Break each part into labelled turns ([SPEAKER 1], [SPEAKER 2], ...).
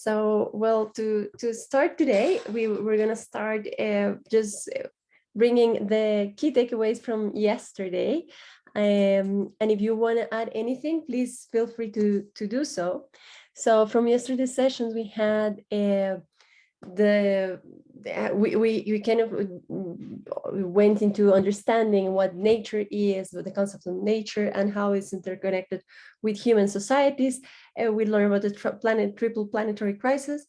[SPEAKER 1] So, well, to start today, we're gonna start just bringing the key takeaways from yesterday. And if you want to add anything, please feel free to do so. So from yesterday's sessions, we had we kind of went into understanding what nature is, the concept of nature, and how it's interconnected with human societies. We learned about the triple planetary crisis,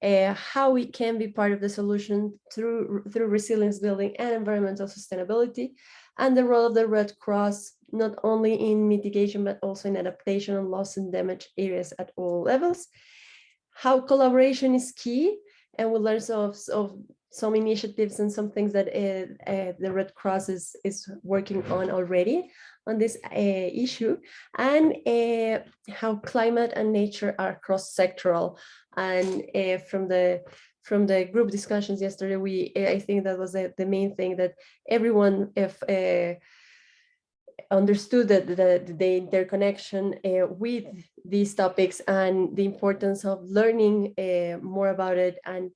[SPEAKER 1] how we can be part of the solution through resilience building and environmental sustainability, and the role of the Red Cross, not only in mitigation, but also in adaptation and loss and damage areas at all levels. How collaboration is key, and we learned of some initiatives and some things that the Red Cross is working on already on this issue, and how climate and nature are cross-sectoral. And from the group discussions yesterday, I think that was the main thing, that everyone understood that the interconnection with these topics and the importance of learning more about it and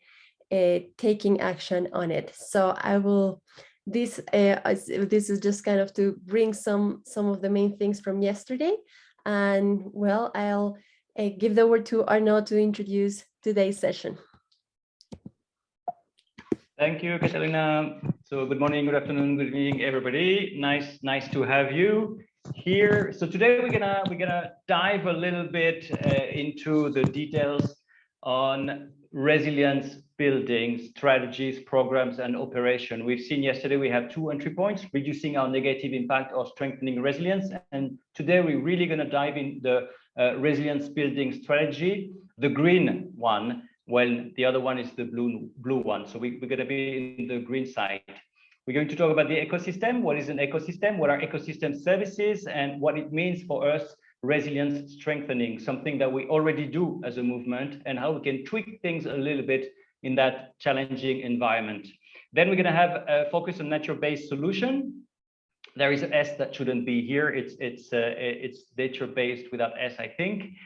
[SPEAKER 1] taking action on it. So I will, this is just kind of to bring some of the main things from yesterday. And well, I'll give the word to Arnaud to introduce today's session.
[SPEAKER 2] Thank you, Catalina. So good morning, good afternoon, good evening, everybody. Nice to have you here. So today we're gonna dive a little bit into the details on resilience building strategies, programs, and operation. We've seen yesterday we have 2 entry points: reducing our negative impact or strengthening resilience. And today we're really gonna dive in the resilience building strategy, the green one, when the other one is the blue one. So we're going to be in the green side. We're going to talk about the ecosystem. What is an ecosystem? What are ecosystem services? And what it means for us, resilience strengthening, something that we already do as a movement, and how we can tweak things a little bit in that challenging environment. Then we're going to have a focus on nature-based solution. There is an S that shouldn't be here. It's nature-based without S, I think.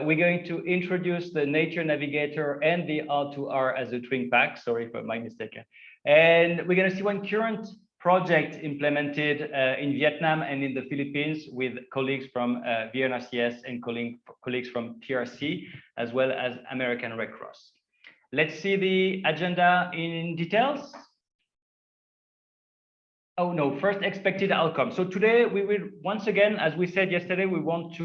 [SPEAKER 2] We're going to introduce the Nature Navigator and the R2R as a twin pack. Sorry for my mistake. And we're going to see one current project implemented in Vietnam and in the Philippines with colleagues from VNRCS and colleagues from TRC, as well as American Red Cross. Let's see the agenda in details. Oh no, first expected outcome. So today we will, once again, as we said yesterday, we want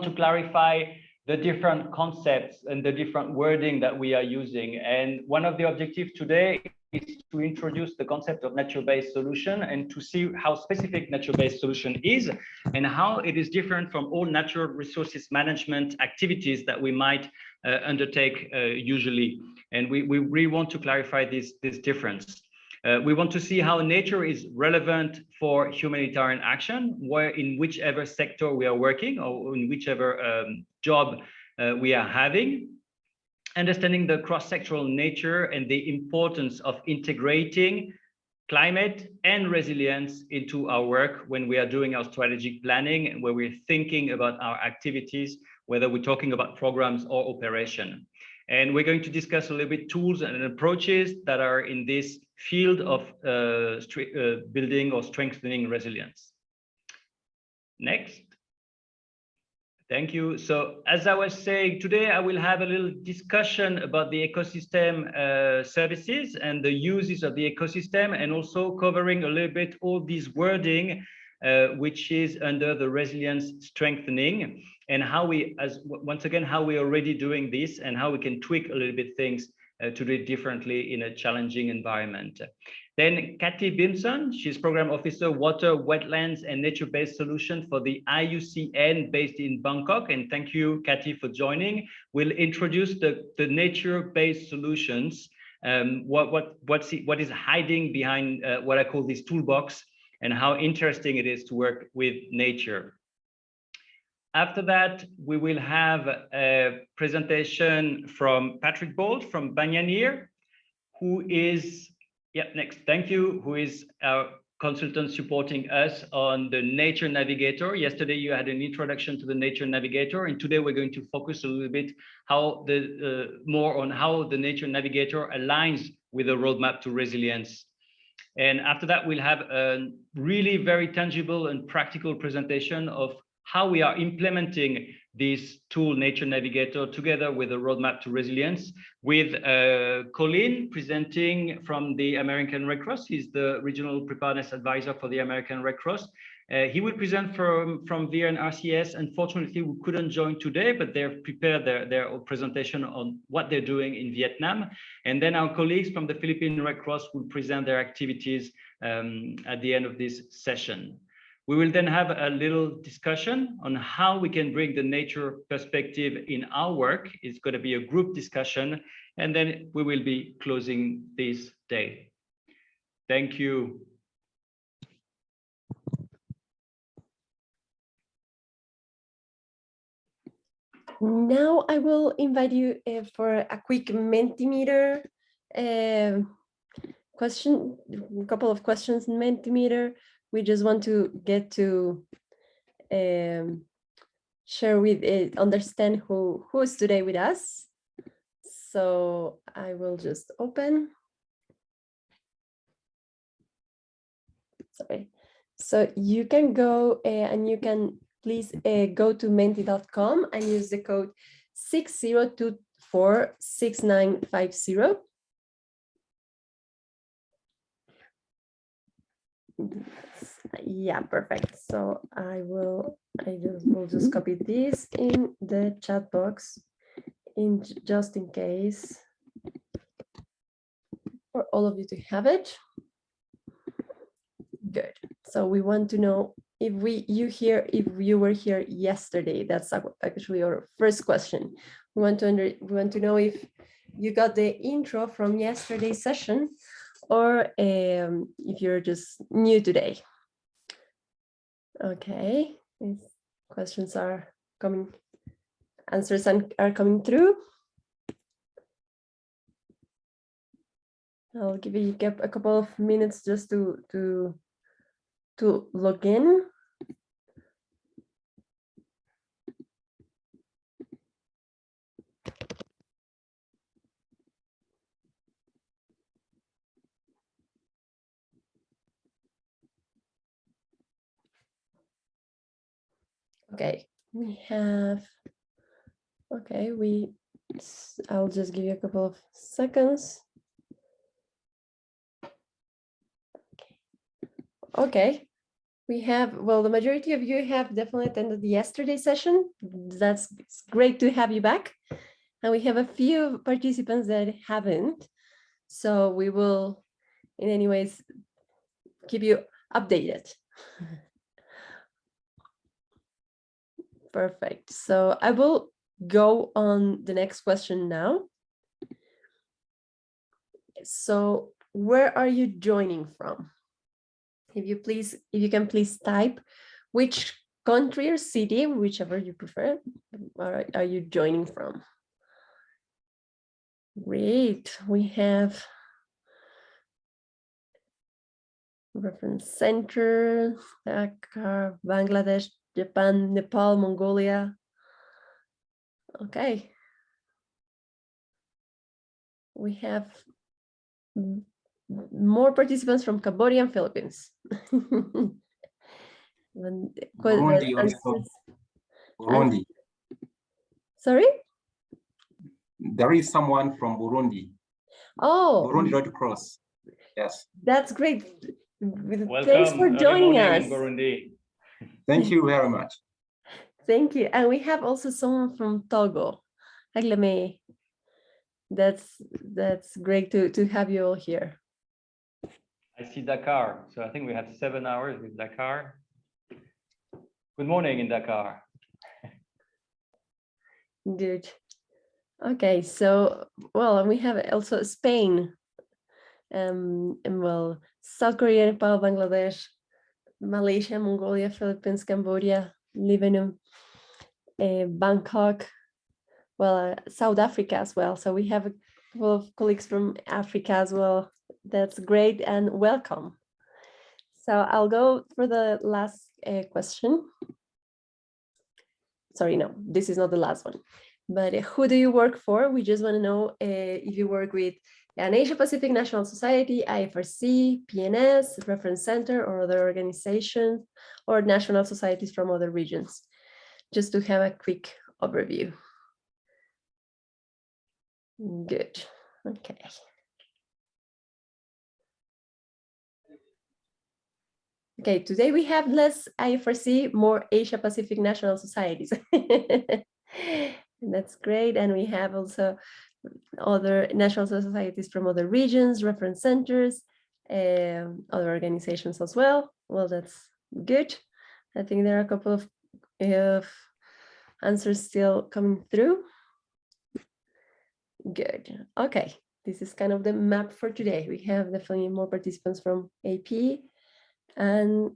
[SPEAKER 2] to clarify the different concepts and the different wording that we are using. And one of the objectives today is to introduce the concept of nature-based solution and to see how specific nature-based solution is and how it is different from all natural resources management activities that we might undertake usually. And we really want to clarify this difference. We want to see how nature is relevant for humanitarian action, where in whichever sector we are working or in whichever job we are having, understanding the cross-sectoral nature and the importance of integrating climate and resilience into our work when we are doing our strategic planning and where we're thinking about our activities, whether we're talking about programs or operation. And we're going to discuss a little bit tools and approaches that are in this field of building or strengthening resilience. Next. Thank you. So as I was saying, today I will have a little discussion about the ecosystem services and the uses of the ecosystem, and also covering a little bit all this wording which is under the resilience strengthening, and how we, once again, how we're already doing this and how we can tweak a little bit things to do it differently in a challenging environment. Then Kathy Bimson, she's Program Officer, Water, Wetlands and Nature-Based Solution for the IUCN based in Bangkok. And thank you, Kathy, for joining. We'll introduce the nature-based solutions, what is hiding behind what I call this toolbox, and how interesting it is to work with nature. After that, we will have a presentation from Patrick Bolt from Banyanir, who is, yeah, next, thank you, who is our consultants supporting us on the Nature Navigator. Yesterday, you had an introduction to the Nature Navigator, and today we're going to focus a little bit more on how the Nature Navigator aligns with the roadmap to resilience. And after that, we'll have a really very tangible and practical presentation of how we are implementing this tool, Nature Navigator, together with the roadmap to resilience, with Colin presenting from the American Red Cross. He's the regional preparedness advisor for the American Red Cross. He will present from VNRCS. Unfortunately, we couldn't join today, but they've prepared their presentation on what they're doing in Vietnam. And then our colleagues from the Philippine Red Cross will present their activities at the end of this session. We will then have a little discussion on how we can bring the nature perspective in our work. It's going to be a group discussion, and then we will be closing this day. Thank you.
[SPEAKER 1] Now I will invite you for a quick Mentimeter question, a couple of questions in Mentimeter. We just want to get to share with it, understand who is today with us. So I will just open. Sorry. So you can go and you can please go to menti.com and use the code 60246950. Yeah, perfect. So I will just copy this in the chat box just in case for all of you to have it. Good. So we want to know if you were here yesterday. That's actually our first question. We want to know if you got the intro from yesterday's session, or if you're just new today. Okay, these questions are coming, answers are coming through. I'll give you a couple of minutes just to log in. Okay, I'll just give you a couple of seconds. Okay, well, the majority of you have definitely attended yesterday's session. It's great to have you back. And we have a few participants that haven't. So we will, in any ways, keep you updated. Perfect. So I will go on the next question now. So where are you joining from? If you can please type which country or city, whichever you prefer, are you joining from? Great. We have reference center, Dakar, Bangladesh, Japan, Nepal, Mongolia. Okay. We have more participants from Cambodia and Philippines.
[SPEAKER 3] Burundi also. Burundi.
[SPEAKER 1] Sorry?
[SPEAKER 3] There is someone from Burundi.
[SPEAKER 1] Oh.
[SPEAKER 3] Burundi Red Cross. Yes.
[SPEAKER 1] That's great.
[SPEAKER 2] Welcome.
[SPEAKER 1] Thanks for joining us.
[SPEAKER 2] Burundi.
[SPEAKER 3] Thank you very much.
[SPEAKER 1] Thank you. And we have also someone from Togo. Aglame. That's great to have you all here.
[SPEAKER 2] I see Dakar. So I think we have 7 hours with Dakar. Good morning in Dakar.
[SPEAKER 1] Good. Okay, so, well, we have also Spain, and well, South Korea, Nepal, Bangladesh, Malaysia, Mongolia, Philippines, Cambodia, Lebanon, Bangkok, well, South Africa as well. So we have a couple of colleagues from Africa as well. That's great and welcome. So I'll go for the last question. Sorry, no, this is not the last one. But who do you work for? We just want to know if you work with an Asia Pacific National Society, IFRC, PNS, Reference Center, or other organizations, or national societies from other regions, just to have a quick overview. Good. Okay. Okay, today we have less IFRC, more Asia Pacific National Societies. That's great. And we have also other national societies from other regions, reference centers, other organizations as well. Well, that's good. I think there are a couple of answers still coming through. Good. Okay, this is kind of the map for today. We have definitely more participants from AP and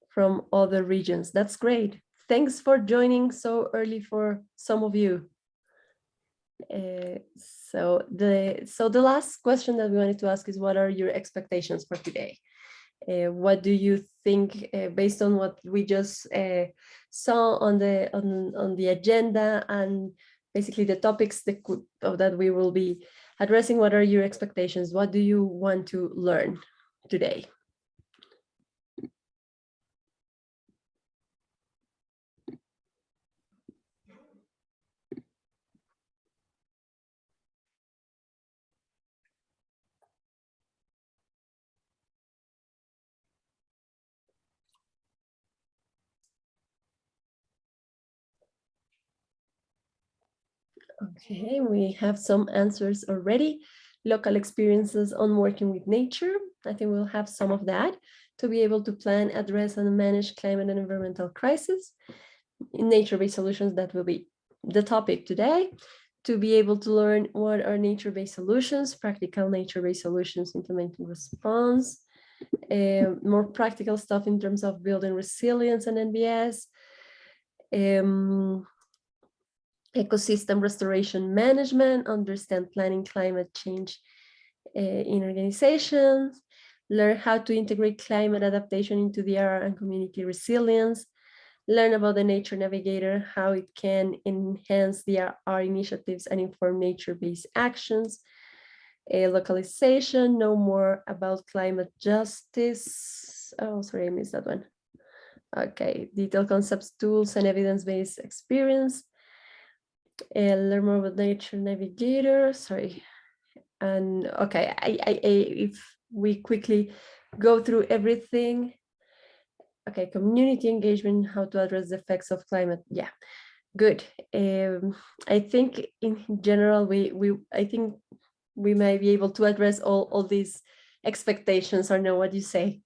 [SPEAKER 1] from other regions. That's great. Thanks for joining so early for some of you. So the last question that we wanted to ask is, what are your expectations for today? What do you think, based on what we just saw on the agenda and basically the topics that we will be addressing? What are your expectations? What do you want to learn today? Okay, we have some answers already. Local experiences on working with nature. I think we'll have some of that to be able to plan, address, and manage climate and environmental crises. In nature-based solutions, that will be the topic today. To be able to learn what are nature-based solutions, practical nature-based solutions, implementing response, more practical stuff in terms of building resilience and NBS. Ecosystem restoration management, understand planning climate change in organizations, learn how to integrate climate adaptation into the DRR and community resilience, learn about the Nature Navigator, how it can enhance the DRR initiatives and inform nature-based actions, localization, know more about climate justice. Oh, sorry, I missed that one. Okay, detailed concepts, tools, and evidence-based experience. Learn more about Nature Navigator, sorry. And okay, if we quickly go through everything. Okay, community engagement, how to address the effects of climate. Yeah, good. I think in general, I think we might be able to address all these expectations, or know what you say.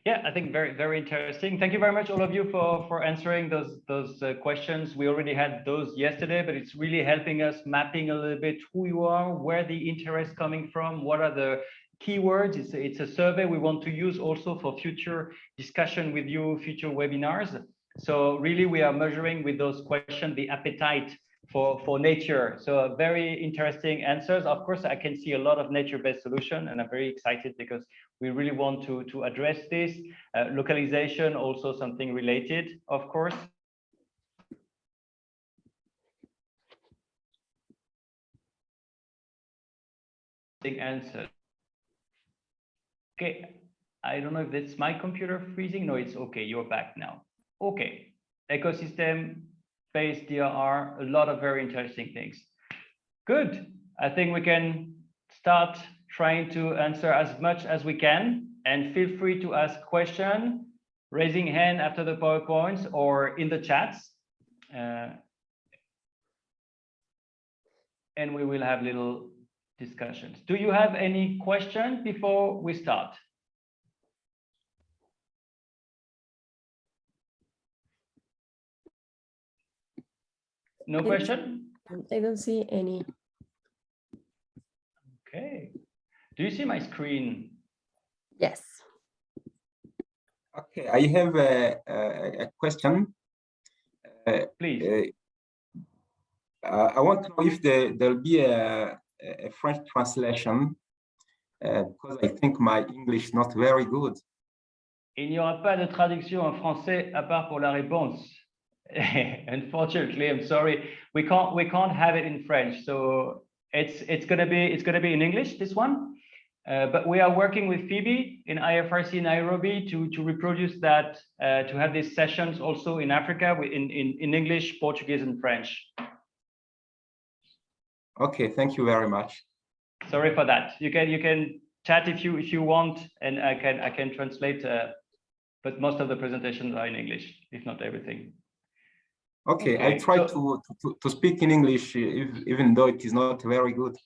[SPEAKER 2] Yeah, I think very, very interesting. Thank you very much, all of you, for answering those questions. We already had those yesterday, but it's really helping us mapping a little bit who you are, where the interest coming from, what are the keywords. It's a survey we want to use also for future discussion with you, future webinars. So really, we are measuring with those questions the appetite for nature. So very interesting answers. Of course, I can see a lot of nature-based solution, and I'm very excited because we really want to address this. Localization, also something related, of course. Answer. Okay, I don't know if that's my computer freezing. No, it's okay. You're back now. Okay, ecosystem-based DRR, a lot of very interesting things. Good. I think we can start trying to answer as much as we can, and feel free to ask questions, raising hand after the PowerPoints or in the chats. And we will have little discussions. Do you have any questions before we start? No question?
[SPEAKER 1] I don't see any.
[SPEAKER 2] Okay. Do you see my screen?
[SPEAKER 1] Yes.
[SPEAKER 3] Okay, I have a question.
[SPEAKER 2] Please.
[SPEAKER 3] I want to know if there'll be a French translation because I think my English is not very good.
[SPEAKER 2] Il n'y aura pas de traduction en français à part pour la réponse. Unfortunately, I'm sorry, we can't have it in French, so it's gonna be in English, this one. But we are working with Phoebe in IFRC Nairobi to reproduce that, to have these sessions also in Africa in English, Portuguese, and French.
[SPEAKER 3] Okay, thank you very much.
[SPEAKER 2] Sorry for that. You can chat if you want, and I can translate. But most of the presentations are in English, if not everything.
[SPEAKER 3] Okay, I try to speak in English, even though it is not very good.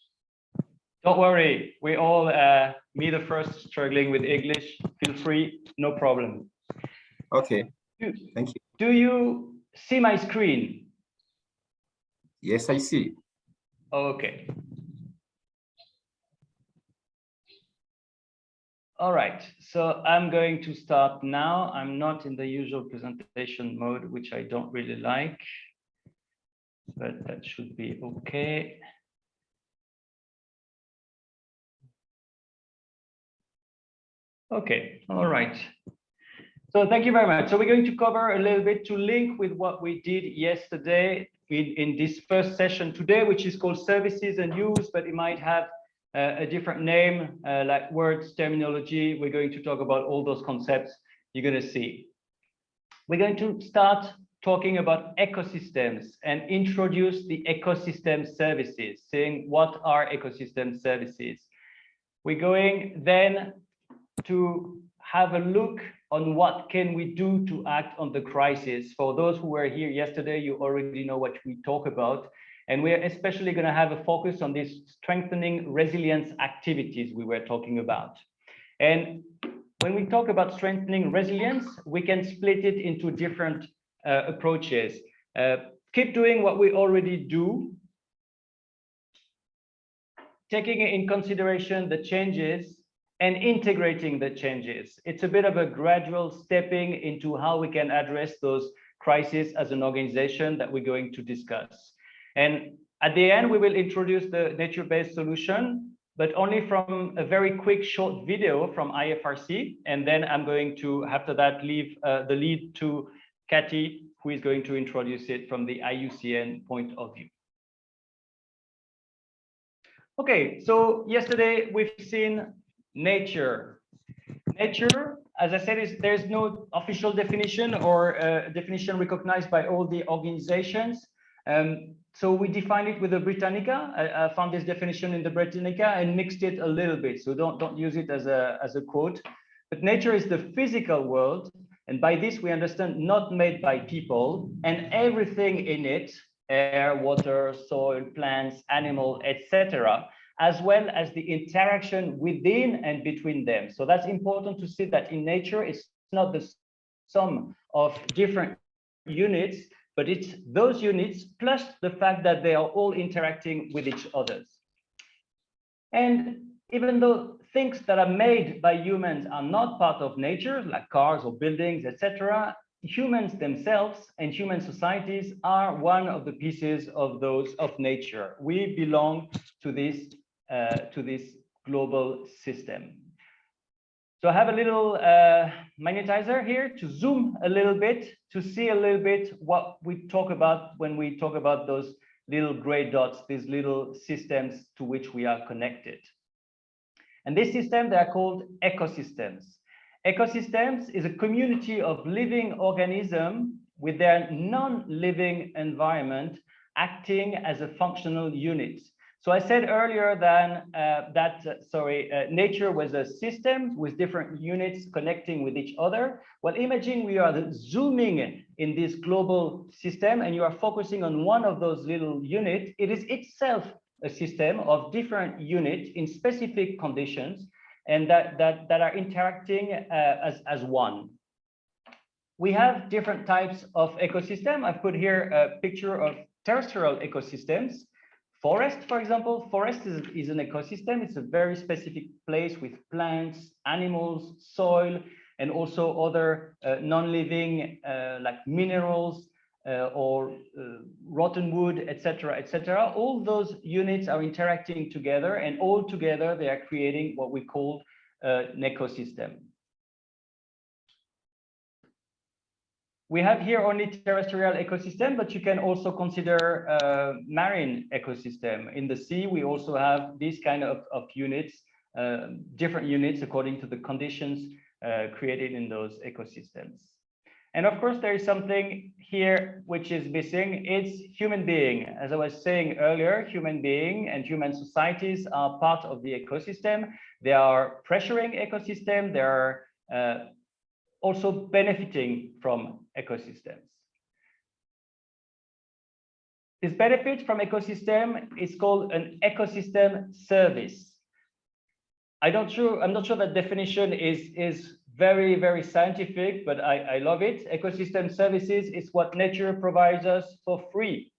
[SPEAKER 2] Don't worry, we all, me the first, struggling with English. Feel free, no problem.
[SPEAKER 3] Okay, thank you.
[SPEAKER 2] Do you see my screen?
[SPEAKER 3] Yes, I see.
[SPEAKER 2] Okay. All right, so I'm going to start now. I'm not in the usual presentation mode, which I don't really like, but that should be okay. Okay, all right. So thank you very much. So we're going to cover a little bit to link with what we did yesterday in this first session today, which is called Services and Use, but it might have a different name, like words, terminology. We're going to talk about all those concepts you're going to see. We're going to start talking about ecosystems and introduce the ecosystem services, saying what are ecosystem services. We're going then to have a look on what can we do to act on the crisis. For those who were here yesterday, you already know what we talk about. And we're especially going to have a focus on these strengthening resilience activities we were talking about. And when we talk about strengthening resilience, we can split it into different approaches. Keep doing what we already do, taking in consideration the changes and integrating the changes. It's a bit of a gradual stepping into how we can address those crises as an organization that we're going to discuss. And at the end, we will introduce the nature-based solution, but only from a very quick short video from IFRC. And then I'm going to, after that, leave the lead to Cathy, who is going to introduce it from the IUCN point of view. Okay, so yesterday we've seen nature. Nature, as I said, there's no official definition or definition recognized by all the organizations. So we define it with the Britannica. I found this definition in the Britannica and mixed it a little bit. So don't use it as a quote. But nature is the physical world, and by this we understand not made by people, and everything in it, air, water, soil, plants, animal, etc., as well as the interaction within and between them. So that's important to see that in nature, it's not the sum of different units, but it's those units plus the fact that they are all interacting with each other. And even though things that are made by humans are not part of nature, like cars or buildings, etc., humans themselves and human societies are one of the pieces of those of nature. We belong to this global system. So I have a little magnetizer here to zoom a little bit to see a little bit what we talk about when we talk about those little gray dots, these little systems to which we are connected. And this system, they are called ecosystems. Ecosystems is a community of living organisms with their non-living environment acting as a functional unit. So I said earlier that nature was a system with different units connecting with each other. Well, imagine we are zooming in this global system and you are focusing on one of those little units. It is itself a system of different units in specific conditions and that are interacting as one. We have different types of ecosystem. I've put here a picture of terrestrial ecosystems. Forest, for example, forest is an ecosystem. It's a very specific place with plants, animals, soil, and also other non-living like minerals or rotten wood, etc., etc. All those units are interacting together, and all together they are creating what we call an ecosystem. We have here only terrestrial ecosystem, but you can also consider marine ecosystem. In the sea, we also have these kind of units, different units according to the conditions created in those ecosystems. And of course, there is something here which is missing. It's human being. As I was saying earlier, human being and human societies are part of the ecosystem. They are pressuring ecosystem. They are also benefiting from ecosystems. This benefit from ecosystem is called an ecosystem service. I'm not sure that definition is very, very scientific, but I love it. Ecosystem services is what nature provides us for free.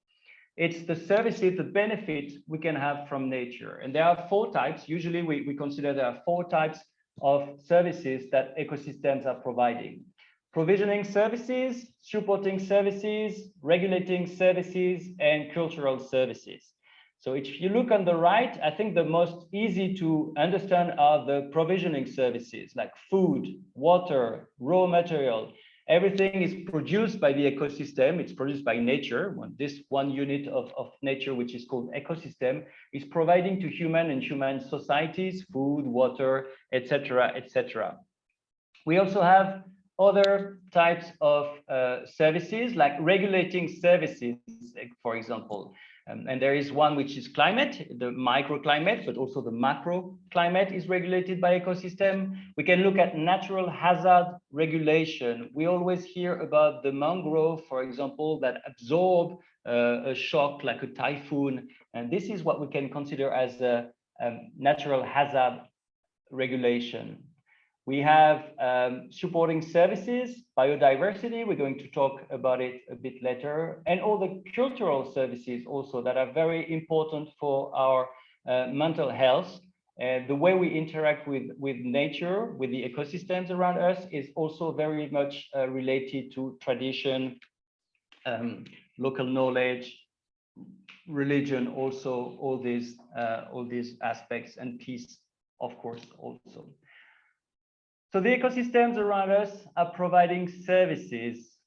[SPEAKER 2] It's the services, the benefit we can have from nature. And there are 4 types. Usually we consider there are 4 types of services that ecosystems are providing: provisioning services, supporting services, regulating services, and cultural services. So if you look on the right, I think the most easy to understand are the provisioning services like food, water, raw material. Everything is produced by the ecosystem. It's produced by nature. This one unit of nature, which is called ecosystem, is providing to human and human societies food, water, etc., etc. We also have other types of services like regulating services, for example. And there is one which is climate, the microclimate, but also the macro climate is regulated by ecosystem. We can look at natural hazard regulation. We always hear about the mangrove, for example, that absorb a shock like a typhoon. And this is what we can consider as a natural hazard regulation. We have supporting services, biodiversity. We're going to talk about it a bit later, and all the cultural services also that are very important for our mental health. The way we interact with nature, with the ecosystems around us, is also very much related to tradition, local knowledge, religion, also all these aspects, and peace, of course, also. So the ecosystems around us are providing services,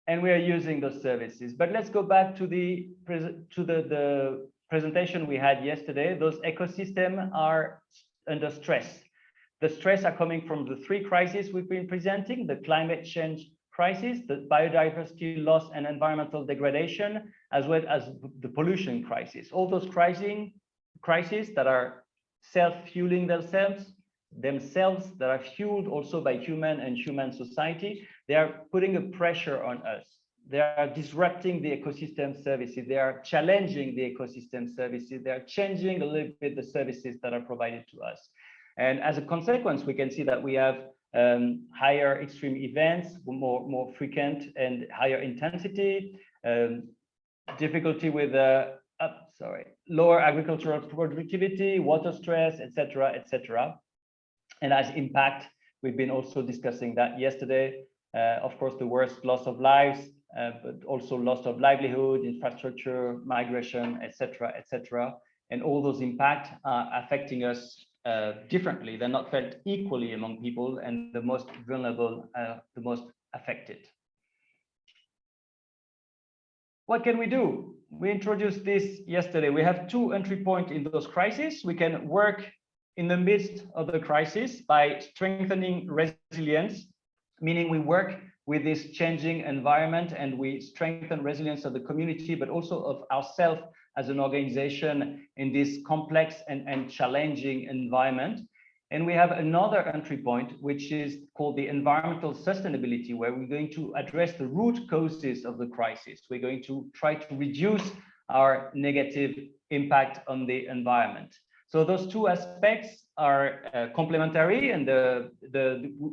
[SPEAKER 2] and we are using those services. But let's go back to the presentation we had yesterday. Those ecosystems are under stress. The stress are coming from the 3 crises we've been presenting: the climate change crisis, the biodiversity loss and environmental degradation, as well as the pollution crisis. All those crises that are self-fueling themselves, that are fueled also by human and human society, they are putting a pressure on us. They are disrupting the ecosystem services. They are challenging the ecosystem services. They are changing a little bit the services that are provided to us. And as a consequence, we can see that we have higher extreme events, more frequent and higher intensity, difficulty with lower agricultural productivity, water stress, etc., etc. And as impact, we've been also discussing that yesterday. Of course, the worst loss of lives, but also loss of livelihood, infrastructure, migration, etc., etc. And all those impacts are affecting us differently. They're not felt equally among people, and the most vulnerable, the most affected. What can we do? We introduced this yesterday. We have 2 entry points in those crises. We can work in the midst of the crisis by strengthening resilience, meaning we work with this changing environment and we strengthen resilience of the community, but also of ourselves as an organization in this complex and challenging environment. And we have another entry point, which is called the environmental sustainability, where we're going to address the root causes of the crisis. We're going to try to reduce our negative impact on the environment. So those 2 aspects are complementary, and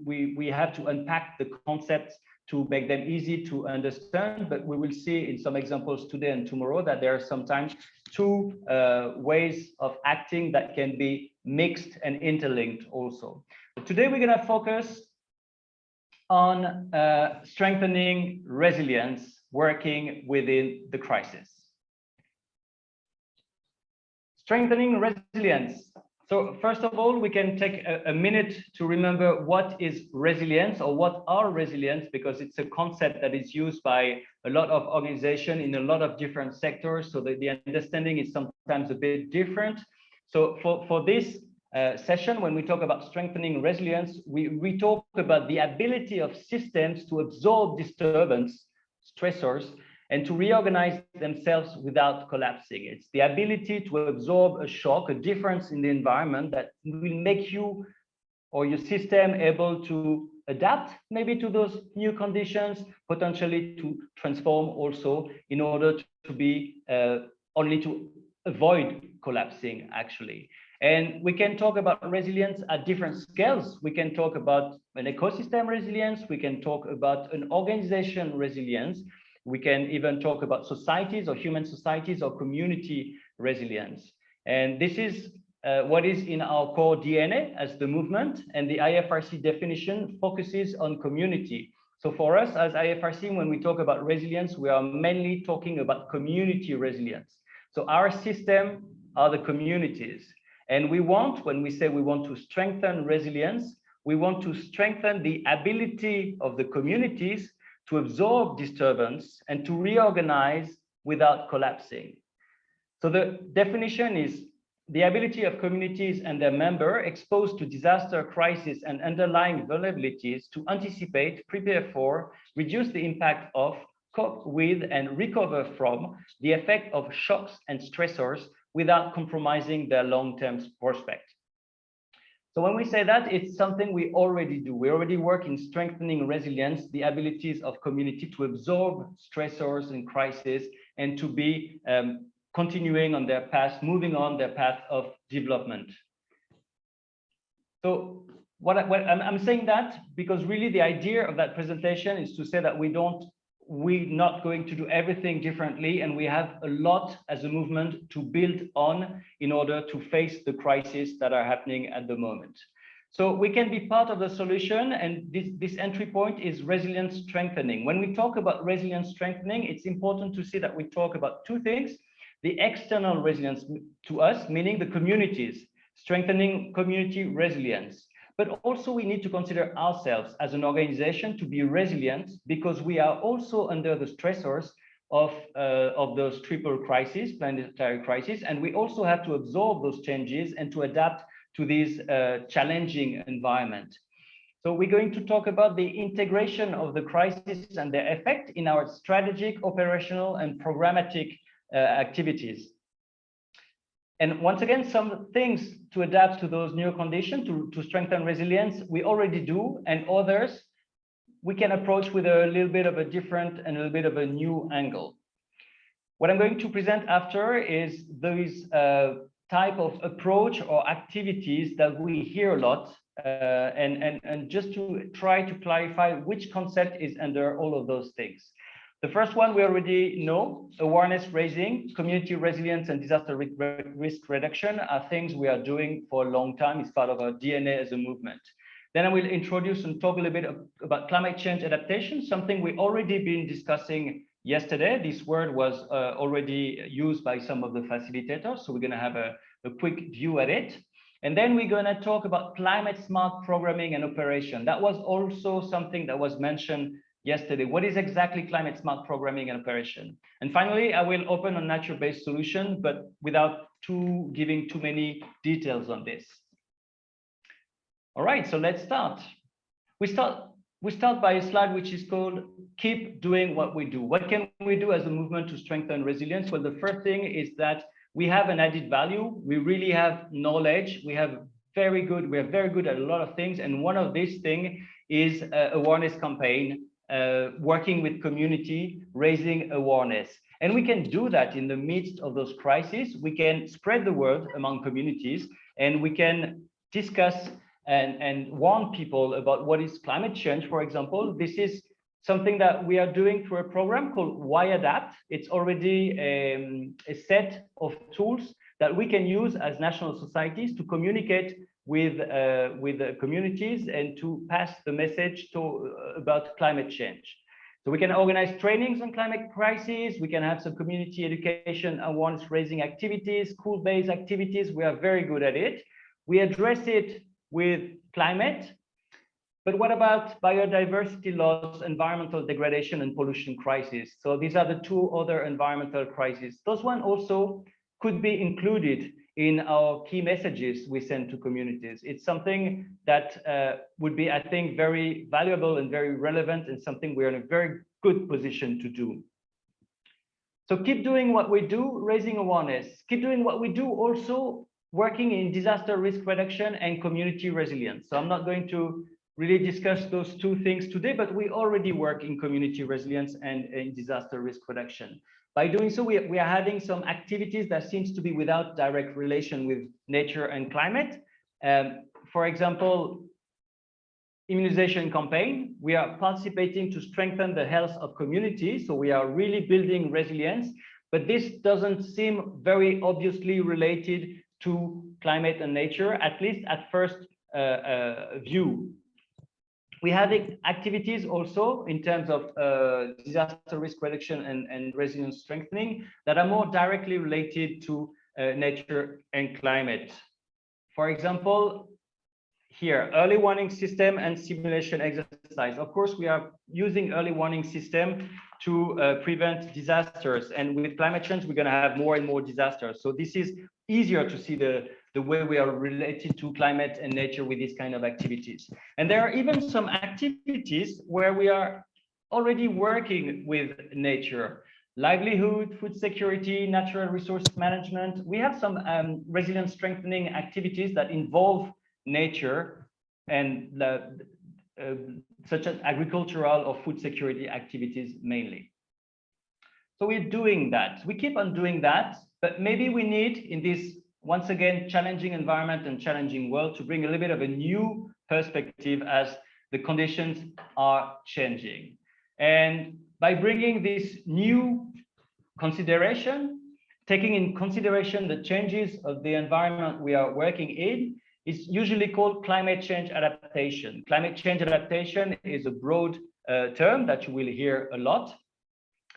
[SPEAKER 2] we have to unpack the concepts to make them easy to understand. But we will see in some examples today and tomorrow that there are sometimes 2 ways of acting that can be mixed and interlinked also. But today we're going to focus on strengthening resilience working within the crisis. Strengthening resilience. So first of all, we can take a minute to remember what is resilience, or what are resilience, because it's a concept that is used by a lot of organizations in a lot of different sectors. So the understanding is sometimes a bit different. So for this session, when we talk about strengthening resilience, we talk about the ability of systems to absorb disturbance, stressors, and to reorganize themselves without collapsing. It's the ability to absorb a shock, a difference in the environment that will make you or your system able to adapt maybe to those new conditions, potentially to transform also in order to be only to avoid collapsing actually. And we can talk about resilience at different scales. We can talk about an ecosystem resilience. We can talk about an organization resilience. We can even talk about societies or human societies or community resilience. And this is what is in our core DNA as the movement, and the IFRC definition focuses on community. So for us as IFRC, when we talk about resilience, we are mainly talking about community resilience. So our system are the communities. And we want, when we say we want to strengthen resilience, we want to strengthen the ability of the communities to absorb disturbance and to reorganize without collapsing. So the definition is the ability of communities and their members exposed to disaster, crisis, and underlying vulnerabilities to anticipate, prepare for, reduce the impact of, cope with, and recover from the effect of shocks and stressors without compromising their long-term prospect. So when we say that, it's something we already do. We already work in strengthening resilience, the abilities of community to absorb stressors and crises, and to be continuing on their path, moving on their path of development. So I'm saying that because really the idea of that presentation is to say that we're not going to do everything differently, and we have a lot as a movement to build on in order to face the crises that are happening at the moment. So we can be part of the solution, and this entry point is resilience strengthening. When we talk about resilience strengthening, it's important to see that we talk about two things: the external resilience to us, meaning the communities, strengthening community resilience. But also we need to consider ourselves as an organization to be resilient, because we are also under the stressors of those triple crises, planetary crises, and we also have to absorb those changes and to adapt to this challenging environment. So we're going to talk about the integration of the crisis and their effect in our strategic, operational, and programmatic activities. And once again, some things to adapt to those new conditions, to strengthen resilience, we already do, and others we can approach with a little bit of a different and a little bit of a new angle. What I'm going to present after is these type of approach or activities that we hear a lot, and just to try to clarify which concept is under all of those things. The first one we already know: awareness raising, community resilience, and disaster risk reduction are things we are doing for a long time. It's part of our DNA as a movement. Then I will introduce and talk a little bit about climate change adaptation, something we already been discussing yesterday. This word was already used by some of the facilitators, so we're going to have a quick view at it. And then we're going to talk about climate smart programming and operation. That was also something that was mentioned yesterday. What is exactly climate smart programming and operation? And finally, I will open on nature-based solution, but without giving too many details on this. All right, so let's start. We start by a slide which is called "Keep doing what we do." What can we do as a movement to strengthen resilience? Well, the first thing is that we have an added value. We really have knowledge. We are very good at a lot of things, and one of these things is awareness campaign. Working with community, raising awareness. And we can do that in the midst of those crises. We can spread the word among communities, and we can discuss and warn people about what is climate change, for example. This is something that we are doing through a program called Why Adapt. It's already a set of tools that we can use as national societies to communicate with the communities and to pass the message about climate change. So we can organize trainings on climate crisis. We can have some community education, awareness raising activities, school-based activities. We are very good at it. We address it with climate. But what about biodiversity loss, environmental degradation, and pollution crisis? So these are the two other environmental crises. Those one also could be included in our key messages we send to communities. It's something that would be, I think, very valuable and very relevant, and something we're in a very good position to do. So keep doing what we do, raising awareness. Keep doing what we do, also working in disaster risk reduction and community resilience. So I'm not going to really discuss those two things today, but we already work in community resilience and in disaster risk reduction. By doing so, we are having some activities that seems to be without direct relation with nature and climate. For example, immunization campaign. We are participating to strengthen the health of communities. So we are really building resilience, but this doesn't seem very obviously related to climate and nature, at least at first view. We have activities also in terms of disaster risk reduction and resilience strengthening that are more directly related to nature and climate. For example, here, early warning system and simulation exercise. Of course, we are using early warning system to prevent disasters. And with climate change, we're going to have more and more disasters. So this is easier to see the way we are related to climate and nature with these kind of activities. And there are even some activities where we are already working with nature. Livelihood, food security, natural resource management. We have some resilience strengthening activities that involve nature and such as agricultural or food security activities mainly. So we're doing that. We keep on doing that, but maybe we need, in this once again challenging environment and challenging world, to bring a little bit of a new perspective as the conditions are changing. And by bringing this new consideration, taking in consideration the changes of the environment we are working in, is usually called climate change adaptation. Climate change adaptation is a broad term that you will hear a lot.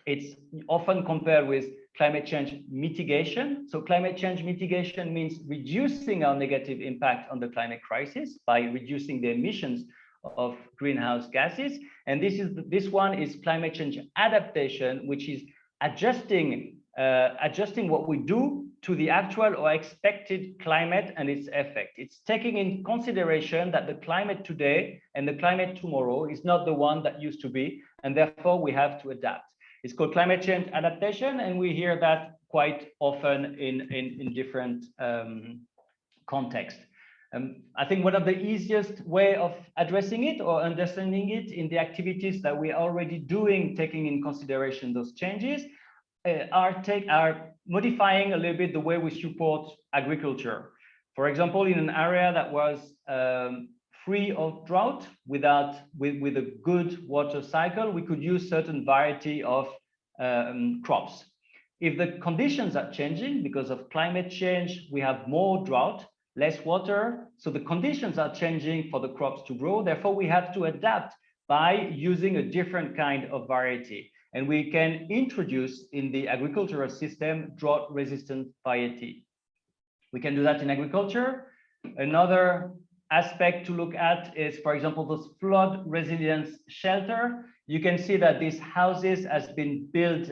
[SPEAKER 2] It's often compared with climate change mitigation. So climate change mitigation means reducing our negative impact on the climate crisis by reducing the emissions of greenhouse gases. And this one is climate change adaptation, which is adjusting what we do to the actual or expected climate and its effect. It's taking in consideration that the climate today and the climate tomorrow is not the one that used to be, and therefore we have to adapt. It's called climate change adaptation, and we hear that quite often in different contexts. I think one of the easiest way of addressing it or understanding it in the activities that we are already doing, taking in consideration those changes, are modifying a little bit the way we support agriculture. For example, in an area that was free of drought, with a good water cycle, we could use certain variety of crops. If the conditions are changing because of climate change, we have more drought, less water, so the conditions are changing for the crops to grow. Therefore, we have to adapt by using a different kind of variety. And we can introduce in the agricultural system drought-resistant variety. We can do that in agriculture. Another aspect to look at is, for example, those flood resilience shelter. You can see that these houses has been built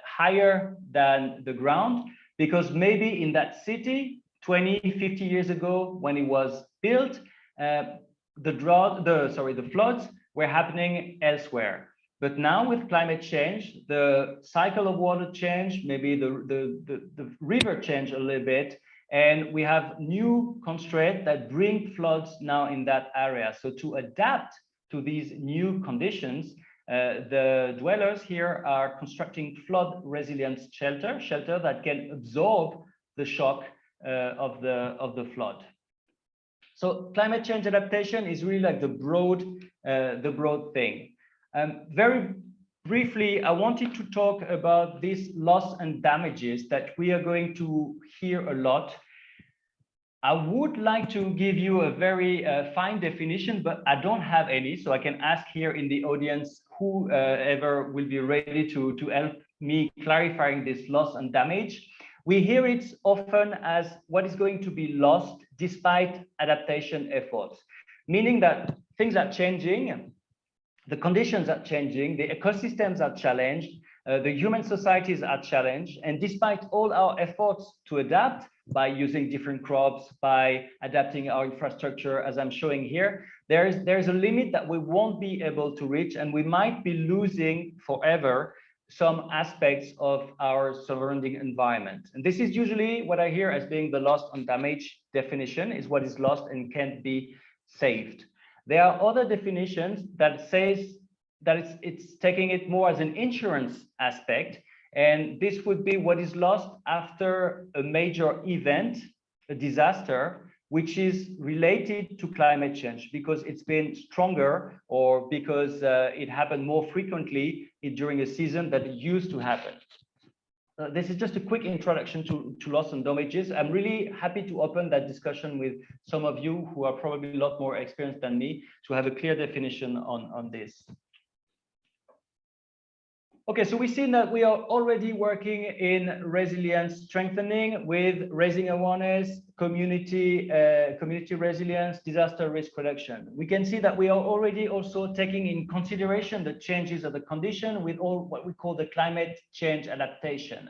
[SPEAKER 2] higher than the ground, because maybe in that city 20, 50 years ago when it was built, the floods were happening elsewhere. But now with climate change, the cycle of water change, maybe the river change a little bit, and we have new constraints that bring floods now in that area. So to adapt to these new conditions, the dwellers here are constructing flood resilience shelter that can absorb the shock of the flood. So climate change adaptation is really like the broad thing. Very briefly, I wanted to talk about this loss and damages that we are going to hear a lot. I would like to give you a very fine definition, but I don't have any. So I can ask here in the audience whoever will be ready to help me clarifying this loss and damage. We hear it often as what is going to be lost despite adaptation efforts, meaning that things are changing, the conditions are changing, the ecosystems are challenged, the human societies are challenged, and despite all our efforts to adapt by using different crops, by adapting our infrastructure, as I'm showing here, there's a limit that we won't be able to reach, and we might be losing forever some aspects of our surrounding environment. And this is usually what I hear as being the lost and damage definition, is what is lost and can't be saved. There are other definitions that says that it's taking it more as an insurance aspect, and this would be what is lost after a major event, a disaster, which is related to climate change because it's been stronger or because it happened more frequently during a season that it used to happen. This is just a quick introduction to loss and damages. I'm really happy to open that discussion with some of you who are probably a lot more experienced than me to have a clear definition on this. Okay, so we've seen that we are already working in resilience strengthening with raising awareness, community resilience, disaster risk reduction. We can see that we are already also taking in consideration the changes of the condition with all what we call the climate change adaptation.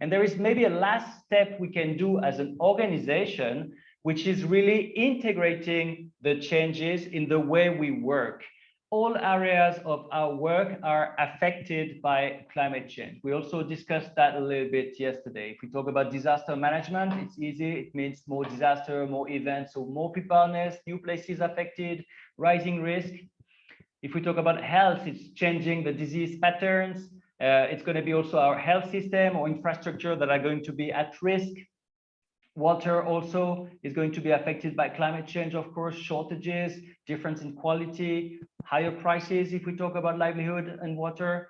[SPEAKER 2] And there is maybe a last step we can do as an organization, which is really integrating the changes in the way we work. All areas of our work are affected by climate change. We also discussed that a little bit yesterday. If we talk about disaster management, it's easy. It means more disaster, more events, so more preparedness, new places affected, rising risk. If we talk about health, it's changing the disease patterns. It's going to be also our health system or infrastructure that are going to be at risk. Water also is going to be affected by climate change, of course, shortages, difference in quality, higher prices if we talk about livelihood and water.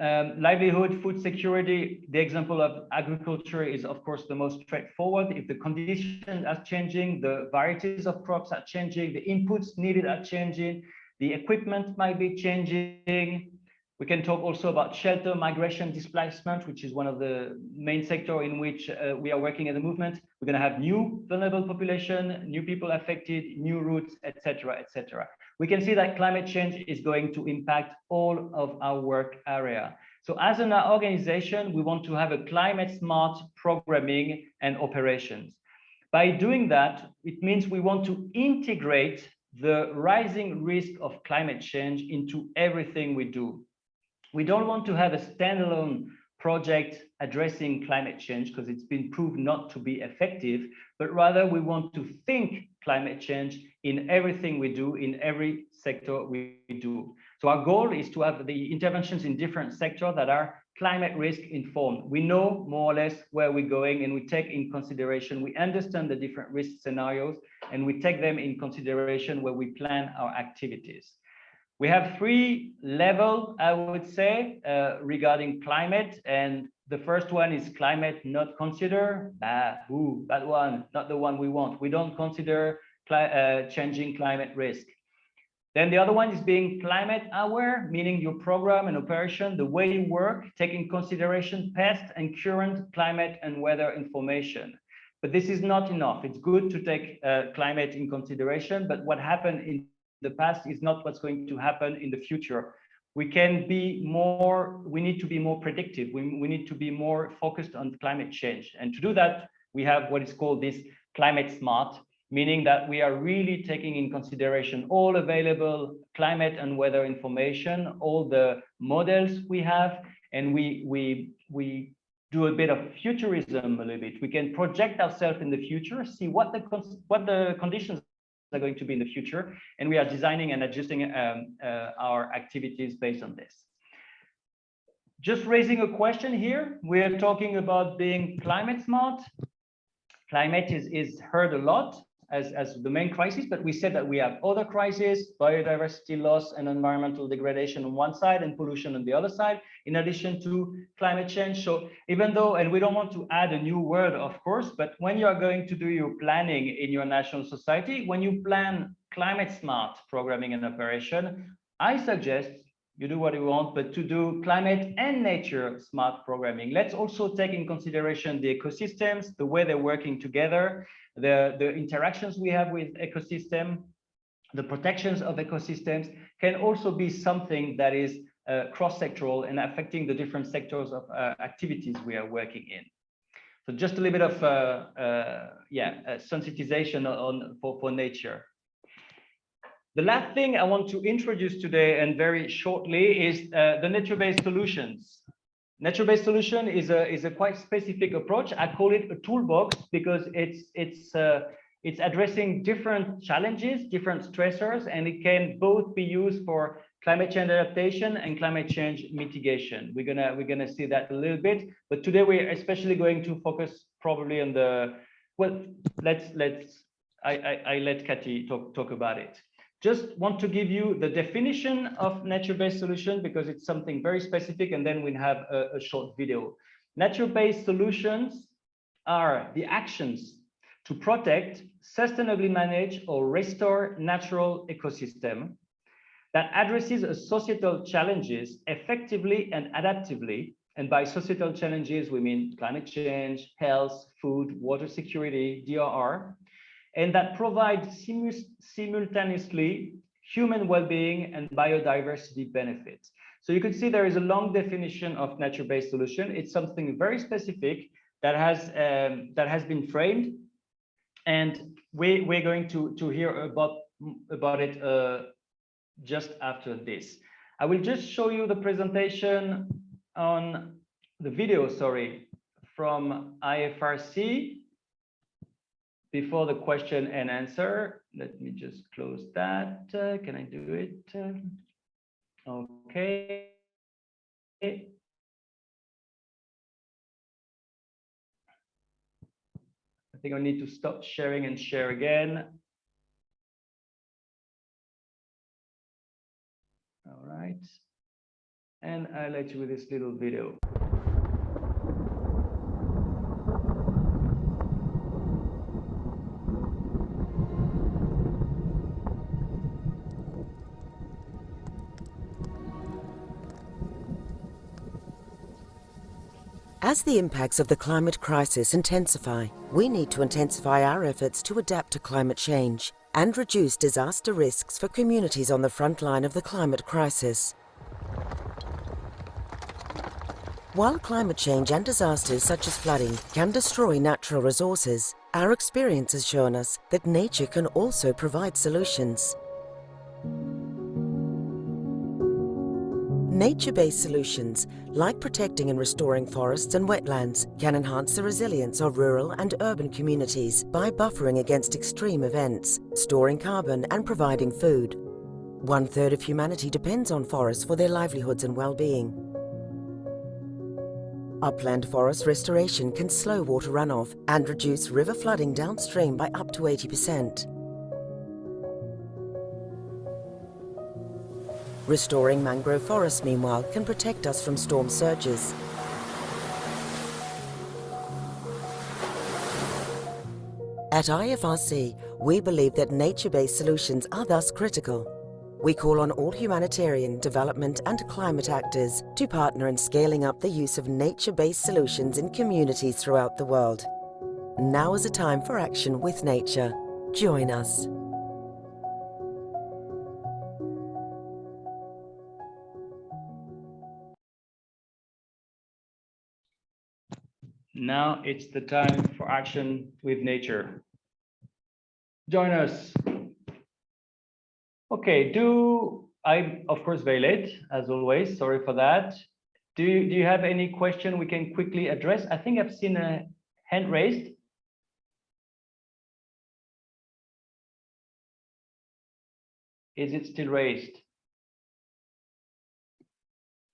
[SPEAKER 2] Livelihood, food security, the example of agriculture is, of course, the most straightforward. If the conditions are changing, the varieties of crops are changing, the inputs needed are changing, the equipment might be changing. We can talk also about shelter, migration, displacement, which is one of the main sectors in which we are working as a movement. We're going to have new vulnerable population, new people affected, new routes, etc., etc. We can see that climate change is going to impact all of our work area. So as an organization, we want to have a climate smart programming and operations. By doing that, it means we want to integrate the rising risk of climate change into everything we do. We don't want to have a standalone project addressing climate change because it's been proved not to be effective, but rather we want to think climate change in everything we do, in every sector we do. So our goal is to have the interventions in different sectors that are climate risk informed. We know more or less where we're going and we take in consideration, we understand the different risk scenarios and we take them in consideration where we plan our activities. We have three levels, I would say, regarding climate. And the first one is climate not consider. That one, not the one we want. We don't consider changing climate risk. Then the other one is being climate aware, meaning your program and operation, the way you work, taking consideration past and current climate and weather information. But this is not enough. It's good to take climate in consideration, but what happened in the past is not what's going to happen in the future. We can be more, we need to be more predictive. We need to be more focused on climate change. And to do that, we have what is called this climate smart, meaning that we are really taking in consideration all available climate and weather information, all the models we have, and we do a bit of futurism a little bit. We can project ourselves in the future, see what the conditions are going to be in the future, and we are designing and adjusting our activities based on this. Just raising a question here, we are talking about being climate smart. Climate is heard a lot, as the main crisis, but we said that we have other crises, biodiversity loss and environmental degradation on one side and pollution on the other side, in addition to climate change. So even though, and we don't want to add a new word, of course, but when you are going to do your planning in your national society, when you plan climate smart programming and operation, I suggest you do what you want, but to do climate and nature smart programming. Let's also take in consideration the ecosystems, the way they're working together, the interactions we have with ecosystem, the protections of ecosystems can also be something that is cross-sectoral and affecting the different sectors of activities we are working in. So just a little bit of sensitization for nature. The last thing I want to introduce today and very shortly is the nature-based solutions. Nature-based solution is a quite specific approach. I call it a toolbox because it's addressing different challenges, different stressors, and it can both be used for climate change adaptation and climate change mitigation. We're gonna see that a little bit, but today we're especially going to focus probably on the I let Cathy talk about it. Just want to give you the definition of nature-based solution because it's something very specific, and then we'll have a short video. Nature-based solutions are the actions to protect, sustainably manage, or restore natural ecosystem that addresses societal challenges effectively and adaptively. And by societal challenges, we mean climate change, health, food, water security, DRR, and that provide simultaneously human well-being and biodiversity benefits. So you can see there is a long definition of nature-based solution. It's something very specific that has been framed, and we're going to hear about it just after this. I will just show you the presentation on the video, sorry, from IFRC. Before the question and answer, let me just close that. Can I do it? Okay. I think I need to stop sharing and share again. All right. And I'll let you with this little video.
[SPEAKER 4] As the impacts of the climate crisis intensify, we need to intensify our efforts to adapt to climate change and reduce disaster risks for communities on the front line of the climate crisis. While climate change and disasters such as flooding can destroy natural resources, our experience has shown us that nature can also provide solutions. Nature-based solutions, like protecting and restoring forests and wetlands, can enhance the resilience of rural and urban communities by buffering against extreme events, storing carbon and providing food. 1/3 of humanity depends on forests for their livelihoods and well-being. Upland forest restoration can slow water runoff and reduce river flooding downstream by up to 80%. Restoring mangrove forests, meanwhile, can protect us from storm surges. At IFRC, we believe that nature-based solutions are thus critical. We call on all humanitarian, development and climate actors to partner in scaling up the use of nature-based solutions in communities throughout the world. Now is a time for action with nature. Join us.
[SPEAKER 2] Now it's the time for action with nature. Join us. Okay, I'm of course very late, as always, sorry for that. Do you have any question we can quickly address? I think I've seen a hand raised. Is it still raised?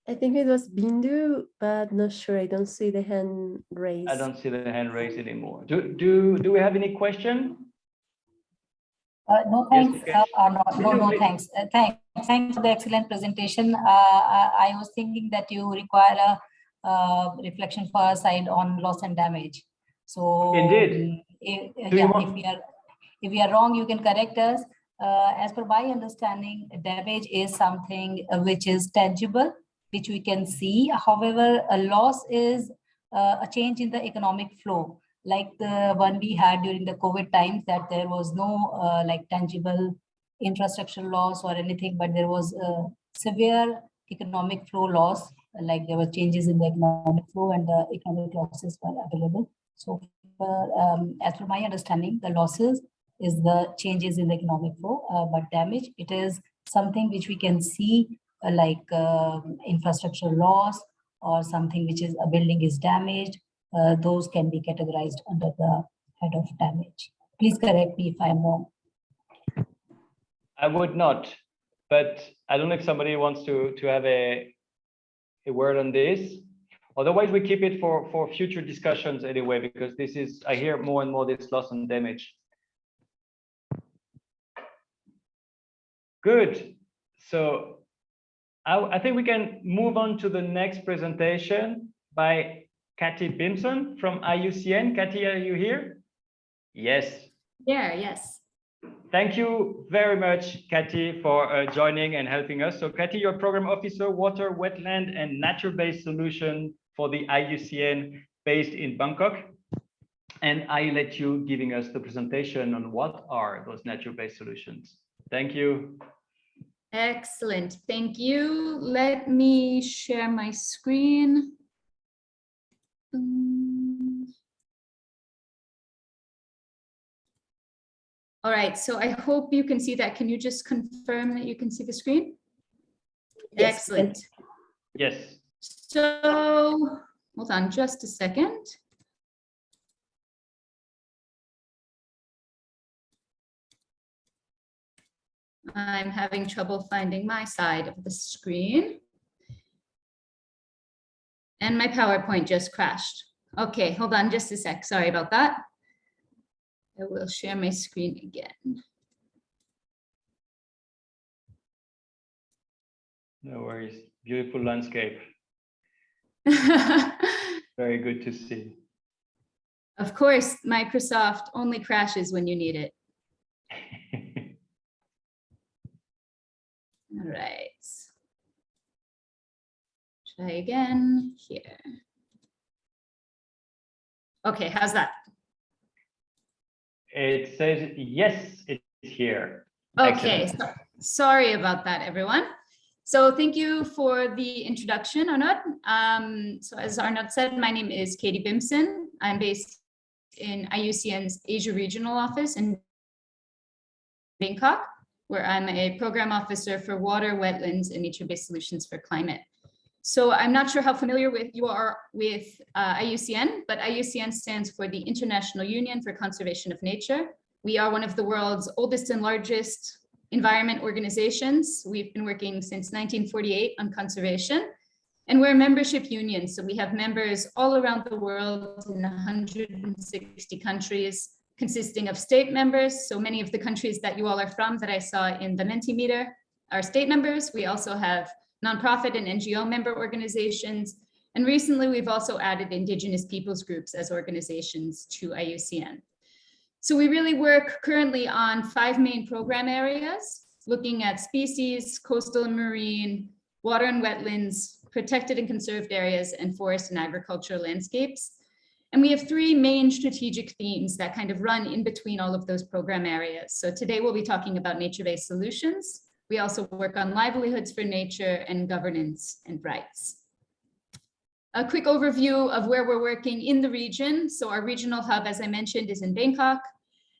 [SPEAKER 1] I think it was Bindu, but not sure. I don't see the hand raised.
[SPEAKER 2] I don't see the hand raised anymore. Do we have any question?
[SPEAKER 5] No, thanks.
[SPEAKER 2] Yes,
[SPEAKER 5] No, thanks. Thanks for the excellent presentation. I was thinking that you require a reflection for our side on loss and damage. So,
[SPEAKER 2] indeed.
[SPEAKER 5] If we are wrong, you can correct us. As per my understanding, damage is something which is tangible, which we can see. However, a loss is a change in the economic flow, like the one we had during the COVID times, that there was no like tangible infrastructure loss or anything, but there was a severe economic flow loss, like there were changes in the economic flow and the economic losses were available. So as per my understanding, the losses is the changes in the economic flow, but damage, it is something which we can see like infrastructure loss or something which is a building is damaged. Those can be categorized under the head of damage. Please correct me if I'm wrong.
[SPEAKER 2] I would not, but I don't know if somebody wants to have a word on this. Otherwise, we keep it for future discussions anyway, because this is, I hear more and more this loss and damage. Good. So I think we can move on to the next presentation by Cathy Bimson from IUCN. Cathy, are you here? Yes.
[SPEAKER 6] Yeah, yes.
[SPEAKER 2] Thank you very much, Cathy, for joining and helping us. So Cathy, you're Program Officer, Water, Wetland and Nature-Based Solution for the IUCN based in Bangkok. And I let you giving us the presentation on what are those nature-based solutions. Thank you.
[SPEAKER 6] Excellent. Thank you. Let me share my screen. All right, so I hope you can see that. Can you just confirm that you can see the screen? Yes. Excellent.
[SPEAKER 2] Yes.
[SPEAKER 6] So hold on just a second. I'm having trouble finding my side of the screen. And my PowerPoint just crashed. Okay, hold on just a sec. Sorry about that. I will share my screen again.
[SPEAKER 2] No worries. Beautiful landscape. Very good to see.
[SPEAKER 6] Of course, Microsoft only crashes when you need it. All right. Try again here. Okay, how's that?
[SPEAKER 2] It says yes, it's here.
[SPEAKER 6] Okay, so, sorry about that, everyone. So thank you for the introduction, Arnaud. So as Arnaud said, my name is Katie Bimson. I'm based in IUCN's Asia Regional Office in Bangkok, where I'm a program officer for water, wetlands, and nature-based solutions for climate. So I'm not sure how familiar you are with IUCN, but IUCN stands for the International Union for Conservation of Nature. We are one of the world's oldest and largest environment organizations. We've been working since 1948 on conservation, and we're a membership union. So we have members all around the world in 160 countries, consisting of state members. So many of the countries that you all are from that I saw in the Mentimeter are state members. We also have nonprofit and NGO member organizations. And recently, we've also added Indigenous peoples groups as organizations to IUCN. So we really work currently on 5 main program areas, looking at species, coastal and marine, water and wetlands, protected and conserved areas, and forest and agricultural landscapes. And we have 3 main strategic themes that kind of run in between all of those program areas. So today we'll be talking about nature-based solutions. We also work on livelihoods for nature and governance and rights. A quick overview of where we're working in the region. So our regional hub, as I mentioned, is in Bangkok.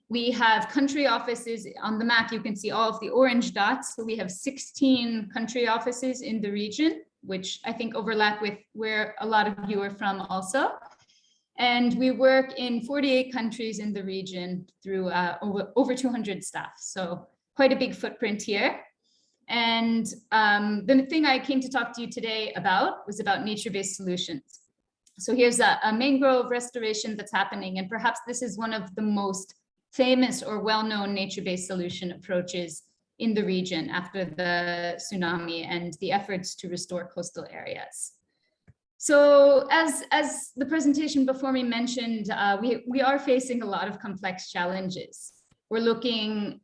[SPEAKER 6] We have country offices on the map. You can see all of the orange dots. So we have 16 country offices in the region, which I think overlap with where a lot of you are from also. And we work in 48 countries in the region through over 200 staff. So quite a big footprint here. And the thing I came to talk to you today about was about nature-based solutions. So here's a mangrove restoration that's happening. And perhaps this is one of the most famous or well-known nature-based solution approaches in the region after the tsunami and the efforts to restore coastal areas. So as the presentation before me mentioned, we are facing a lot of complex challenges. We're looking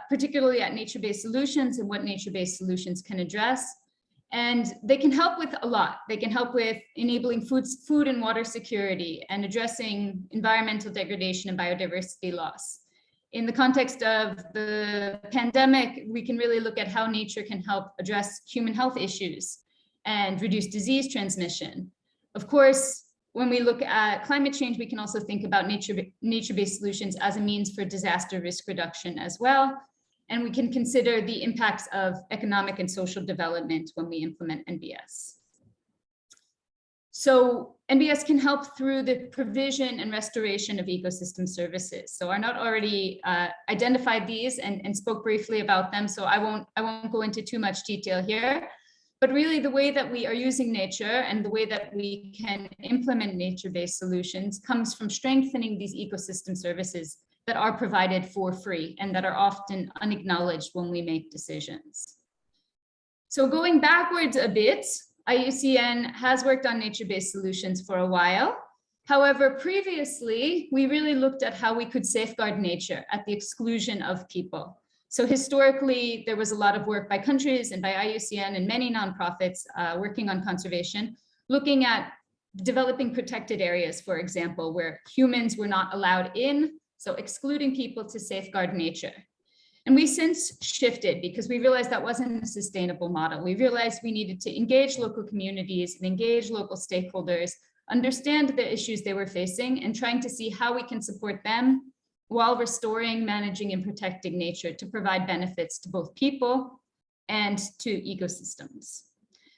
[SPEAKER 6] particularly at nature-based solutions and what nature-based solutions can address. And they can help with a lot. They can help with enabling food and water security and addressing environmental degradation and biodiversity loss. In the context of the pandemic, we can really look at how nature can help address human health issues and reduce disease transmission. Of course, when we look at climate change, we can also think about nature-based solutions as a means for disaster risk reduction as well. And we can consider the impacts of economic and social development when we implement NBS. So NBS can help through the provision and restoration of ecosystem services. So Arnaud already identified these and spoke briefly about them, so I won't go into too much detail here. But really the way that we are using nature and the way that we can implement nature-based solutions comes from strengthening these ecosystem services that are provided for free and that are often unacknowledged when we make decisions. So going backwards a bit, IUCN has worked on nature-based solutions for a while. However, previously, we really looked at how we could safeguard nature at the exclusion of people. So historically, there was a lot of work by countries and by IUCN and many nonprofits working on conservation, looking at developing protected areas, for example, where humans were not allowed in, so excluding people to safeguard nature. And we since shifted because we realized that wasn't a sustainable model. We realized we needed to engage local communities and engage local stakeholders, understand the issues they were facing, and trying to see how we can support them while restoring, managing, and protecting nature to provide benefits to both people and to ecosystems.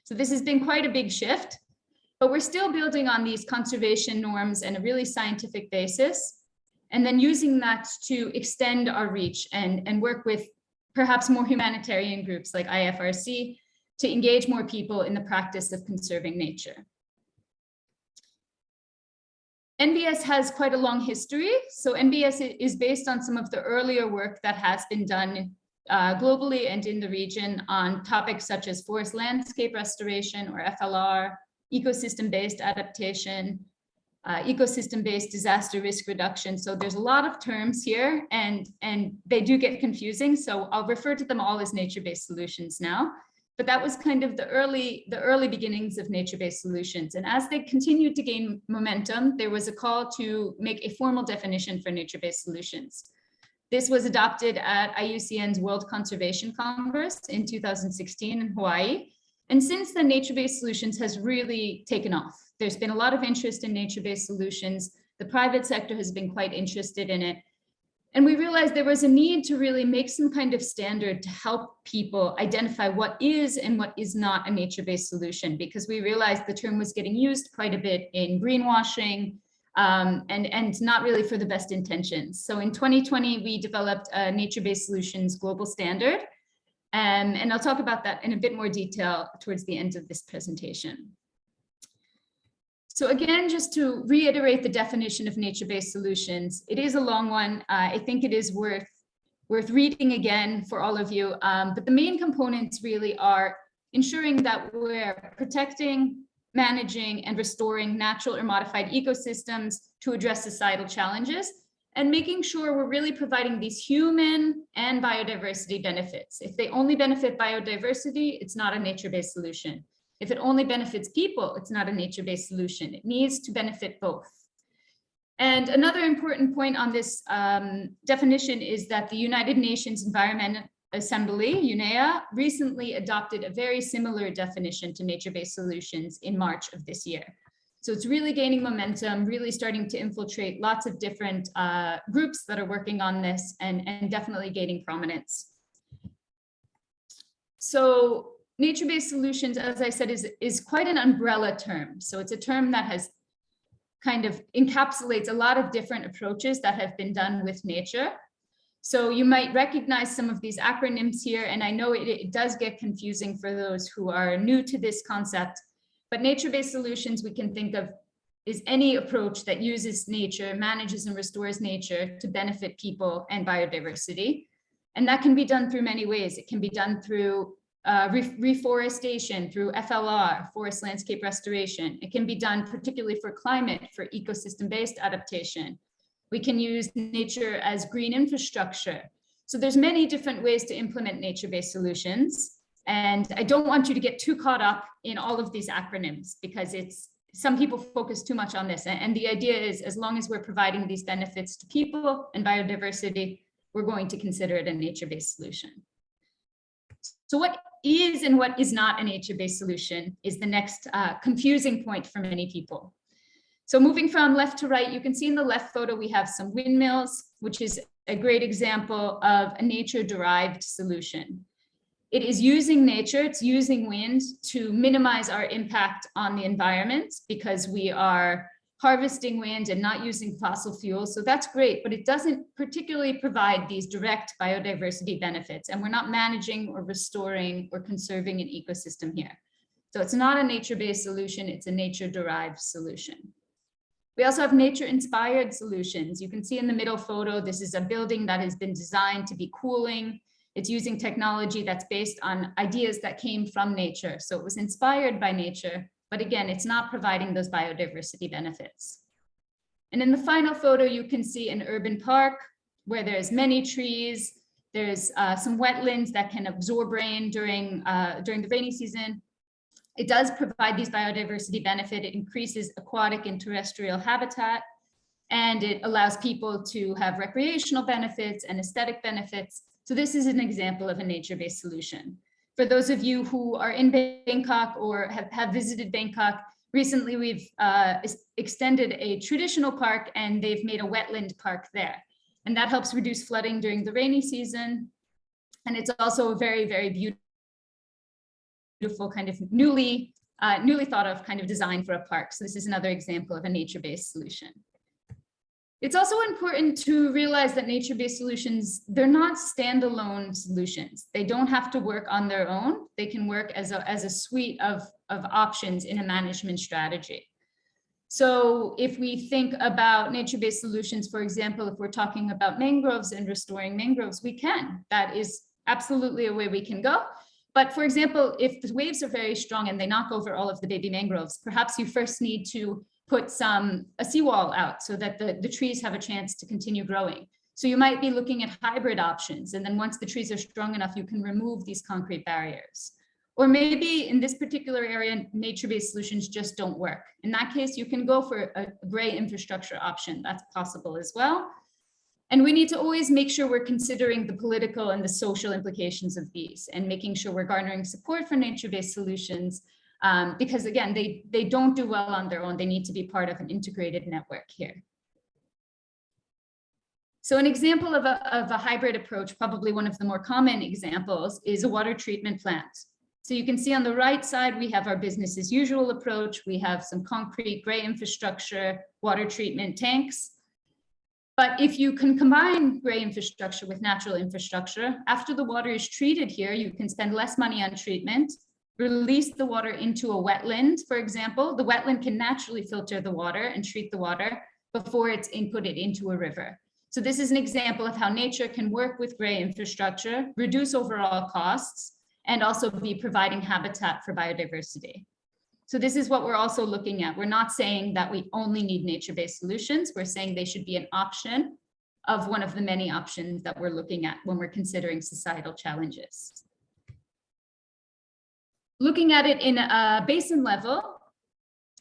[SPEAKER 6] So this has been quite a big shift, but we're still building on these conservation norms and a really scientific basis, and then using that to extend our reach and work with perhaps more humanitarian groups like IFRC to engage more people in the practice of conserving nature. NBS has quite a long history. So NBS is based on some of the earlier work that has been done globally and in the region on topics such as forest landscape restoration or FLR, ecosystem-based adaptation, ecosystem-based disaster risk reduction. So there's a lot of terms here and they do get confusing. So I'll refer to them all as nature-based solutions now. But that was kind of the early beginnings of nature-based solutions. And as they continued to gain momentum, there was a call to make a formal definition for nature-based solutions. This was adopted at IUCN's World Conservation Congress in 2016 in Hawaii. And since then, nature-based solutions has really taken off. There's been a lot of interest in nature-based solutions. The private sector has been quite interested in it. And we realized there was a need to really make some kind of standard to help people identify what is and what is not a nature-based solution, because we realized the term was getting used quite a bit in greenwashing and not really for the best intentions. So in 2020, we developed a nature-based solutions global standard. And I'll talk about that in a bit more detail towards the end of this presentation. So again, just to reiterate the definition of nature-based solutions, it is a long one. I think it is worth reading again for all of you. But the main components really are ensuring that we're protecting, managing, and restoring natural or modified ecosystems to address societal challenges, and making sure we're really providing these human and biodiversity benefits. If they only benefit biodiversity, it's not a nature-based solution. If it only benefits people, it's not a nature-based solution. It needs to benefit both. And another important point on this definition is that the United Nations Environment Assembly, UNEA, recently adopted a very similar definition to nature-based solutions in March of this year. So it's really gaining momentum, really starting to infiltrate lots of different groups that are working on this and definitely gaining prominence. So nature-based solutions, as I said, is quite an umbrella term. So it's a term that has kind of encapsulates a lot of different approaches that have been done with nature. So you might recognize some of these acronyms here, and I know it does get confusing for those who are new to this concept, but nature-based solutions we can think of is any approach that uses nature, manages and restores nature to benefit people and biodiversity. And that can be done through many ways. It can be done through reforestation, through FLR, forest landscape restoration. It can be done particularly for climate, for ecosystem-based adaptation. We can use nature as green infrastructure. So there's many different ways to implement nature-based solutions. And I don't want you to get too caught up in all of these acronyms, because some people focus too much on this. And the idea is, as long as we're providing these benefits to people and biodiversity, we're going to consider it a nature-based solution. So what is and what is not a nature-based solution is the next confusing point for many people. So moving from left to right, you can see in the left photo, we have some windmills, which is a great example of a nature-derived solution. It is using nature, it's using wind to minimize our impact on the environment, because we are harvesting wind and not using fossil fuels. So that's great, but it doesn't particularly provide these direct biodiversity benefits. And we're not managing or restoring or conserving an ecosystem here. So it's not a nature-based solution, it's a nature-derived solution. We also have nature-inspired solutions. You can see in the middle photo, this is a building that has been designed to be cooling. It's using technology that's based on ideas that came from nature. So it was inspired by nature, but again, it's not providing those biodiversity benefits. And in the final photo, you can see an urban park where there's many trees. There's some wetlands that can absorb rain during the rainy season. It does provide these biodiversity benefit. It increases aquatic and terrestrial habitat, and it allows people to have recreational benefits and aesthetic benefits. So this is an example of a nature-based solution. For those of you who are in Bangkok or have visited Bangkok, recently we've extended a traditional park, and they've made a wetland park there. And that helps reduce flooding during the rainy season. And it's also a very, very beautiful kind of newly thought of kind of design for a park. So this is another example of a nature-based solution. It's also important to realize that nature-based solutions, they're not standalone solutions. They don't have to work on their own. They can work as a suite of options in a management strategy. So if we think about nature-based solutions, for example, if we're talking about mangroves and restoring mangroves, we can. That is absolutely a way we can go. But for example, if the waves are very strong and they knock over all of the baby mangroves, perhaps you first need to put a seawall out so that the trees have a chance to continue growing. So you might be looking at hybrid options. And then once the trees are strong enough, you can remove these concrete barriers. Or maybe in this particular area, nature-based solutions just don't work. In that case, you can go for a gray infrastructure option. That's possible as well. And we need to always make sure we're considering the political and the social implications of these, and making sure we're garnering support for nature-based solutions, because again, they don't do well on their own. They need to be part of an integrated network here. So an example of a hybrid approach, probably one of the more common examples, is a water treatment plant. So you can see on the right side, we have our business as usual approach. We have some concrete gray infrastructure, water treatment tanks. But if you can combine gray infrastructure with natural infrastructure, after the water is treated here, you can spend less money on treatment, release the water into a wetland, for example. The wetland can naturally filter the water and treat the water before it's inputted into a river. So this is an example of how nature can work with gray infrastructure, reduce overall costs, and also be providing habitat for biodiversity. So this is what we're also looking at. We're not saying that we only need nature-based solutions. We're saying they should be an option of one of the many options that we're looking at when we're considering societal challenges. Looking at it in a basin level,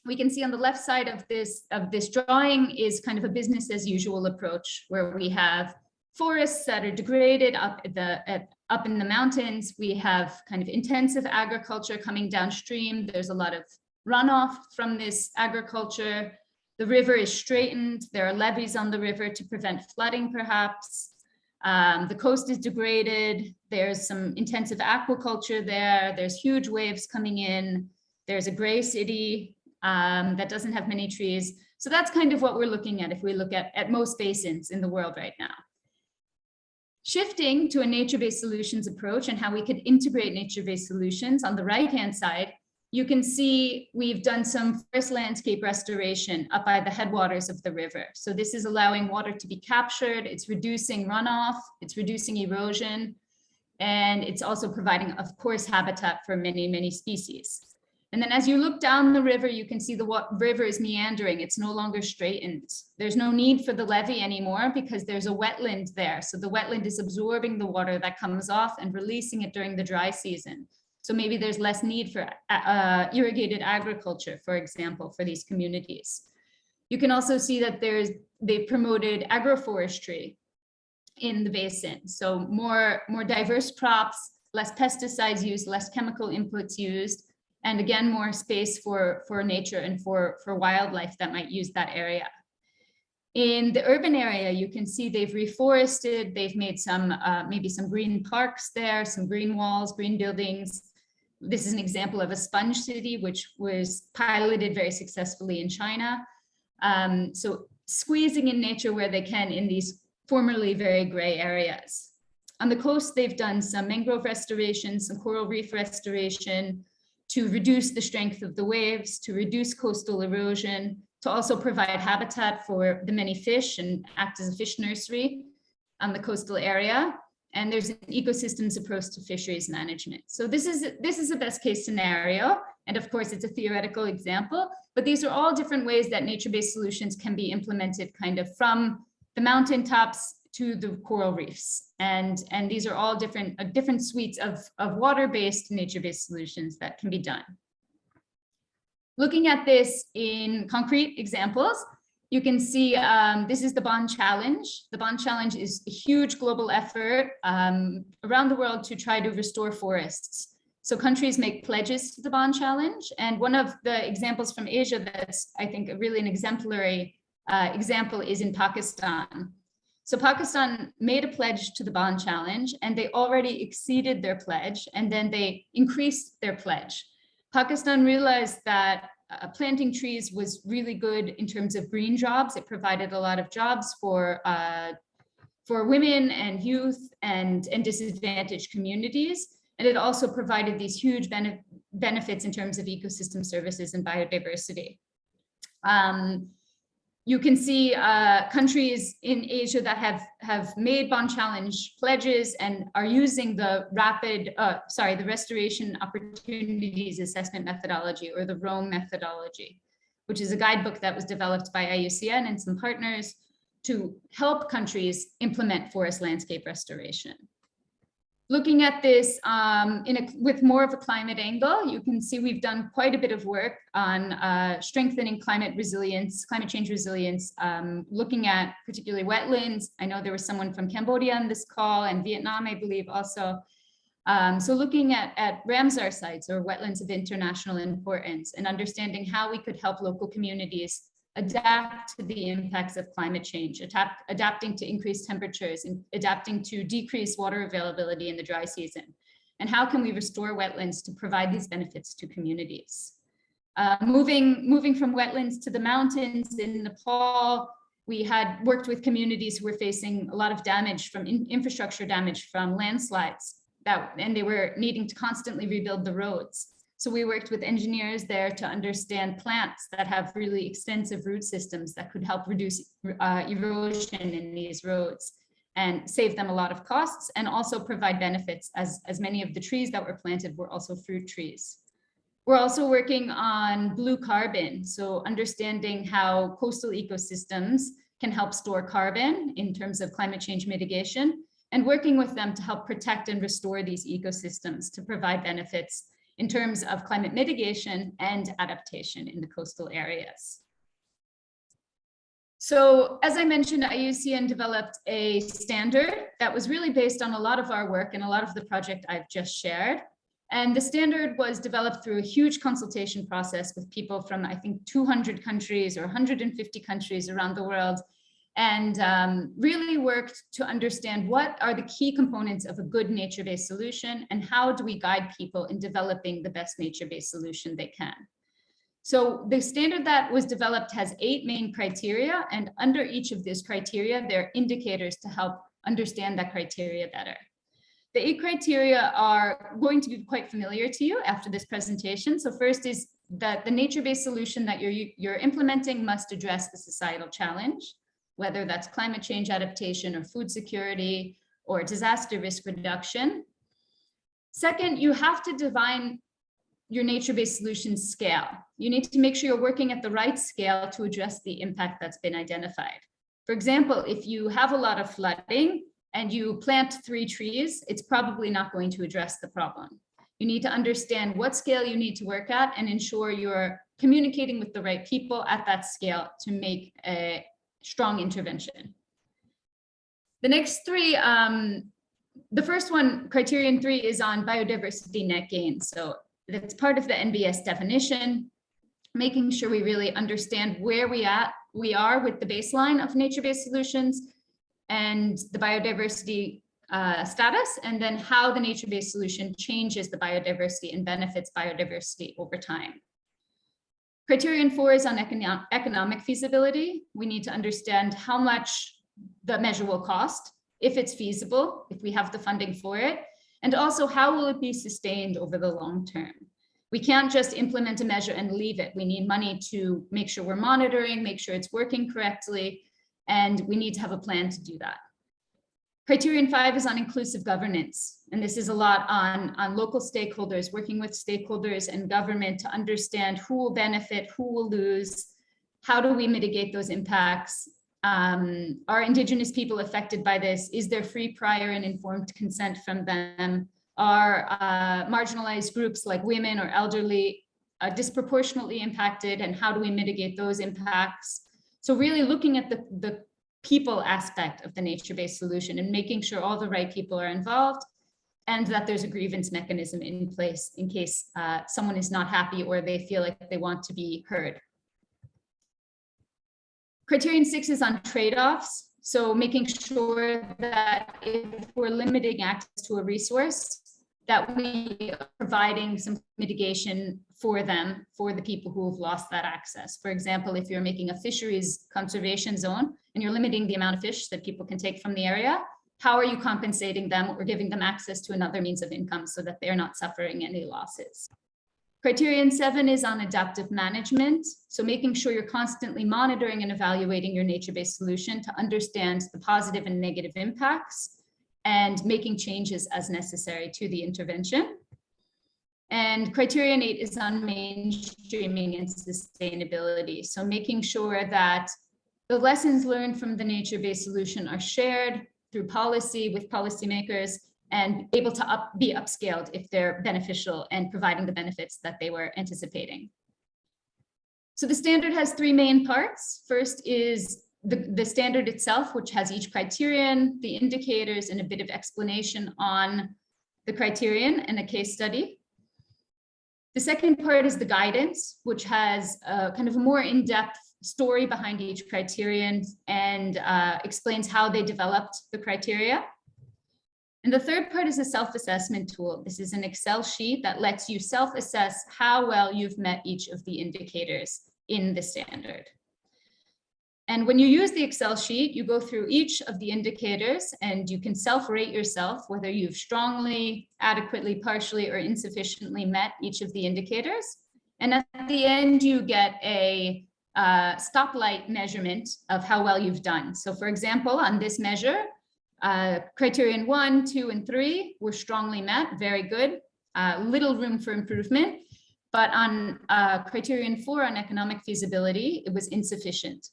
[SPEAKER 6] we can see on the left side of this drawing is kind of a business as usual approach, where we have forests that are degraded up in the mountains. We have kind of intensive agriculture coming downstream. There's a lot of runoff from this agriculture. The river is straightened. There are levees on the river to prevent flooding, perhaps. The coast is degraded. There's some intensive aquaculture there. There's huge waves coming in. There's a gray city that doesn't have many trees. So that's kind of what we're looking at if we look at most basins in the world right now. Shifting to a nature-based solutions approach and how we could integrate nature-based solutions, on the right-hand side, you can see we've done some forest landscape restoration up by the headwaters of the river. So this is allowing water to be captured, it's reducing runoff, it's reducing erosion, and it's also providing, of course, habitat for many, many species. And then as you look down the river, you can see the river is meandering. It's no longer straightened. There's no need for the levee anymore because there's a wetland there. So the wetland is absorbing the water that comes off and releasing it during the dry season. So maybe there's less need for irrigated agriculture, for example, for these communities. You can also see that they've promoted agroforestry in the basin. So more diverse crops, less pesticides used, less chemical inputs used, and again, more space for nature and for wildlife that might use that area. In the urban area, you can see they've reforested, they've made some, maybe some green parks there, some green walls, green buildings. This is an example of a sponge city, which was piloted very successfully in China. So squeezing in nature where they can in these formerly very gray areas. On the coast, they've done some mangrove restoration, some coral reef restoration to reduce the strength of the waves, to reduce coastal erosion, to also provide habitat for the many fish and act as a fish nursery on the coastal area. And there's an ecosystems approach to fisheries management. So this is a best case scenario. And of course, it's a theoretical example, but these are all different ways that nature-based solutions can be implemented kind of from the mountaintops to the coral reefs. And these are all different suites of water-based, nature-based solutions that can be done. Looking at this in concrete examples, you can see this is the Bond Challenge. The Bond Challenge is a huge global effort around the world to try to restore forests. So countries make pledges to the Bond Challenge. And one of the examples from Asia that's, I think, really an exemplary example is in Pakistan. So Pakistan made a pledge to the Bond Challenge and they already exceeded their pledge and then they increased their pledge. Pakistan realized that planting trees was really good in terms of green jobs. It provided a lot of jobs for women and youth and disadvantaged communities. And it also provided these huge benefits in terms of ecosystem services and biodiversity. You can see countries in Asia that have made Bond Challenge pledges and are using the the Restoration Opportunities Assessment Methodology, or the ROAM methodology, which is a guidebook that was developed by IUCN and some partners to help countries implement forest landscape restoration. Looking at this with more of a climate angle, you can see we've done quite a bit of work on strengthening climate change resilience, looking at particularly wetlands. I know there was someone from Cambodia on this call and Vietnam, I believe also. So looking at Ramsar sites or wetlands of international importance and understanding how we could help local communities adapt to the impacts of climate change, adapting to increased temperatures and adapting to decreased water availability in the dry season. And how can we restore wetlands to provide these benefits to communities? Moving from wetlands to the mountains in Nepal, we had worked with communities who were facing a lot of damage from infrastructure damage from landslides, and they were needing to constantly rebuild the roads. So we worked with engineers there to understand plants that have really extensive root systems that could help reduce erosion in these roads and save them a lot of costs and also provide benefits, as many of the trees that were planted were also fruit trees. We're also working on blue carbon, so understanding how coastal ecosystems can help store carbon in terms of climate change mitigation, and working with them to help protect and restore these ecosystems to provide benefits in terms of climate mitigation and adaptation in the coastal areas. So as I mentioned, IUCN developed a standard that was really based on a lot of our work and a lot of the project I've just shared. And the standard was developed through a huge consultation process with people from, I think, 200 countries or 150 countries around the world, and really worked to understand what are the key components of a good nature-based solution and how do we guide people in developing the best nature-based solution they can. So the standard that was developed has 8 main criteria, and under each of these criteria, there are indicators to help understand that criteria better. The 8 criteria are going to be quite familiar to you after this presentation. So first is that the nature-based solution that you're implementing must address the societal challenge, whether that's climate change adaptation or food security or disaster risk reduction. Second, you have to define your nature-based solution scale. You need to make sure you're working at the right scale to address the impact that's been identified. For example, if you have a lot of flooding and you plant 3 trees, it's probably not going to address the problem. You need to understand what scale you need to work at and ensure you're communicating with the right people at that scale to make a strong intervention. The next 3, the first one, criterion 3, is on biodiversity net gain. So that's part of the NBS definition, making sure we really understand where we are with the baseline of nature-based solutions and the biodiversity status, and then how the nature-based solution changes the biodiversity and benefits biodiversity over time. Criterion 4 is on economic feasibility. We need to understand how much the measure will cost, if it's feasible, if we have the funding for it, and also how will it be sustained over the long term. We can't just implement a measure and leave it. We need money to make sure we're monitoring, make sure it's working correctly, and we need to have a plan to do that. Criterion 5 is on inclusive governance, and this is a lot on local stakeholders, working with stakeholders and government to understand who will benefit, who will lose, how do we mitigate those impacts. Are Indigenous people affected by this? Is there free, prior, and informed consent from them? Are marginalized groups like women or elderly disproportionately impacted, and how do we mitigate those impacts? So really looking at the people aspect of the nature-based solution and making sure all the right people are involved and that there's a grievance mechanism in place in case someone is not happy or they feel like they want to be heard. Criterion 6 is on trade-offs. So making sure that if we're limiting access to a resource, that we are providing some mitigation for them, for the people who have lost that access. For example, if you're making a fisheries conservation zone and you're limiting the amount of fish that people can take from the area, how are you compensating them or giving them access to another means of income so that they're not suffering any losses? Criterion 7 is on adaptive management. So making sure you're constantly monitoring and evaluating your nature-based solution to understand the positive and negative impacts and making changes as necessary to the intervention. And criterion 8 is on mainstreaming and sustainability. So making sure that the lessons learned from the nature-based solution are shared through policy with policymakers and able to be upscaled if they're beneficial and providing the benefits that they were anticipating. So the standard has 3 main parts. First is the standard itself, which has each criterion, the indicators, and a bit of explanation on the criterion and a case study. The second part is the guidance, which has kind of a more in-depth story behind each criterion and explains how they developed the criteria. And the third part is a self-assessment tool. This is an Excel sheet that lets you self-assess how well you've met each of the indicators in the standard. And when you use the Excel sheet, you go through each of the indicators and you can self-rate yourself whether you've strongly, adequately, partially, or insufficiently met each of the indicators. And at the end, you get a stoplight measurement of how well you've done. So for example, on this measure, criterion 1, 2, and 3 were strongly met, very good, little room for improvement. But on criterion 4 on economic feasibility, it was insufficient.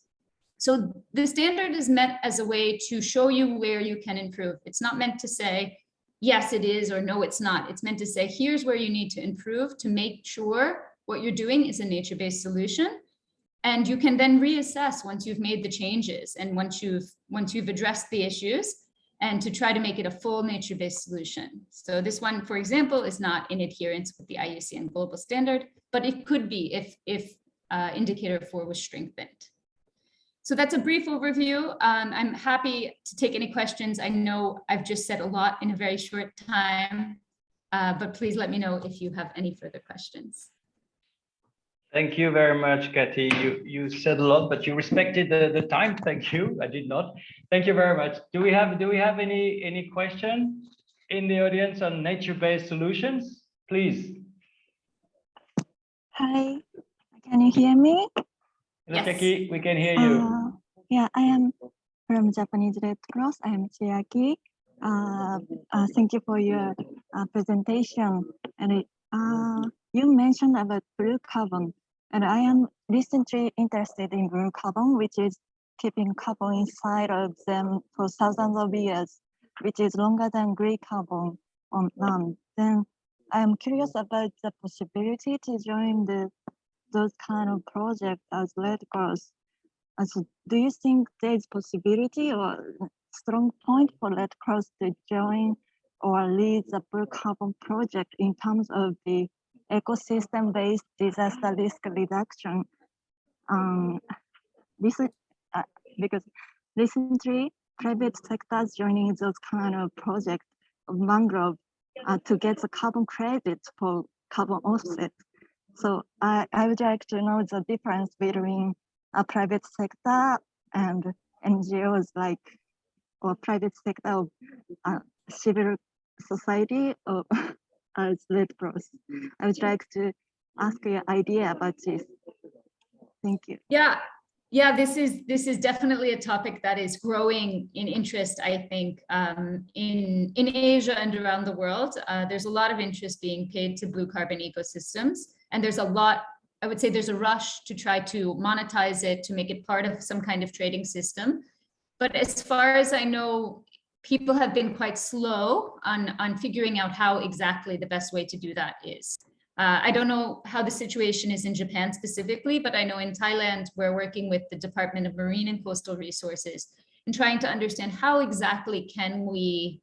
[SPEAKER 6] So the standard is meant as a way to show you where you can improve. It's not meant to say, yes, it is, or no, it's not. It's meant to say, here's where you need to improve to make sure what you're doing is a nature-based solution. And you can then reassess once you've made the changes and once you've addressed the issues, and to try to make it a full nature-based solution. So this one, for example, is not in adherence with the IUCN global standard, but it could be if indicator 4 was strengthened. So that's a brief overview. I'm happy to take any questions. I know I've just said a lot in a very short time, but please let me know if you have any further questions.
[SPEAKER 2] Thank you very much, Kathy. You said a lot, but you respected the time. Thank you. I did not. Thank you very much. Do we have any question? in the audience on nature-based solutions? Please.
[SPEAKER 7] Hi, can you hear me?
[SPEAKER 2] Hello,
[SPEAKER 6] Yes.
[SPEAKER 2] Chiaki, we can hear you.
[SPEAKER 7] Yeah, I am from Japanese Red Cross. I am Chiaki. Thank you for your presentation. And you mentioned about blue carbon, and I am recently interested in blue carbon, which is keeping carbon inside of them for thousands of years, which is longer than gray carbon on land. Then I am curious about the possibility to join those kind of projects as Red Cross. So do you think there's possibility or strong point for Red Cross to join or lead the blue carbon project in terms of the ecosystem-based disaster risk reduction? This is, because recently private sectors joining those kind of projects of mangrove to get the carbon credits for carbon offset. So I would like to know the difference between a private sector and NGOs or private sector of civil society or as Red Cross. I would like to ask your idea about this. Thank you.
[SPEAKER 6] Yeah, this is definitely a topic that is growing in interest, I think, in Asia and around the world. There's a lot of interest being paid to blue carbon ecosystems, and there's a lot, I would say there's a rush to try to monetize it, to make it part of some kind of trading system. But as far as I know, people have been quite slow on figuring out how exactly the best way to do that is. I don't know how the situation is in Japan specifically, but I know in Thailand, we're working with the Department of Marine and Coastal Resources and trying to understand how exactly can we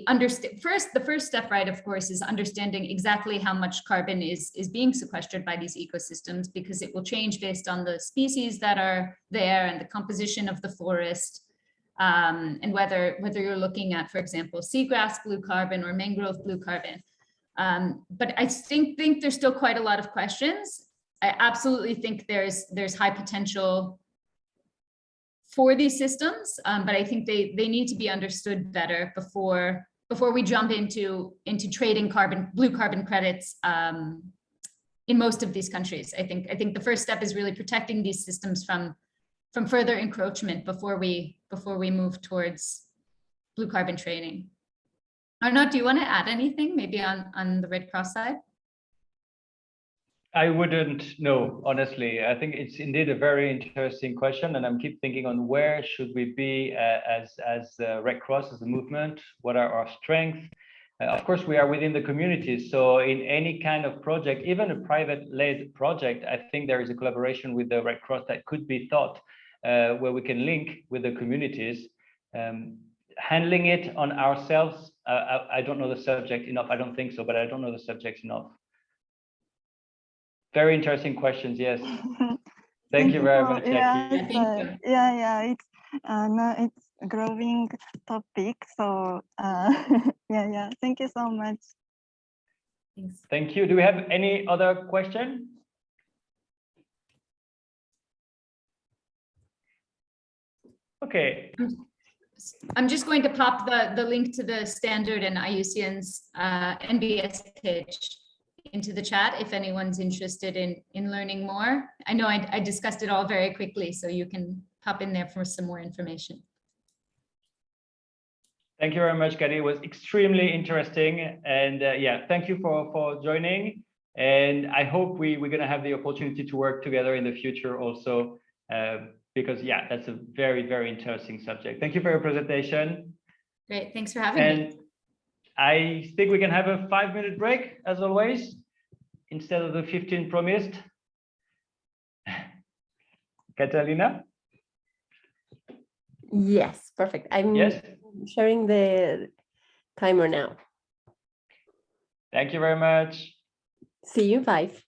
[SPEAKER 6] understand. The first step, right, of course, is understanding exactly how much carbon is being sequestered by these ecosystems, because it will change based on the species that are there and the composition of the forest. And whether you're looking at, for example, seagrass blue carbon or mangrove blue carbon. But I think there's still quite a lot of questions. I absolutely think there's high potential for these systems, but I think they need to be understood better before we jump into trading blue carbon credits in most of these countries. I think the first step is really protecting these systems from further encroachment before we move towards blue carbon trading. Arnaud, do you want to add anything, maybe on the Red Cross side?
[SPEAKER 2] I wouldn't know, honestly. I think it's indeed a very interesting question, and I'm keep thinking on where should we be as Red Cross, as a movement. What are our strengths? Of course, we are within the communities. So in any kind of project, even a private-led project, I think there is a collaboration with the Red Cross that could be thought, where we can link with the communities. Handling it on ourselves, I don't know the subject enough. I don't think so, but I don't know the subject enough. Very interesting questions. Yes. Thank you very much, Jackie.
[SPEAKER 7] It's no, it's a growing topic. So yeah. Thank you so much.
[SPEAKER 6] Thanks.
[SPEAKER 2] Thank you. Do we have any other question? Okay.
[SPEAKER 6] I'm just going to pop the link to the standard and IUCN's NBS page into the chat if anyone's interested in learning more. I know I discussed it all very quickly, so you can pop in there for some more information.
[SPEAKER 2] Thank you very much, Kadi. It was extremely interesting. And yeah, thank you for joining. And I hope we're going to have the opportunity to work together in the future also, because yeah, that's a very, very interesting subject. Thank you for your presentation.
[SPEAKER 6] Great, thanks for having me.
[SPEAKER 2] I think we can have a 5-minute break, as always, instead of the 15 promised. Catalina?
[SPEAKER 1] Yes, perfect. I'm
[SPEAKER 2] Yes.
[SPEAKER 1] sharing the timer now.
[SPEAKER 2] Thank you very much.
[SPEAKER 1] See you in 5.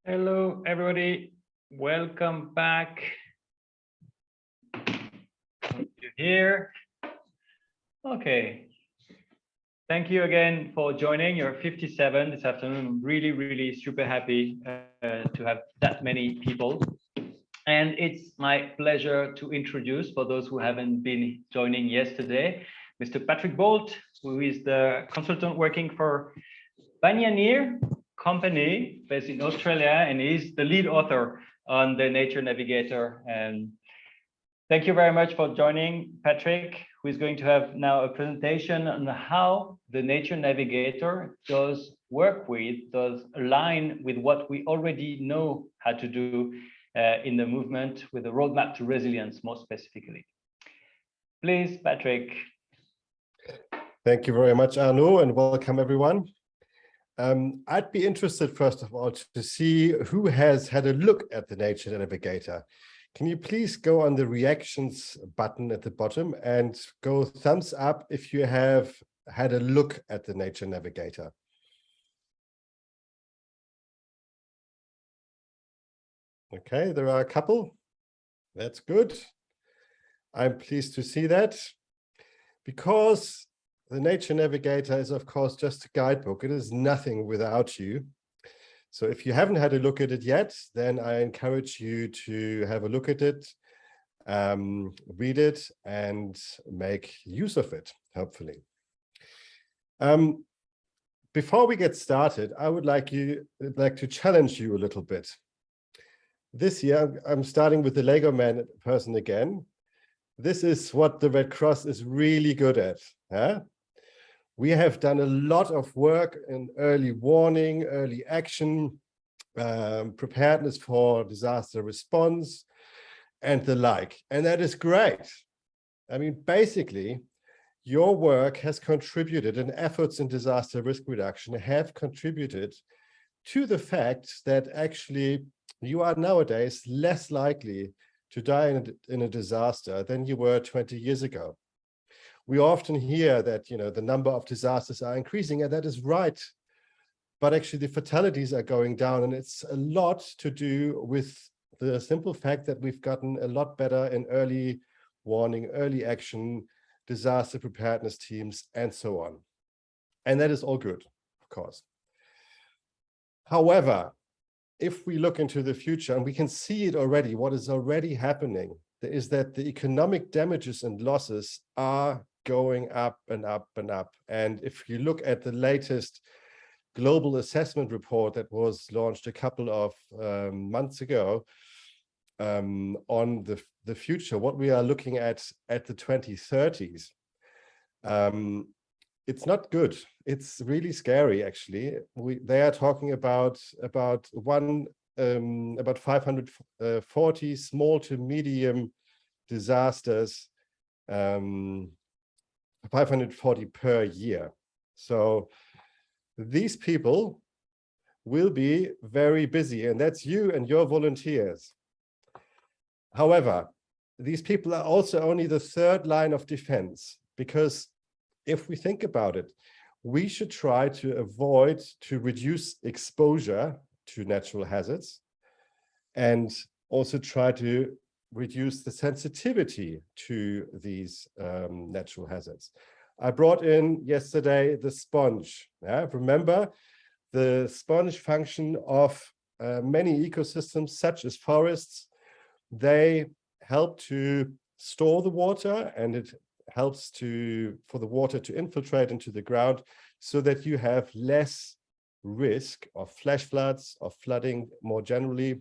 [SPEAKER 2] Hello, everybody. Welcome back. You're here. Okay. Thank you again for joining. You're 57 this afternoon. I'm really super happy to have that many people. And it's my pleasure to introduce, for those who haven't been joining yesterday, Mr. Patrick Bolt, who is the consultant working for Banyanir company based in Australia, and is the lead author on the Nature Navigator. And thank you very much for joining, Patrick, who is going to have now a presentation on how the Nature Navigator does align with what we already know how to do in the movement with the roadmap to resilience, more specifically. Please, Patrick.
[SPEAKER 8] Thank you very much, Arnaud, and welcome everyone. I'd be interested, first of all, to see who has had a look at the Nature Navigator. Can you please go on the reactions button at the bottom and go thumbs up if you have had a look at the Nature Navigator? Okay, there are a couple. That's good. I'm pleased to see that, because the Nature Navigator is, of course, just a guidebook. It is nothing without you. So if you haven't had a look at it yet, then I encourage you to have a look at it, read it, and make use of it, hopefully. Before we get started, I would like to challenge you a little bit. This year, I'm starting with the Lego man person again. This is what the Red Cross is really good at. Huh? We have done a lot of work in early warning, early action, preparedness for disaster response, and the like. And that is great. I mean, basically, your work has contributed, and efforts in disaster risk reduction have contributed to the fact that actually you are nowadays less likely to die in a disaster than you were 20 years ago. We often hear that, the number of disasters are increasing, and that is right. But actually the fatalities are going down, and it's a lot to do with the simple fact that we've gotten a lot better in early warning, early action, disaster preparedness teams, and so on. And that is all good, of course. However, if we look into the future, and we can see it already, what is already happening is that the economic damages and losses are going up and up and up. And if you look at the latest global assessment report that was launched a couple of months ago on the future, what we are looking at the 2030s, it's not good. It's really scary, actually. They are talking about 540 small to medium disasters, 540 per year. So these people will be very busy, and that's you and your volunteers. However, these people are also only the third line of defense, because if we think about it, we should try to reduce exposure to natural hazards, and also try to reduce the sensitivity to these natural hazards. I brought in yesterday the sponge. Yeah? Remember, the sponge function of many ecosystems, such as forests, they help to store the water, and it helps for the water to infiltrate into the ground, so that you have less risk of flash floods, of flooding more generally.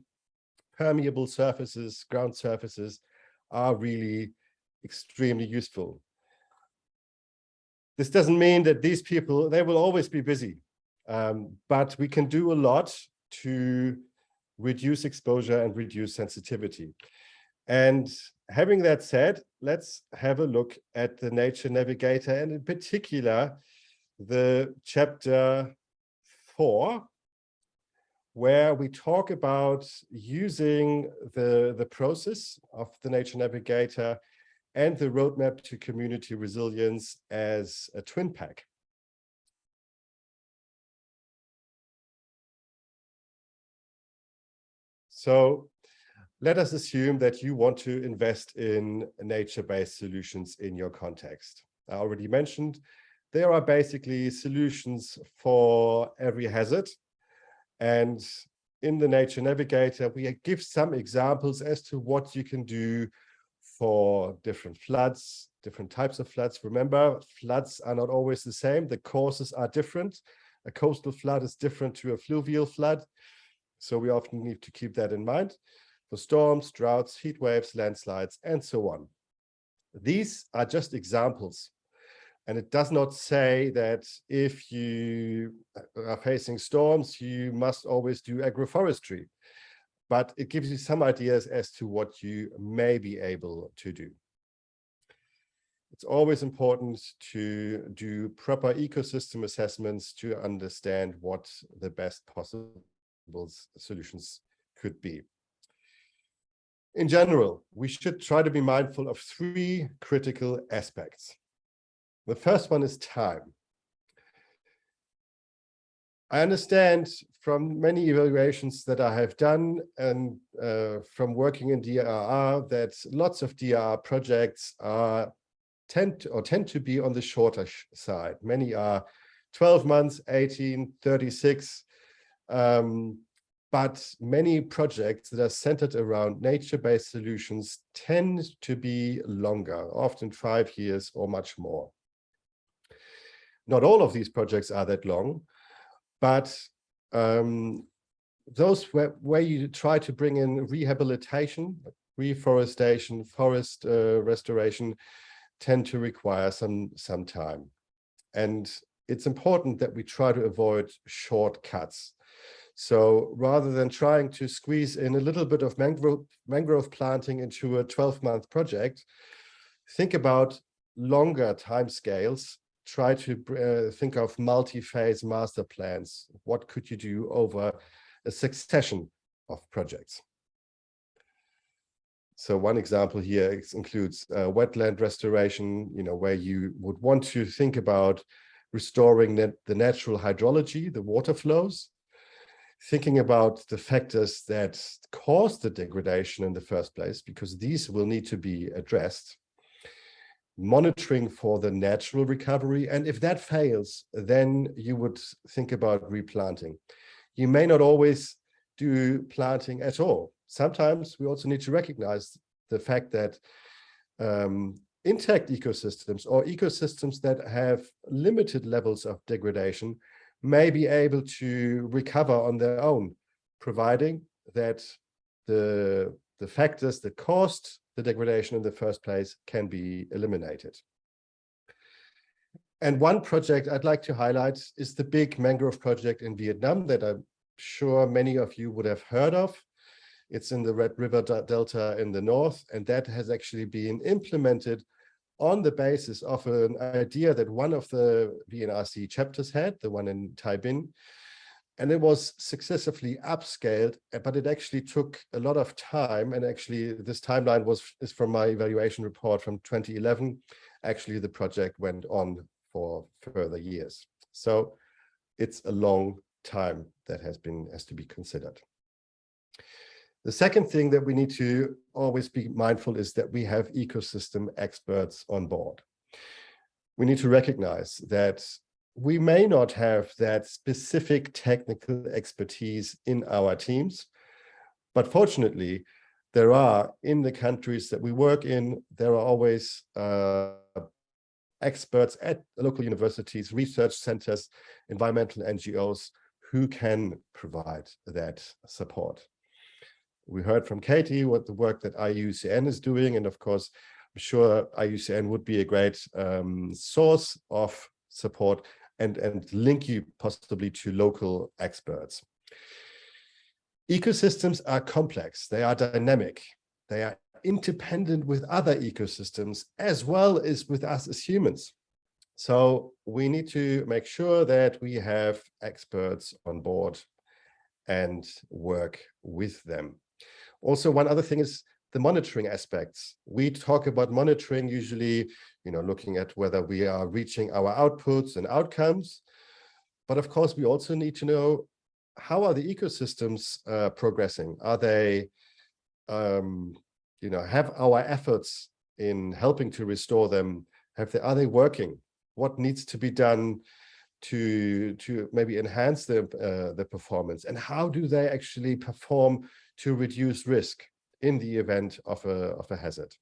[SPEAKER 8] Permeable surfaces, ground surfaces, are really extremely useful. This doesn't mean that these people, they will always be busy, but we can do a lot to reduce exposure and reduce sensitivity. And having that said, let's have a look at the Nature Navigator, and in particular, the chapter 4, where we talk about using the process of the Nature Navigator and the roadmap to community resilience as a twin pack. So let us assume that you want to invest in nature-based solutions in your context. I already mentioned there are basically solutions for every hazard. And in the Nature Navigator, we give some examples as to what you can do for different floods, different types of floods. Remember, floods are not always the same. The causes are different. A coastal flood is different to a fluvial flood. So we often need to keep that in mind for storms, droughts, heat waves, landslides, and so on. These are just examples. And it does not say that if you are facing storms, you must always do agroforestry, but it gives you some ideas as to what you may be able to do. It's always important to do proper ecosystem assessments to understand what the best possible solutions could be. In general, we should try to be mindful of 3 critical aspects. The first one is time. I understand from many evaluations that I have done and from working in DRR that lots of DRR projects tend to be on the shorter side. Many are 12 months, 18, 36, but many projects that are centered around nature-based solutions tend to be longer, often 5 years or much more. Not all of these projects are that long, but those where you try to bring in rehabilitation, reforestation, forest restoration tend to require some time. And it's important that we try to avoid shortcuts. So rather than trying to squeeze in a little bit of mangrove planting into a 12-month project, think about longer timescales. Try to think of multi-phase master plans. What could you do over a succession of projects? So one example here includes wetland restoration, where you would want to think about restoring the natural hydrology, the water flows, thinking about the factors that cause the degradation in the first place, because these will need to be addressed. Monitoring for the natural recovery, and if that fails, then you would think about replanting. You may not always do planting at all. Sometimes we also need to recognize the fact that intact ecosystems or ecosystems that have limited levels of degradation may be able to recover on their own, providing that the factors that caused the degradation in the first place can be eliminated. And one project I'd like to highlight is the big mangrove project in Vietnam that I'm sure many of you would have heard of. It's in the Red River Delta in the north, and that has actually been implemented on the basis of an idea that one of the VNRC chapters had, the one in Tay Binh, and it was successively upscaled, but it actually took a lot of time. And actually this timeline is from my evaluation report from 2011. Actually, the project went on for further years. So it's a long time that has to be considered. The second thing that we need to always be mindful is that we have ecosystem experts on board. We need to recognize that we may not have that specific technical expertise in our teams, but fortunately, there are, in the countries that we work in, there are always experts at local universities, research centers, environmental NGOs who can provide that support. We heard from Katie what the work that IUCN is doing, and of course, I'm sure IUCN would be a great source of support and link you possibly to local experts. Ecosystems are complex, they are dynamic, they are independent with other ecosystems as well as with us as humans. So we need to make sure that we have experts on board and work with them. Also, one other thing is the monitoring aspects. We talk about monitoring usually, looking at whether we are reaching our outputs and outcomes. But of course, we also need to know how are the ecosystems progressing? Are they, have our efforts in helping to restore them, are they working? What needs to be done to maybe enhance the performance? And how do they actually perform to reduce risk in the event of a hazard?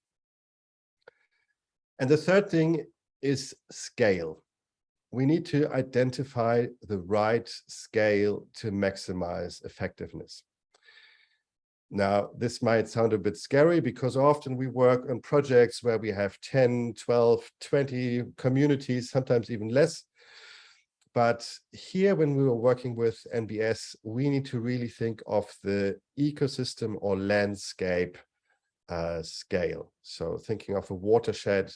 [SPEAKER 8] And the third thing is scale. We need to identify the right scale to maximize effectiveness. Now, this might sound a bit scary because often we work on projects where we have 10, 12, 20 communities, sometimes even less. But here, when we were working with NBS, we need to really think of the ecosystem or landscape scale. So thinking of a watershed,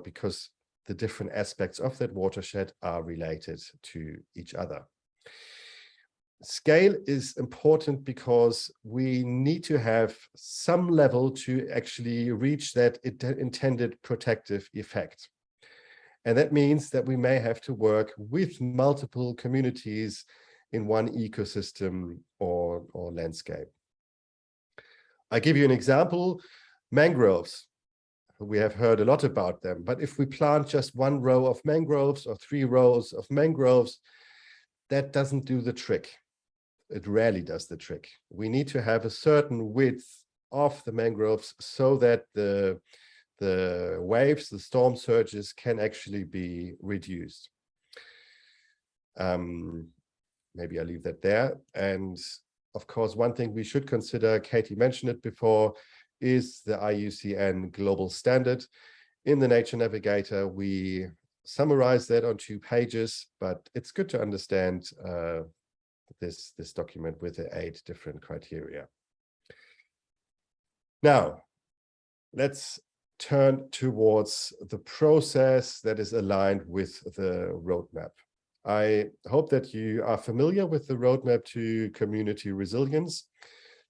[SPEAKER 8] because the different aspects of that watershed are related to each other. Scale is important because we need to have some level to actually reach that intended protective effect. And that means that we may have to work with multiple communities in one ecosystem or landscape. I give you an example, mangroves. We have heard a lot about them, but if we plant just one row of mangroves or 3 rows of mangroves, that doesn't do the trick. It rarely does the trick. We need to have a certain width of the mangroves so that the waves, the storm surges can actually be reduced. Maybe I'll leave that there. And of course, one thing we should consider, Katie mentioned it before, is the IUCN global standard. In the Nature Navigator, we summarize that on 2 pages, but it's good to understand this document with the 8 different criteria. Now, let's turn towards the process that is aligned with the roadmap. I hope that you are familiar with the roadmap to community resilience.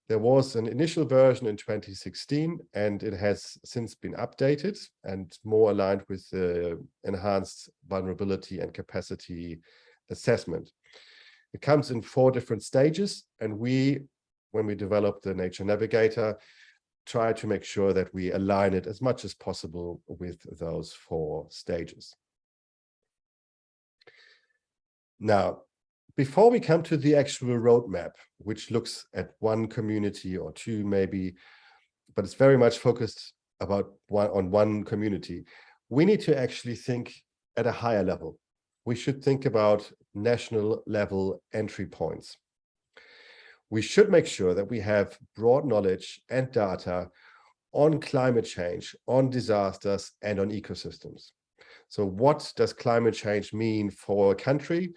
[SPEAKER 8] There was an initial version in 2016, and it has since been updated and more aligned with the enhanced vulnerability and capacity assessment. It comes in 4 different stages, and when we developed the Nature Navigator, try to make sure that we align it as much as possible with those 4 stages. Now, before we come to the actual roadmap, which looks at 1 community or 2 maybe, but it's very much focused on one community, we need to actually think at a higher level. We should think about national level entry points. We should make sure that we have broad knowledge and data on climate change, on disasters, and on ecosystems. So what does climate change mean for a country,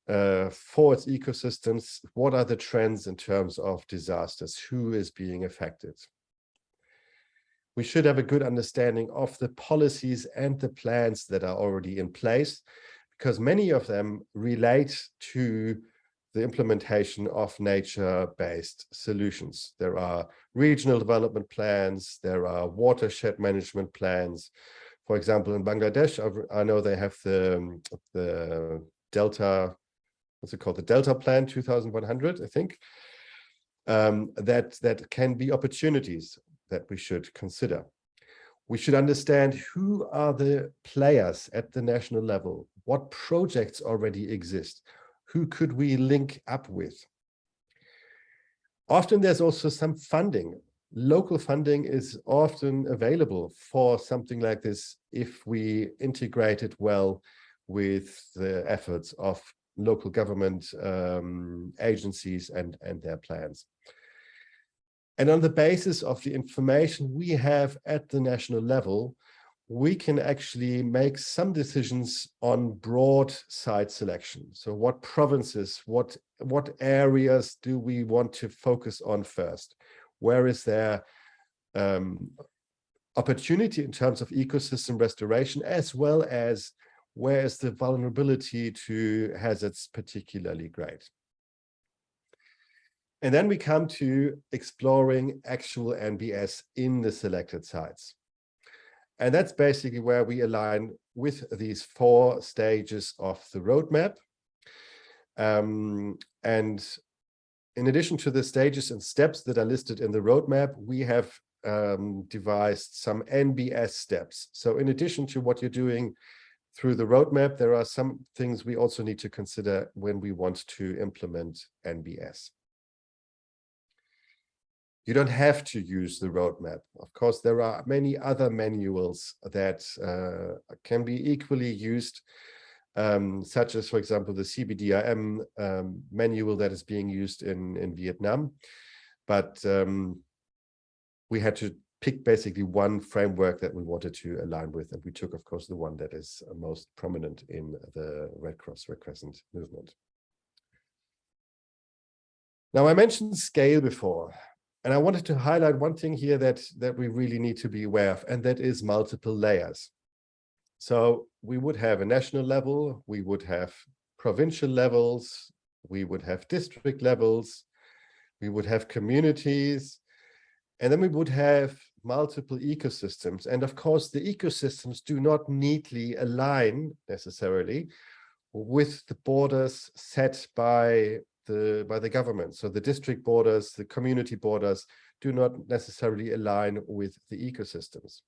[SPEAKER 8] for its ecosystems? What are the trends in terms of disasters? Who is being affected? We should have a good understanding of the policies and the plans that are already in place, because many of them relate to the implementation of nature-based solutions. There are regional development plans, there are watershed management plans. For example, in Bangladesh, I know they have the Delta, what's it called? The Delta Plan 2100, I think. That can be opportunities that we should consider. We should understand who are the players at the national level, what projects already exist, who could we link up with. Often there's also some funding. Local funding is often available for something like this if we integrate it well with the efforts of local government agencies and their plans. And on the basis of the information we have at the national level, we can actually make some decisions on broad site selection. So what provinces, what areas do we want to focus on first? Where is there opportunity in terms of ecosystem restoration, as well as where is the vulnerability to hazards particularly great? And then we come to exploring actual NBS in the selected sites. And that's basically where we align with these 4 stages of the roadmap. And in addition to the stages and steps that are listed in the roadmap, we have devised some NBS steps. So in addition to what you're doing through the roadmap, there are some things we also need to consider when we want to implement NBS. You don't have to use the roadmap. Of course, there are many other manuals that can be equally used, such as, for example, the CBDIM manual that is being used in Vietnam. But we had to pick basically one framework that we wanted to align with, and we took, of course, the one that is most prominent in the Red Cross Red Crescent movement. Now, I mentioned scale before, and I wanted to highlight one thing here that we really need to be aware of, and that is multiple layers. So we would have a national level, we would have provincial levels, we would have district levels, we would have communities, and then we would have multiple ecosystems. And of course, the ecosystems do not neatly align necessarily with the borders set by the government. So the district borders, the community borders do not necessarily align with the ecosystems.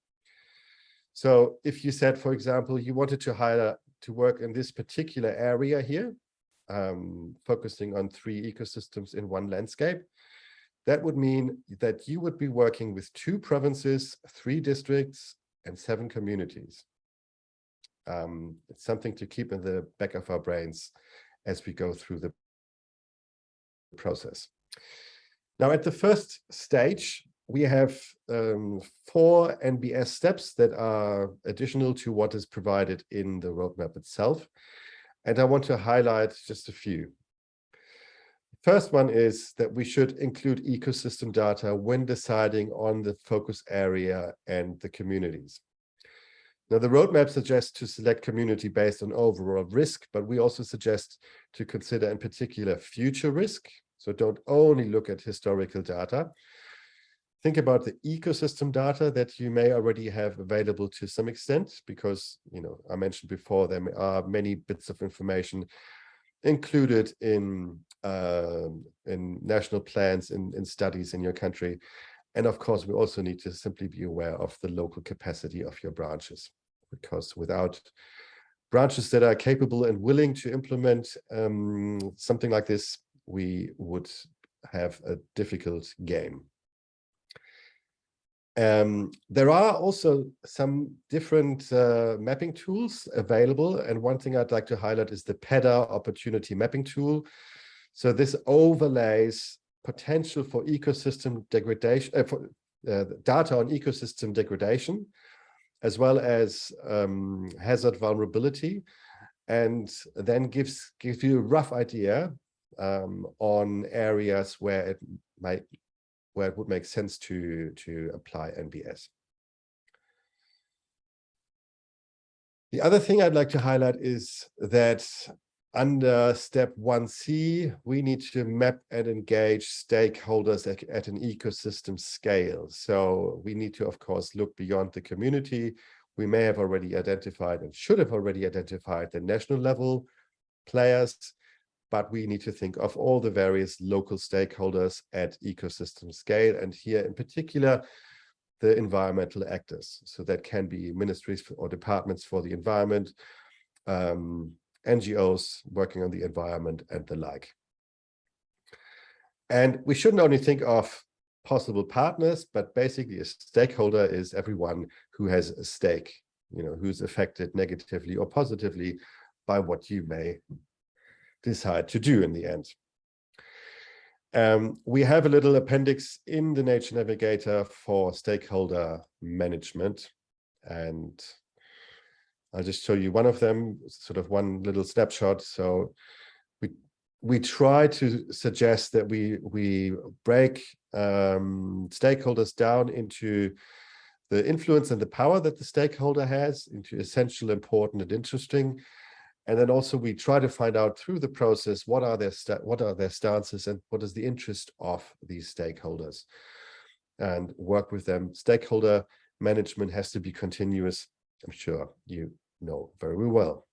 [SPEAKER 8] So if you said, for example, you wanted to hire to work in this particular area here, focusing on 3 ecosystems in one landscape, that would mean that you would be working with 2 provinces, 3 districts, and 7 communities. It's something to keep in the back of our brains as we go through the process. Now, at the first stage, we have 4 NBS steps that are additional to what is provided in the roadmap itself. And I want to highlight just a few. First one is that we should include ecosystem data when deciding on the focus area and the communities. Now, the roadmap suggests to select community based on overall risk, but we also suggest to consider in particular future risk. So don't only look at historical data. Think about the ecosystem data that you may already have available to some extent, because, I mentioned before, there are many bits of information included in national plans, in studies in your country. And of course, we also need to simply be aware of the local capacity of your branches, because without branches that are capable and willing to implement something like this, we would have a difficult game. There are also some different mapping tools available, and one thing I'd like to highlight is the PEDA opportunity mapping tool. So this overlays potential for ecosystem degradation, data on ecosystem degradation, as well as hazard vulnerability, and then gives you a rough idea on areas where it would make sense to apply NBS. The other thing I'd like to highlight is that under step 1C, we need to map and engage stakeholders at an ecosystem scale. So we need to, of course, look beyond the community. We may have already identified and should have already identified the national level players, but we need to think of all the various local stakeholders at ecosystem scale. And here in particular, the environmental actors. So that can be ministries or departments for the environment, NGOs working on the environment and the like. And we shouldn't only think of possible partners, but basically a stakeholder is everyone who has a stake, who's affected negatively or positively by what you may decide to do in the end. We have a little appendix in the Nature Navigator for stakeholder management, and I'll just show you one of them, sort of one little snapshot. So we try to suggest that we break stakeholders down into the influence and the power that the stakeholder has into essential, important, and interesting. And then also we try to find out through the process what are their stances and what is the interest of these stakeholders, and work with them. Stakeholder management has to be continuous. I'm sure you know very well.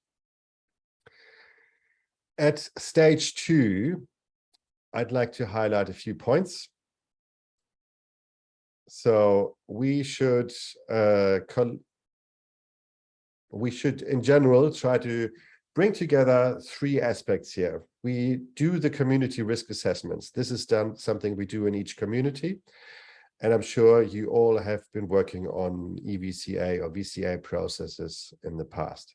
[SPEAKER 8] At stage 2, I'd like to highlight a few points. So we should in general try to bring together 3 aspects here. We do the community risk assessments. This is something we do in each community. And I'm sure you all have been working on EVCA or VCA processes in the past.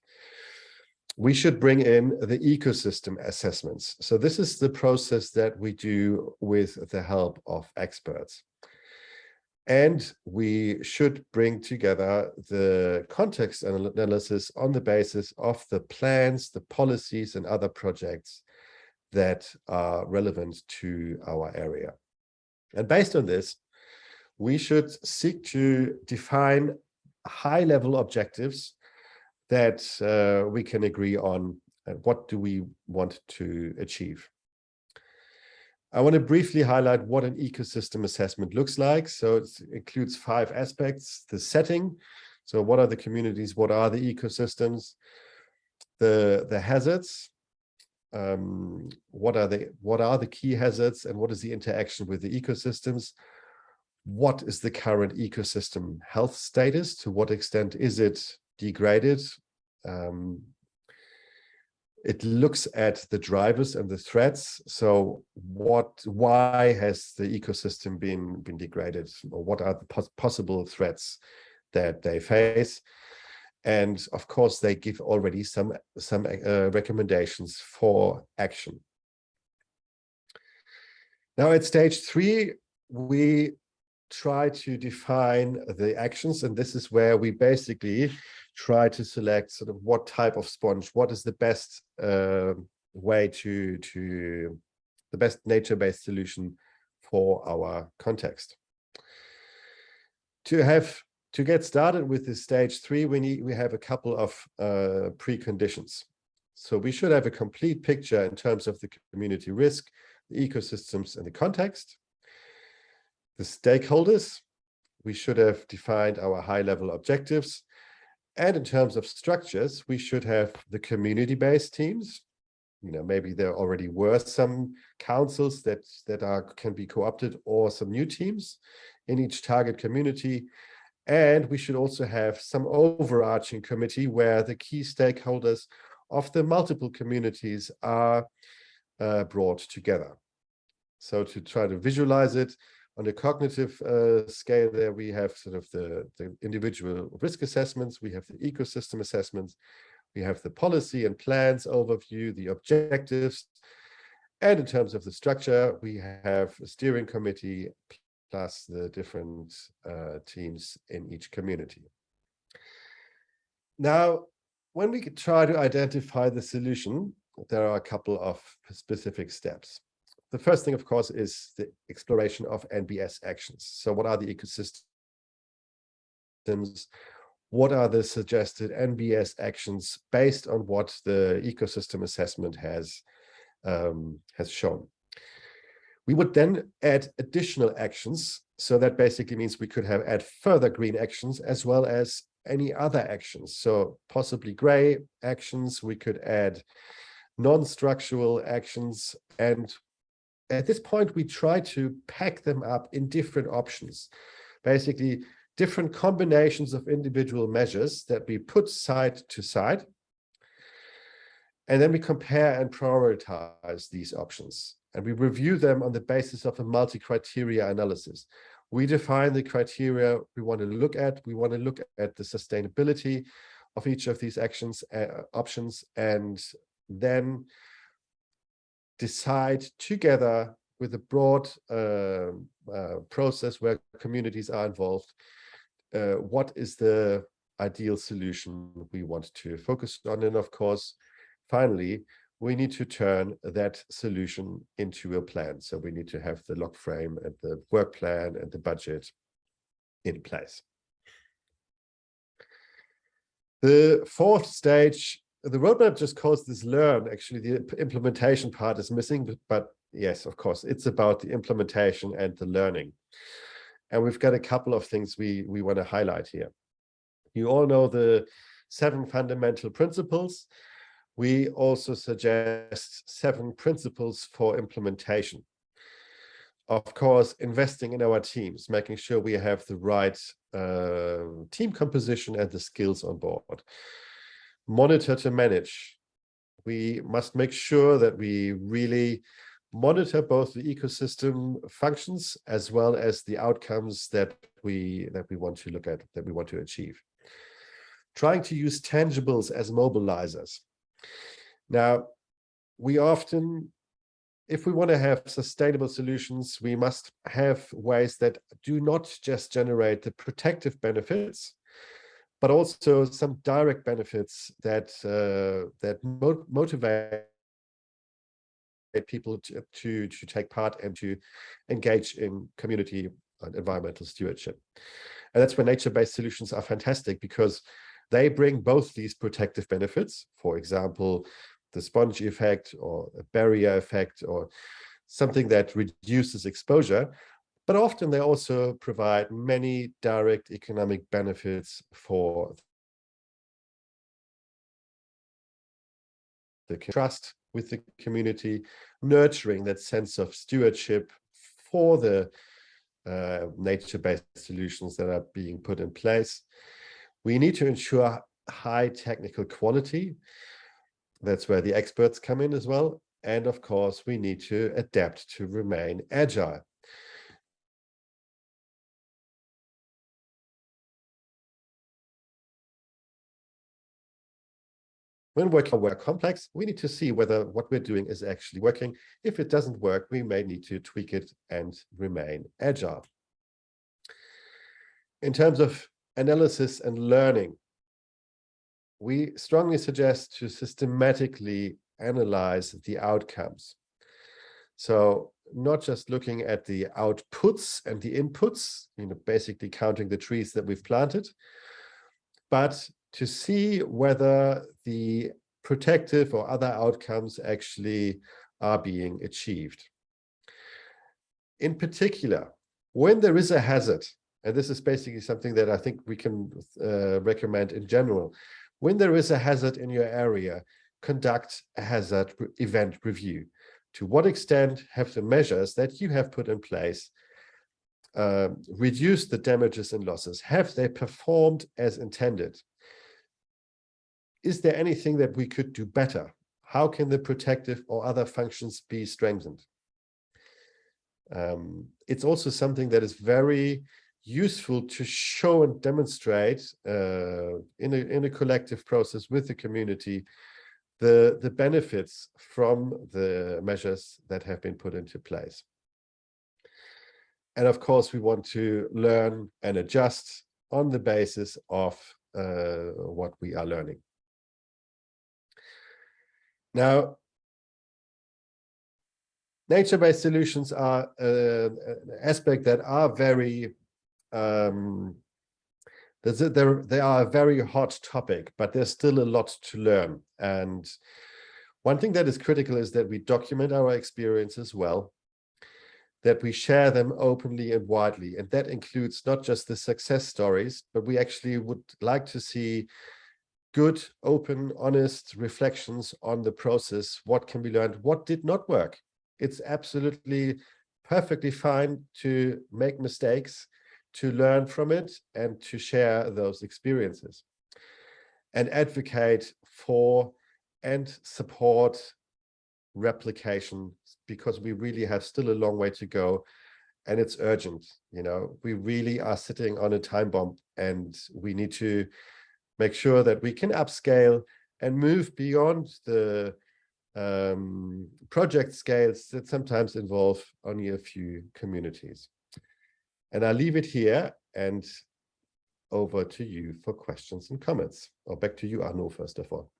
[SPEAKER 8] We should bring in the ecosystem assessments. So this is the process that we do with the help of experts. And we should bring together the context analysis on the basis of the plans, the policies, and other projects that are relevant to our area. And based on this, we should seek to define high-level objectives that we can agree on. What do we want to achieve? I want to briefly highlight what an ecosystem assessment looks like. So it includes 5 aspects: the setting. So what are the communities? What are the ecosystems? The hazards. What are the key hazards, and what is the interaction with the ecosystems? What is the current ecosystem health status? To what extent is it degraded? It looks at the drivers and the threats. So why has the ecosystem been degraded, or what are the possible threats that they face? And of course, they give already some recommendations for action. Now at stage 3, we try to define the actions, and this is where we basically try to select sort of what type of sponge, what is the best way to the best nature-based solution for our context. To get started with this stage 3, we have a couple of preconditions. So we should have a complete picture in terms of the community risk, the ecosystems, and the context. The stakeholders, we should have defined our high-level objectives. And in terms of structures, we should have the community-based teams. Maybe there already were some councils that can be co-opted, or some new teams in each target community. And we should also have some overarching committee where the key stakeholders of the multiple communities are brought together. So to try to visualize it, on a cognitive scale there, we have sort of the individual risk assessments, we have the ecosystem assessments, we have the policy and plans overview, the objectives, and in terms of the structure, we have a steering committee plus the different teams in each community. Now, when we try to identify the solution, there are a couple of specific steps. The first thing, of course, is the exploration of NBS actions. So what are the ecosystems? What are the suggested NBS actions based on what the ecosystem assessment has shown? We would then add additional actions. So that basically means we could add further green actions as well as any other actions. So possibly gray actions, we could add non-structural actions, and at this point, we try to pack them up in different options, basically different combinations of individual measures that we put side to side. And then we compare and prioritize these options. And we review them on the basis of a multi-criteria analysis. We define the criteria we want to look at. We want to look at the sustainability of each of these actions, options, and then decide together with a broad process where communities are involved, what is the ideal solution we want to focus on. And of course, finally, we need to turn that solution into a plan. So we need to have the log frame and the work plan and the budget in place. The 4th stage, the roadmap just calls this learn. Actually, the implementation part is missing, but yes, of course, it's about the implementation and the learning. And we've got a couple of things we want to highlight here. You all know the 7 fundamental principles. we also suggest 7 principles for implementation. Of course, investing in our teams, making sure we have the right team composition and the skills on board. Monitor to manage. We must make sure that we really monitor both the ecosystem functions as well as the outcomes that we want to look at, that we want to achieve. Trying to use tangibles as mobilizers. Now, we often, if we want to have sustainable solutions, we must have ways that do not just generate the protective benefits, but also some direct benefits that motivate people to take part and to engage in community and environmental stewardship. And that's where nature-based solutions are fantastic, because they bring both these protective benefits, for example, the sponge effect or a barrier effect or something that reduces exposure, but often they also provide many direct economic benefits for the trust with the community, nurturing that sense of stewardship for the nature-based solutions that are being put in place. We need to ensure high technical quality. That's where the experts come in as well. And of course, we need to adapt to remain agile. When working on complex, we need to see whether what we're doing is actually working. If it doesn't work, we may need to tweak it and remain agile. In terms of analysis and learning, we strongly suggest to systematically analyze the outcomes. So not just looking at the outputs and the inputs, basically counting the trees that we've planted, but to see whether the protective or other outcomes actually are being achieved. In particular, when there is a hazard, and this is basically something that I think we can recommend in general, when there is a hazard in your area, conduct a hazard event review. To what extent have the measures that you have put in place reduced the damages and losses? Have they performed as intended? Is there anything that we could do better? How can the protective or other functions be strengthened? It's also something that is very useful to show and demonstrate in a collective process with the community the benefits from the measures that have been put into place. And of course, we want to learn and adjust on the basis of what we are learning. Now, nature-based solutions are an aspect that are very, they are a very hot topic, but there's still a lot to learn. And one thing that is critical is that we document our experiences well, that we share them openly and widely. And that includes not just the success stories, but we actually would like to see good, open, honest reflections on the process. What can be learned? What did not work? It's absolutely perfectly fine to make mistakes, to learn from it, and to share those experiences. And advocate for and support replication, because we really have still a long way to go, and it's urgent. We really are sitting on a time bomb, and we need to make sure that we can upscale and move beyond the project scales that sometimes involve only a few communities. And I'll leave it here and over to you for questions and comments. Or back to you, Arnaud, first of all.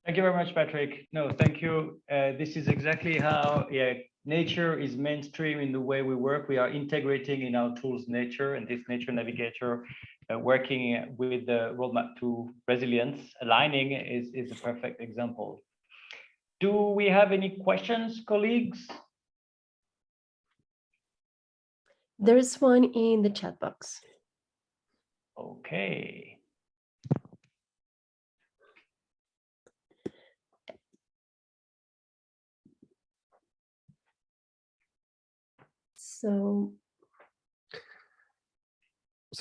[SPEAKER 2] Thank you very much, Patrick. No, thank you. This is exactly how nature is mainstream in the way we work. We are integrating in our tools nature, and this nature navigator working with the roadmap to resilience aligning is a perfect example. Do we have any questions, colleagues?
[SPEAKER 1] There is one in the chat box.
[SPEAKER 2] Okay.
[SPEAKER 8] So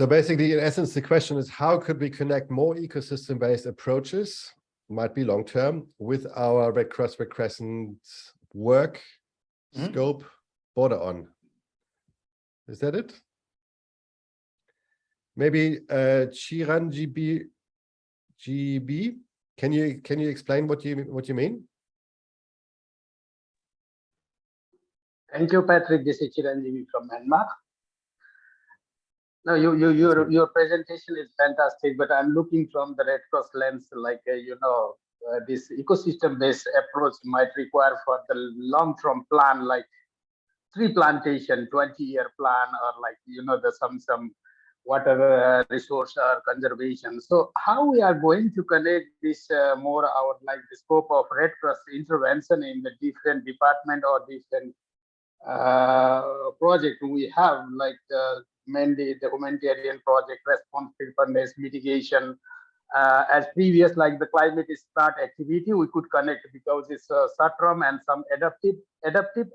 [SPEAKER 8] basically, in essence, the question is, how could we connect more ecosystem-based approaches, might be long-term, with our Red Cross Red Crescent work, scope, border on? Is that it? Maybe Chiran GB, can you explain what you mean?
[SPEAKER 9] Thank you, Patrick. This is Chiranjeevi from Myanmar. No, your presentation is fantastic, but I'm looking from the Red Cross lens, like, this ecosystem-based approach might require for the long-term plan, like tree plantation, 20-year plan, or like, the some water resource or conservation. So how we are going to connect this more our, like the scope of Red Cross intervention in the different department or different project we have, like mainly the humanitarian project, response preparedness, mitigation. As previous, like the climate smart activity, we could connect because it's short-term and some adaptive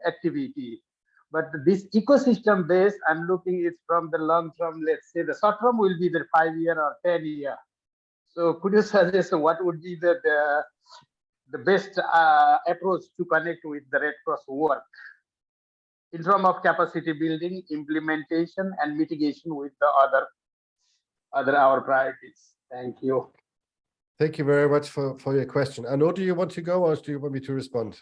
[SPEAKER 9] activity. But this ecosystem based, I'm looking it from the long term. Let's say the short term will be the 5-year or 10-year. So could you suggest what would be the best approach to connect with the Red Cross work in terms of capacity building, implementation, and mitigation with the other our priorities? Thank you.
[SPEAKER 8] Thank you very much for your question. Arnaud, do you want to go, or do you want me to respond?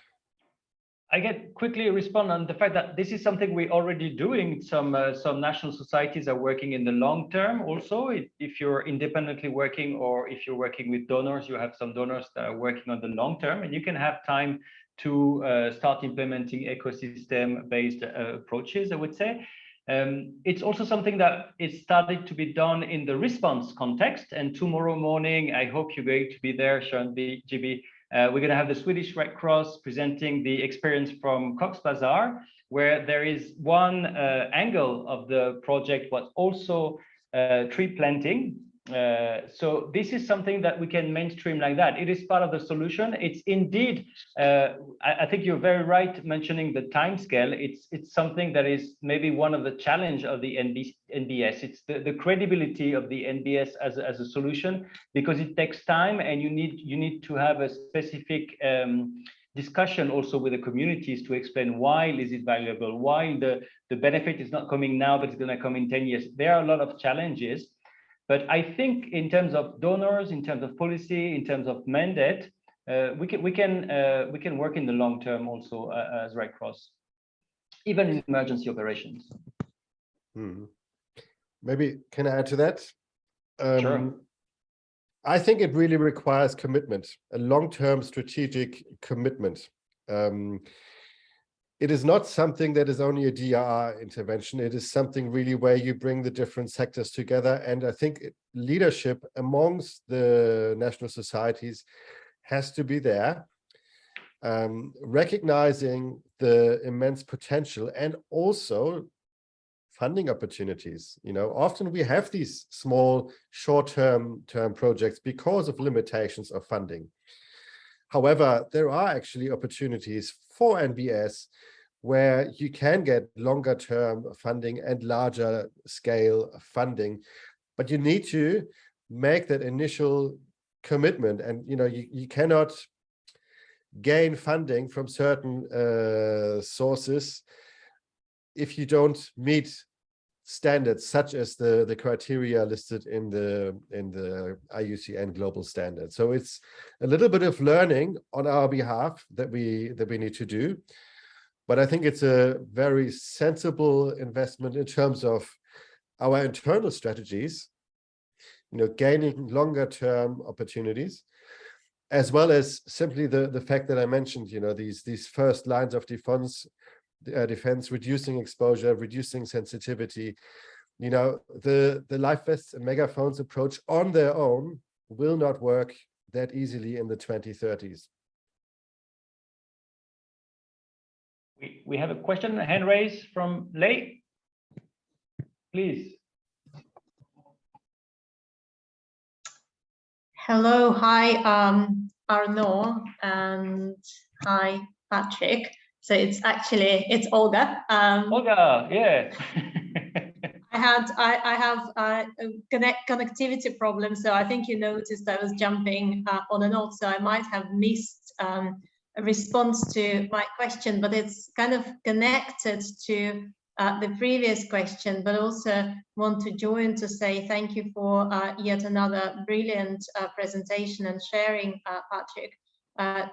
[SPEAKER 2] I can quickly respond on the fact that this is something we're already doing. Some national societies are working in the long term also. If you're independently working or if you're working with donors, you have some donors that are working on the long term, and you can have time to start implementing ecosystem-based approaches, I would say. It's also something that is starting to be done in the response context. And tomorrow morning, I hope you're going to be there, Sharon GB. We're going to have the Swedish Red Cross presenting the experience from Cox's Bazar, where there is one angle of the project was also tree planting. So this is something that we can mainstream like that. It is part of the solution. It's indeed, I think you're very right mentioning the time scale. It's something that is maybe one of the challenge of the NBS. It's the credibility of the NBS as a solution, because it takes time, and you need to have a specific discussion also with the communities to explain why is it valuable, why the benefit is not coming now, but it's going to come in 10 years. There are a lot of challenges. But I think in terms of donors, in terms of policy, in terms of mandate, we can work in the long term also as Red Cross, even in emergency operations.
[SPEAKER 8] Maybe can I add to that?
[SPEAKER 2] Sure.
[SPEAKER 8] I think it really requires commitment, a long-term strategic commitment. It is not something that is only a DRR intervention. It is something really where you bring the different sectors together. And I think leadership amongst the national societies has to be there, recognizing the immense potential and also funding opportunities. Often we have these small short-term projects because of limitations of funding. However, there are actually opportunities for NBS where you can get longer term funding and larger scale funding, but you need to make that initial commitment. And you cannot gain funding from certain sources if you don't meet standards such as the criteria listed in the IUCN global standard. So it's a little bit of learning on our behalf that we need to do, but I think it's a very sensible investment in terms of our internal strategies, gaining longer term opportunities, as well as simply the fact that I mentioned, these first lines of defense, reducing exposure, reducing sensitivity. The life vests and megaphones approach on their own will not work that easily in the 2030s.
[SPEAKER 2] We have a question, a hand raised from Lei. Please.
[SPEAKER 10] Hello, hi, Arnaud, and hi, Patrick. So it's Olga.
[SPEAKER 2] Olga, yeah.
[SPEAKER 10] I have a connectivity problem, so I think you noticed I was jumping on and off, so I might have missed a response to my question, but it's kind of connected to the previous question, but also want to join to say thank you for yet another brilliant presentation and sharing, Patrick.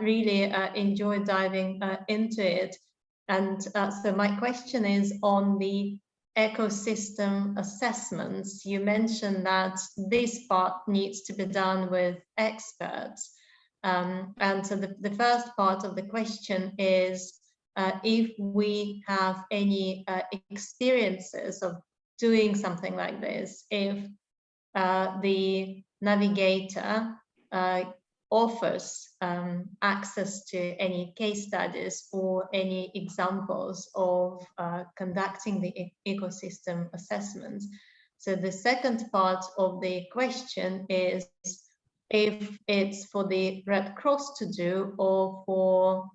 [SPEAKER 10] Really enjoyed diving into it. And so my question is on the ecosystem assessments. You mentioned that this part needs to be done with experts. And so the first part of the question is if we have any experiences of doing something like this, if the navigator offers access to any case studies or any examples of conducting the ecosystem assessments. So the second part of the question is if it's for the Red Cross to do or for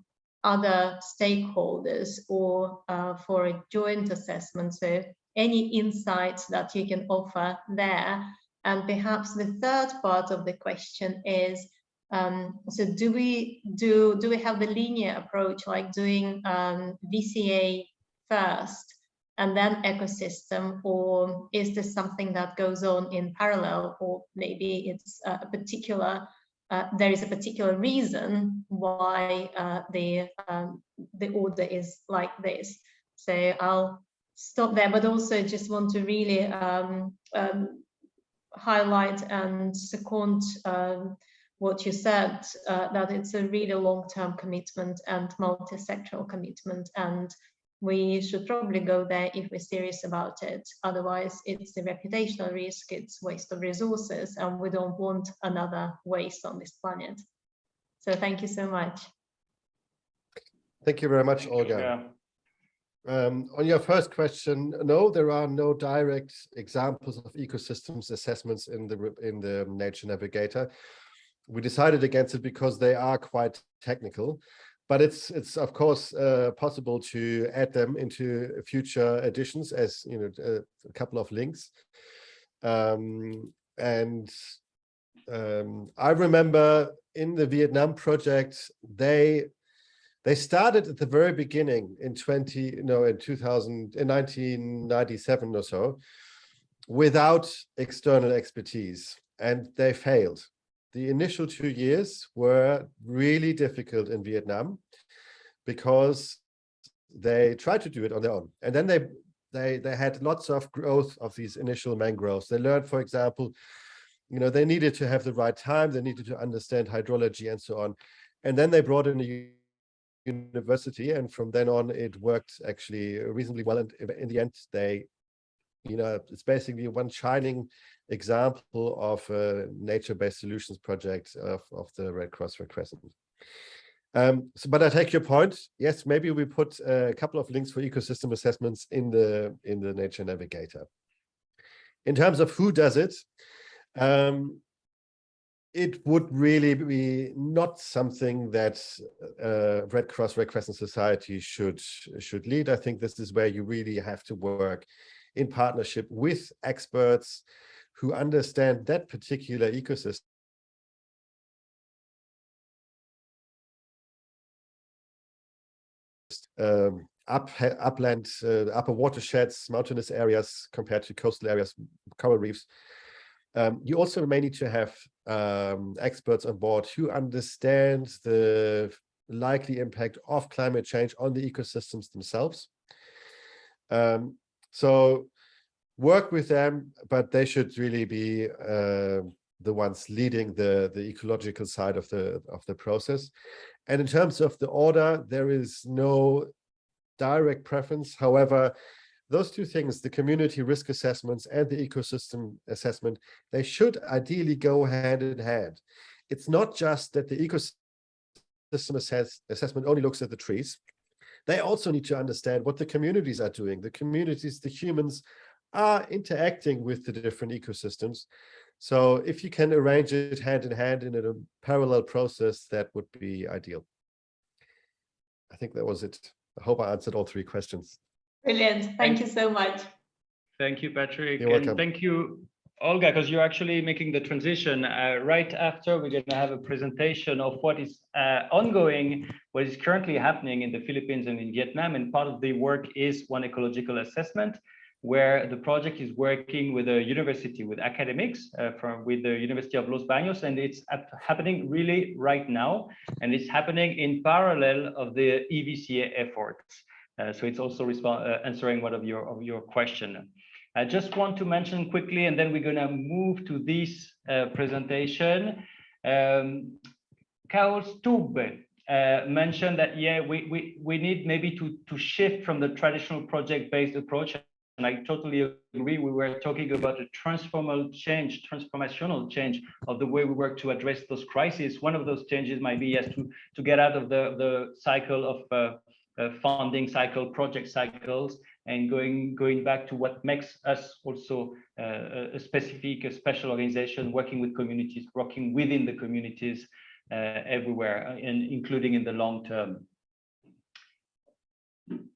[SPEAKER 10] other stakeholders or for a joint assessment. So any insights that you can offer there. And perhaps the third part of the question is, so do we have the linear approach, like doing VCA first and then ecosystem, or is this something that goes on in parallel, or maybe it's a particular there is a particular reason why the order is like this? So I'll stop there, but also just want to really highlight and second what you said, that it's a really long-term commitment and multi-sectoral commitment, and we should probably go there if we're serious about it. Otherwise, it's a reputational risk, it's waste of resources, and we don't want another waste on this planet. So thank you so much.
[SPEAKER 8] Thank you very much, Olga. On your first question, no, there are no direct examples of ecosystems assessments in the Nature Navigator. We decided against it because they are quite technical, but it's of course possible to add them into future editions, as you know, a couple of links. I remember in the Vietnam project, they started at the very beginning in 1997 or so, without external expertise, and they failed. The initial 2 years were really difficult in Vietnam because they tried to do it on their own. And then they had lots of growth of these initial mangroves. They learned, for example, you know, they needed to have the right time, they needed to understand hydrology and so on. And then they brought in a university, and from then on it worked actually reasonably well. And in the end, they, you know, it's basically one shining example of a nature-based solutions project of the Red Cross Red Crescent. But I take your point. Yes, maybe we put a couple of links for ecosystem assessments in the Nature Navigator. In terms of who does it, it would really be not something that Red Cross Red Crescent Society should lead. I think this is where you really have to work in partnership with experts who understand that particular ecosystem. Upland, upper watersheds, mountainous areas compared to coastal areas, coral reefs. You also may need to have experts on board who understand the likely impact of climate change on the ecosystems themselves. So work with them, but they should really be the ones leading the ecological side of the process. And in terms of the order, there is no direct preference. However, those two things, the community risk assessments and the ecosystem assessment, they should ideally go hand in hand. It's not just that the ecosystem assessment only looks at the trees. They also need to understand what the communities are doing. The communities, the humans, are interacting with the different ecosystems. So if you can arrange it hand in hand in a parallel process, that would be ideal. I think that was it. I hope I answered all three questions.
[SPEAKER 10] Brilliant. Thank you so much.
[SPEAKER 2] Thank you, Patrick.
[SPEAKER 8] You're welcome.
[SPEAKER 2] And thank you, Olga, because you're actually making the transition. Right after, we're going to have a presentation of what is ongoing, what is currently happening in the Philippines and in Vietnam. And part of the work is one ecological assessment, where the project is working with a university, with academics with the University of Los Baños, and it's happening really right now, and it's happening in parallel of the EVCA efforts. So it's also answering one of your question. I just want to mention quickly, and then we're going to move to this presentation. Karol Stube mentioned that, yeah, we need maybe to shift from the traditional project-based approach. And I totally agree. We were talking about a transformational change of the way we work to address those crises. One of those changes might be, yes, to get out of the cycle of funding cycle, project cycles, and going back to what makes us also a special organization, working with communities, working within the communities everywhere, and including in the long term.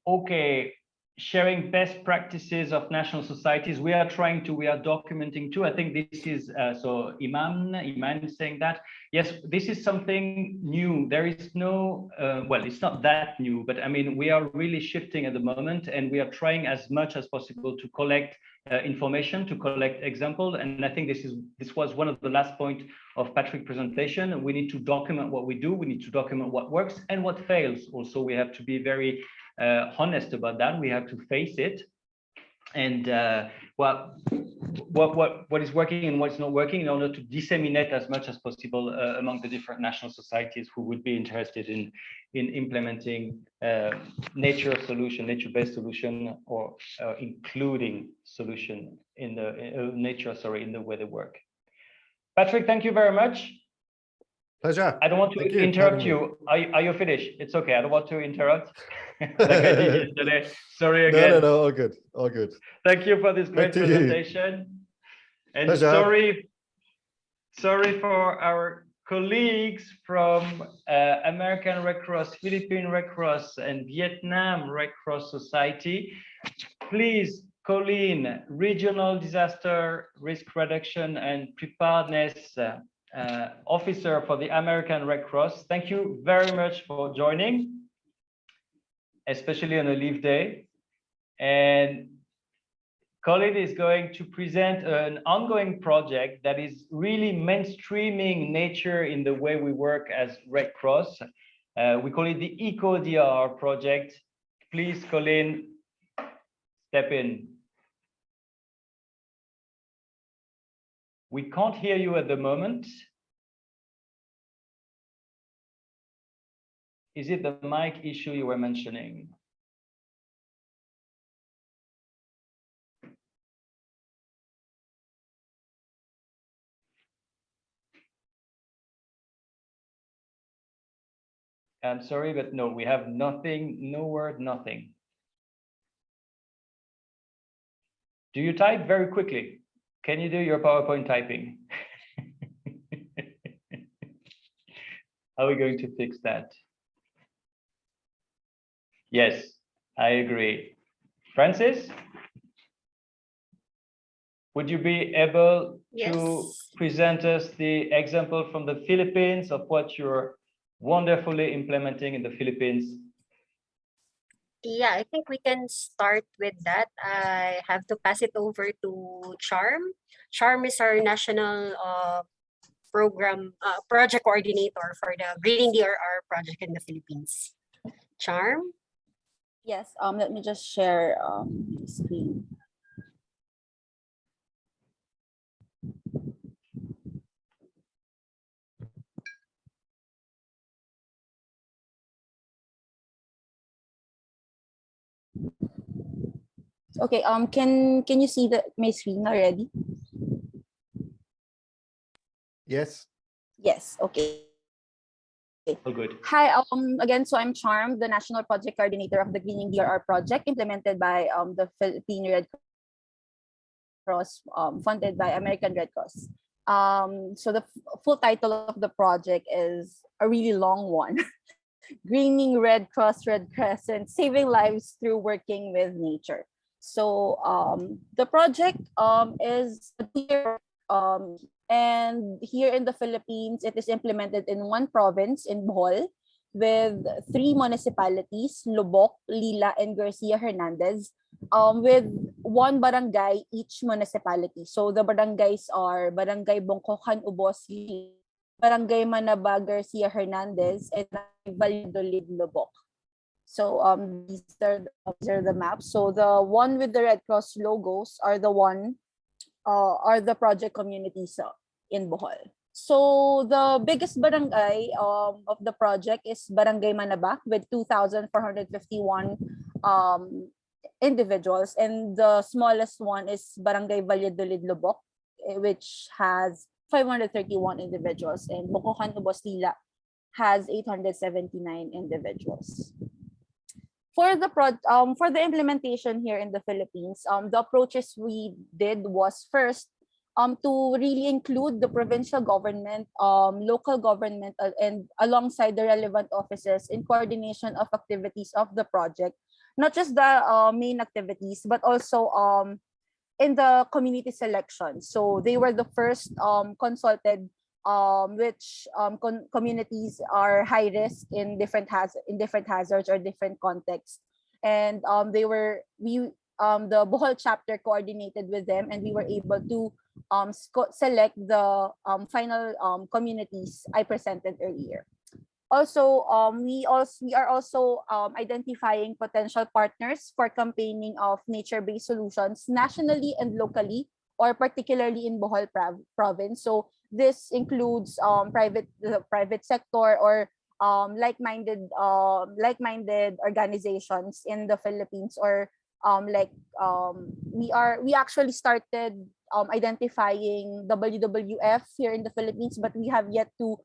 [SPEAKER 2] Okay. Sharing best practices of national societies. We are documenting too. I think this is, so Iman is saying that, yes, this is something new. There is no, well, it's not that new, but I mean, we are really shifting at the moment, and we are trying as much as possible to collect information, to collect example. And I think this was one of the last point of Patrick's presentation. We need to document what we do. We need to document what works and what fails. Also, we have to be very honest about that. We have to face it, and what is working and what's not working, in order to disseminate as much as possible among the different national societies who would be interested in implementing nature-based solution, or including solution in the in the way they work. Patrick, thank you very much.
[SPEAKER 8] Pleasure.
[SPEAKER 2] I don't want to interrupt you. Are you finished? It's okay. I don't want to interrupt like I did yesterday. Sorry again.
[SPEAKER 8] No, all good. All good.
[SPEAKER 2] Thank you for this great presentation. And
[SPEAKER 8] pleasure.
[SPEAKER 2] sorry for our colleagues from American Red Cross, Philippine Red Cross, and Vietnam Red Cross Society. Please, Colleen, Regional Disaster Risk Reduction and Preparedness Officer for the American Red Cross. Thank you very much for joining, especially on a leave day. And Colin is going to present an ongoing project that is really mainstreaming nature in the way we work as Red Cross. We call it the EcoDR project. Please, Colin, step in. We can't hear you at the moment. Is it the mic issue you were mentioning? I'm sorry, but no, we have nothing, no word, nothing. Do you type very quickly? Can you do your PowerPoint typing? How are we going to fix that? Yes, I agree. Francis? Would you be able to present us the example from the Philippines of what you're wonderfully implementing in the Philippines?
[SPEAKER 11] Yeah, I think we can start with that. I have to pass it over to Charm. Charm is our national project coordinator for the Greening DRR project in the Philippines. Charm?
[SPEAKER 12] Yes, let me just share the screen. Okay, can you see my screen already?
[SPEAKER 8] Yes.
[SPEAKER 12] Yes, okay.
[SPEAKER 2] Oh, good.
[SPEAKER 12] Hi, again, so I'm Charm, the National Project Coordinator of the Greening DRR project implemented by the Philippine Red Cross, funded by American Red Cross. So the full title of the project is a really long one. greening Red Cross Red Crescent, saving lives through working with nature. So the project is here, and here in the Philippines, it is implemented in one province in Bohol with 3 municipalities, Lubok, Lila, and Garcia Hernandez, with 1 barangay each municipality. So the barangays are Barangay Bongkokan, Ubos, Barangay Manaba, Garcia Hernandez, and Valladolid, Lubok. So these are the maps. So the one with the Red Cross logos are the project communities in Bohol. So the biggest barangay of the project is Barangay Manaba with 2,451 individuals, and the smallest one is Barangay Valladolid, Lubok, which has 531 individuals, and Bongkokan, Ubos, Lila has 879 individuals. For the implementation here in the Philippines, the approaches we did was first to really include the provincial government, local government, and alongside the relevant offices in coordination of activities of the project, not just the main activities, but also in the community selection. So they were the first consulted which communities are high risk in different hazards or different contexts, and the Bohol chapter coordinated with them, and we were able to select the final communities I presented earlier. Also, we are also identifying potential partners for campaigning of nature-based solutions nationally and locally, or particularly in Bohol province. So this includes the private sector or like-minded organizations in the Philippines, or we actually started identifying WWF here in the Philippines, but we have yet to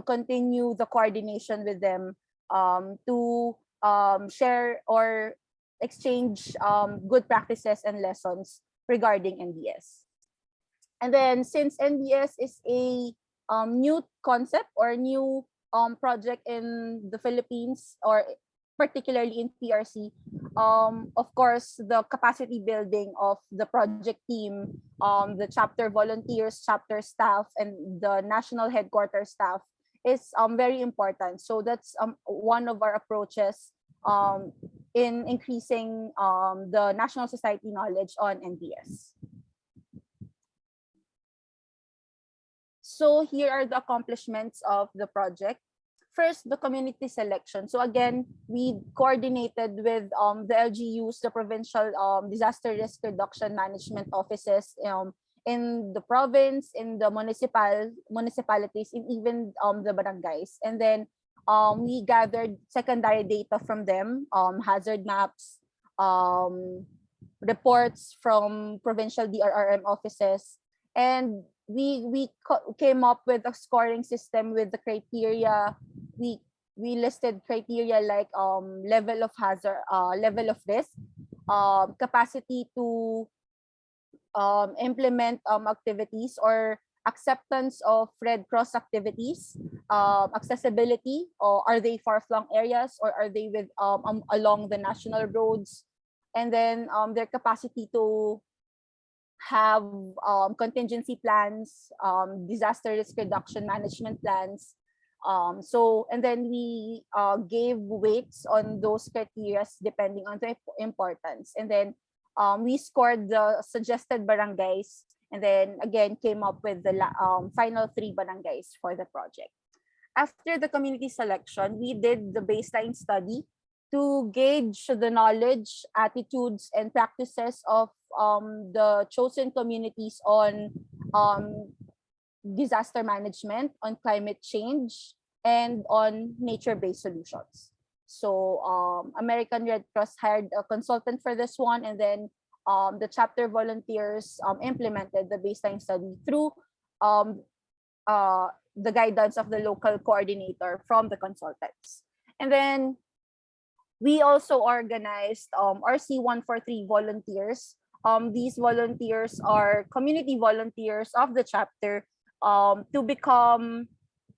[SPEAKER 12] continue the coordination with them to share or exchange good practices and lessons regarding NBS. And then, since NBS is a new concept or new project in the Philippines, or particularly in PRC, of course, the capacity building of the project team, the chapter volunteers, chapter staff, and the national headquarters staff is very important. So that's one of our approaches in increasing the national society knowledge on NBS. So here are the accomplishments of the project. First, the community selection. So again, we coordinated with the LGUs, the provincial disaster risk reduction management offices in the province, in the municipalities, and even the barangays. And then we gathered secondary data from them, hazard maps, reports from provincial DRRM offices, and we came up with a scoring system with the criteria. We listed criteria like level of hazard, level of risk, capacity to implement activities or acceptance of Red Cross activities, accessibility, or are they far-flung areas, or are they with along the national roads, and then their capacity to have contingency plans, disaster risk reduction management plans. And then we gave weights on those criteria depending on the importance. And then we scored the suggested barangays, and then again came up with the final 3 barangays for the project. After the community selection, we did the baseline study to gauge the knowledge, attitudes, and practices of the chosen communities on disaster management, on climate change, and on nature-based solutions. So American Red Cross hired a consultant for this one, and then the chapter volunteers implemented the baseline study through the guidance of the local coordinator from the consultants. And then we also organized RC143 volunteers. These volunteers are community volunteers of the chapter to become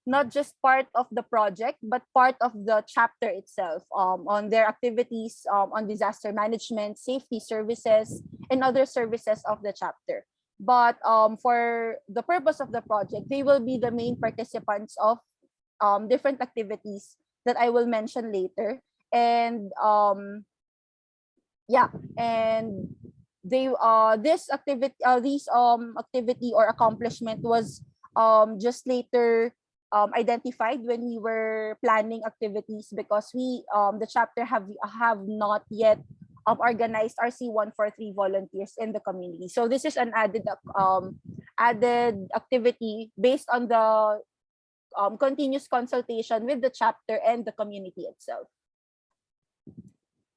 [SPEAKER 12] not just part of the project, but part of the chapter itself, on their activities on disaster management, safety services, and other services of the chapter. But for the purpose of the project, they will be the main participants of different activities that I will mention later. And yeah, and they this activity activity or accomplishment was just later identified when we were planning activities, because we the chapter have not yet organized RC143 volunteers in the community. So this is an added activity based on the continuous consultation with the chapter and the community itself.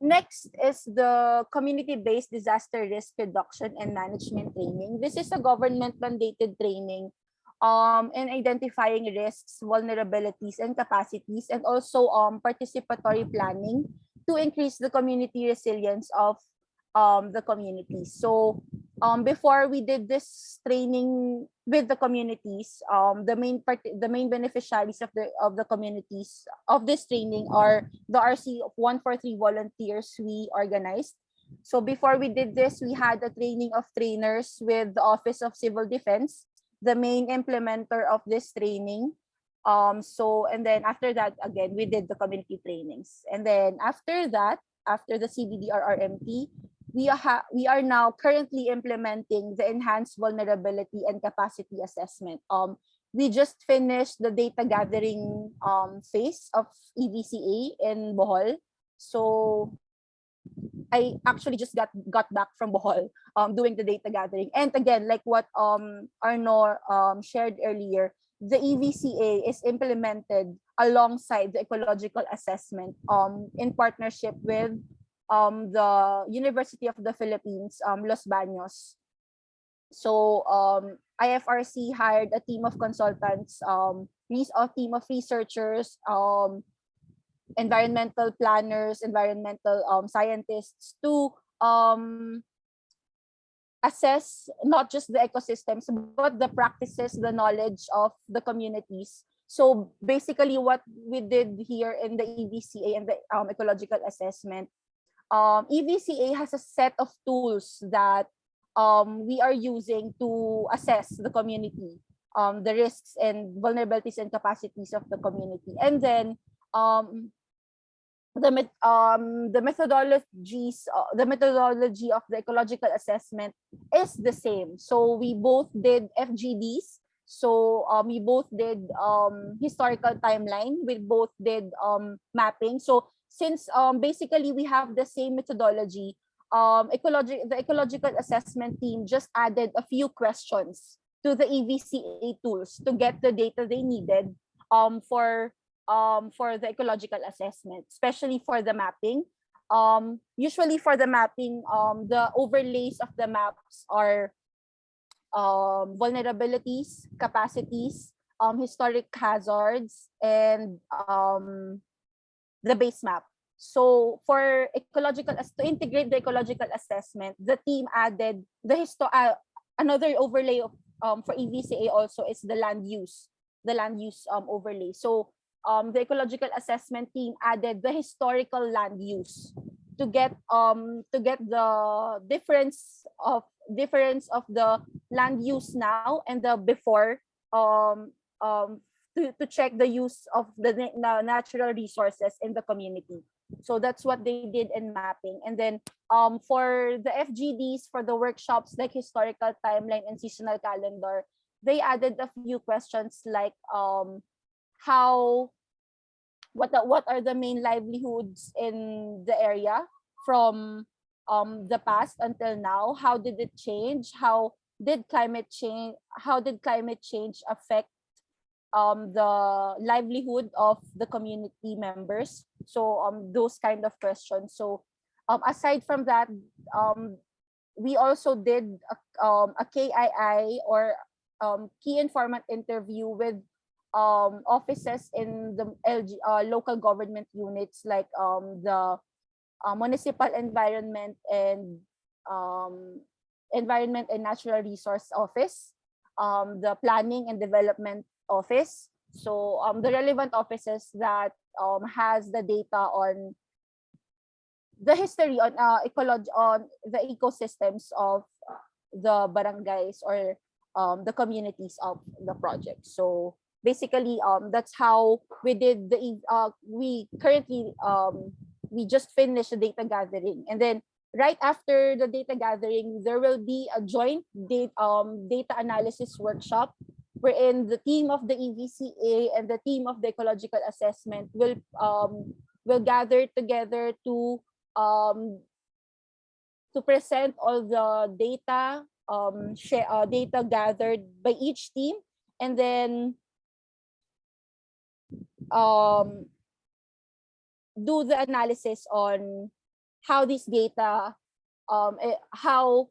[SPEAKER 12] Next is the community-based disaster risk reduction and management training. This is a government-mandated training in identifying risks, vulnerabilities, and capacities, and also participatory planning to increase the community resilience of the community. So before we did this training with the communities, the main beneficiaries of the communities of this training are the RC143 volunteers we organized. So before we did this, we had a training of trainers with the Office of Civil Defense, the main implementer of this training. And then after that, again, we did the community trainings. And then after that, after the CBDRRMT, we are now currently implementing the enhanced vulnerability and capacity assessment. We just finished the data gathering phase of EVCA in Bohol. So I actually just got back from Bohol doing the data gathering. And again, like what Arno shared earlier, the EVCA is implemented alongside the ecological assessment in partnership with the University of the Philippines, Los Baños. So IFRC hired a team of consultants, a team of researchers, environmental planners, environmental scientists to assess not just the ecosystems, but the practices, the knowledge of the communities. So basically what we did here in the EVCA and the ecological assessment, EVCA has a set of tools that we are using to assess the community, the risks and vulnerabilities and capacities of the community. And then the methodology of the ecological assessment is the same. So we both did FGDs. So we both did historical timeline. We both did mapping. So since basically we have the same methodology, the ecological assessment team just added a few questions to the EVCA tools to get the data they needed for the ecological assessment, especially for the mapping. Usually for the mapping, the overlays of the maps are vulnerabilities, capacities, historic hazards, and the base map. So for to integrate the ecological assessment, the team added another overlay of, for EVCA also is the land use overlay. So the ecological assessment team added the historical land use to get the difference of the land use now and the before, to check the use of the natural resources in the community. So that's what they did in mapping. And then for the FGDs, for the workshops like historical timeline and seasonal calendar, they added a few questions like what are the main livelihoods in the area from the past until now? How did it change? How did climate change affect the livelihood of the community members? So those kind of questions. So aside from that, we also did a KII or key informant interview with offices in the local government units like the municipal environment and natural resource office, the planning and development office, So the relevant offices that has the data on the history on on the ecosystems of the barangays or the communities of the project. So basically, that's how we did the we currently we just finished the data gathering, and then right after the data gathering, there will be a joint data analysis workshop wherein the team of the EVCA and the team of the ecological assessment will gather together to present all the data data gathered by each team, and then do the analysis on how this data how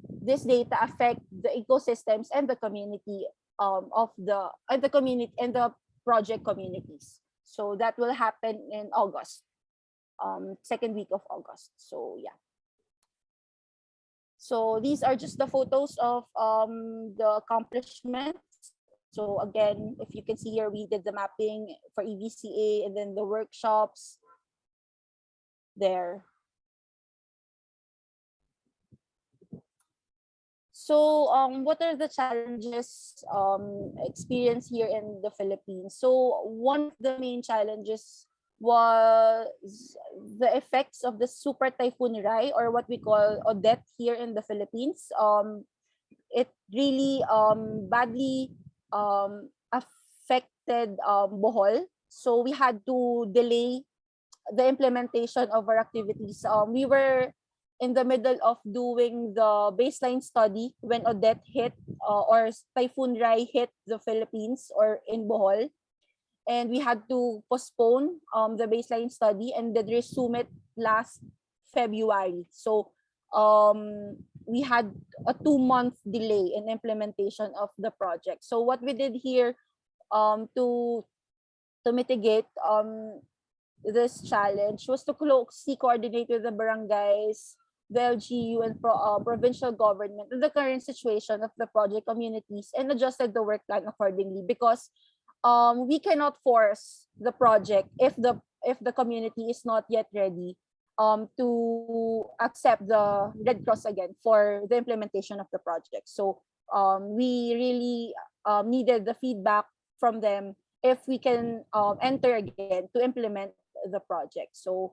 [SPEAKER 12] this data affect the ecosystems and the community of the community and the project communities. So that will happen in August, second week of August. So yeah. So these are just the photos of the accomplishments. So again, if you can see here, we did the mapping for EVCA and then the workshops there. So what are the challenges experienced here in the Philippines? So one of the main challenges was the effects of the super typhoon Rai, or what we call Odette here in the Philippines. It really badly affected Bohol. So we had to delay the implementation of our activities. We were in the middle of doing the baseline study when Odette hit or Typhoon Rai hit the Philippines or in Bohol. And we had to postpone the baseline study and then resume it last February. So we had a 2-month delay in implementation of the project. So what we did here to mitigate this challenge was to closely coordinate with the barangays, the LGU, and provincial government in the current situation of the project communities, and adjusted the work plan accordingly, because we cannot force the project if the community is not yet ready to accept the Red Cross again for the implementation of the project. So we really needed the feedback from them if we can enter again to implement the project. So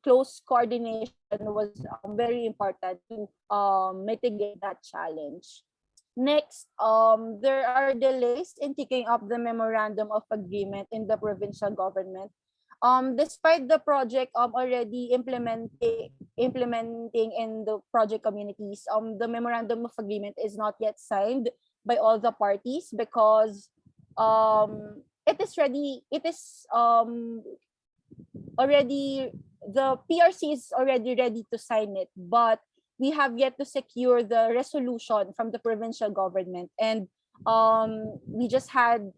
[SPEAKER 12] close coordination was very important to mitigate that challenge. Next, there are delays in taking up the memorandum of agreement in the provincial government. Despite the project already implementing in the project communities, the memorandum of agreement is not yet signed by all the parties because it is ready. It is already, the PRC is already ready to sign it, but we have yet to secure the resolution from the provincial government. And we just had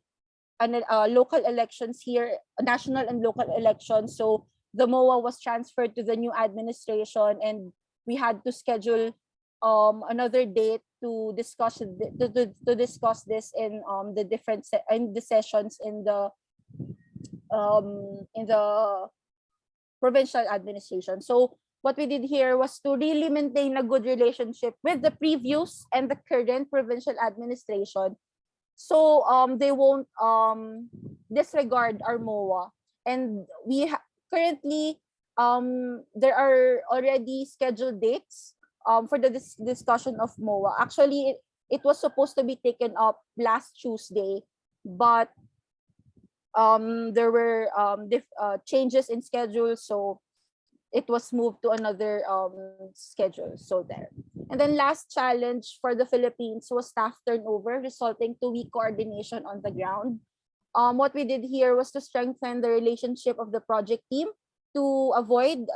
[SPEAKER 12] local elections here, national and local elections. So the MOA was transferred to the new administration, and we had to schedule another date to discuss to discuss this in the different sessions in the provincial administration. So what we did here was to really maintain a good relationship with the previous and the current provincial administration, so they won't disregard our MOA. And we currently there are already scheduled dates for the discussion of MOA. Actually, it was supposed to be taken up last Tuesday, but there were changes in schedule, so it was moved to another schedule. So there. And then last challenge for the Philippines was staff turnover, resulting to weak coordination on the ground. What we did here was to strengthen the relationship of the project team to avoid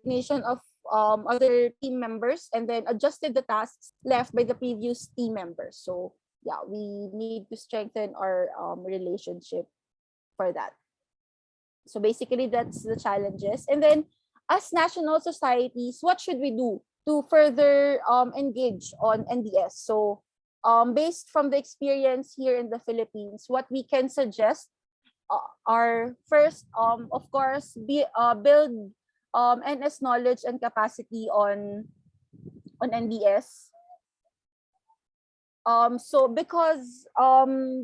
[SPEAKER 12] coordination of other team members, and then adjusted the tasks left by the previous team members. So yeah, we need to strengthen our relationship for that. So basically, that's the challenges. And then as national societies, what should we do to further engage on NDS? So based from the experience here in the Philippines, what we can suggest are first, of course, build NS knowledge and capacity on NBS. So because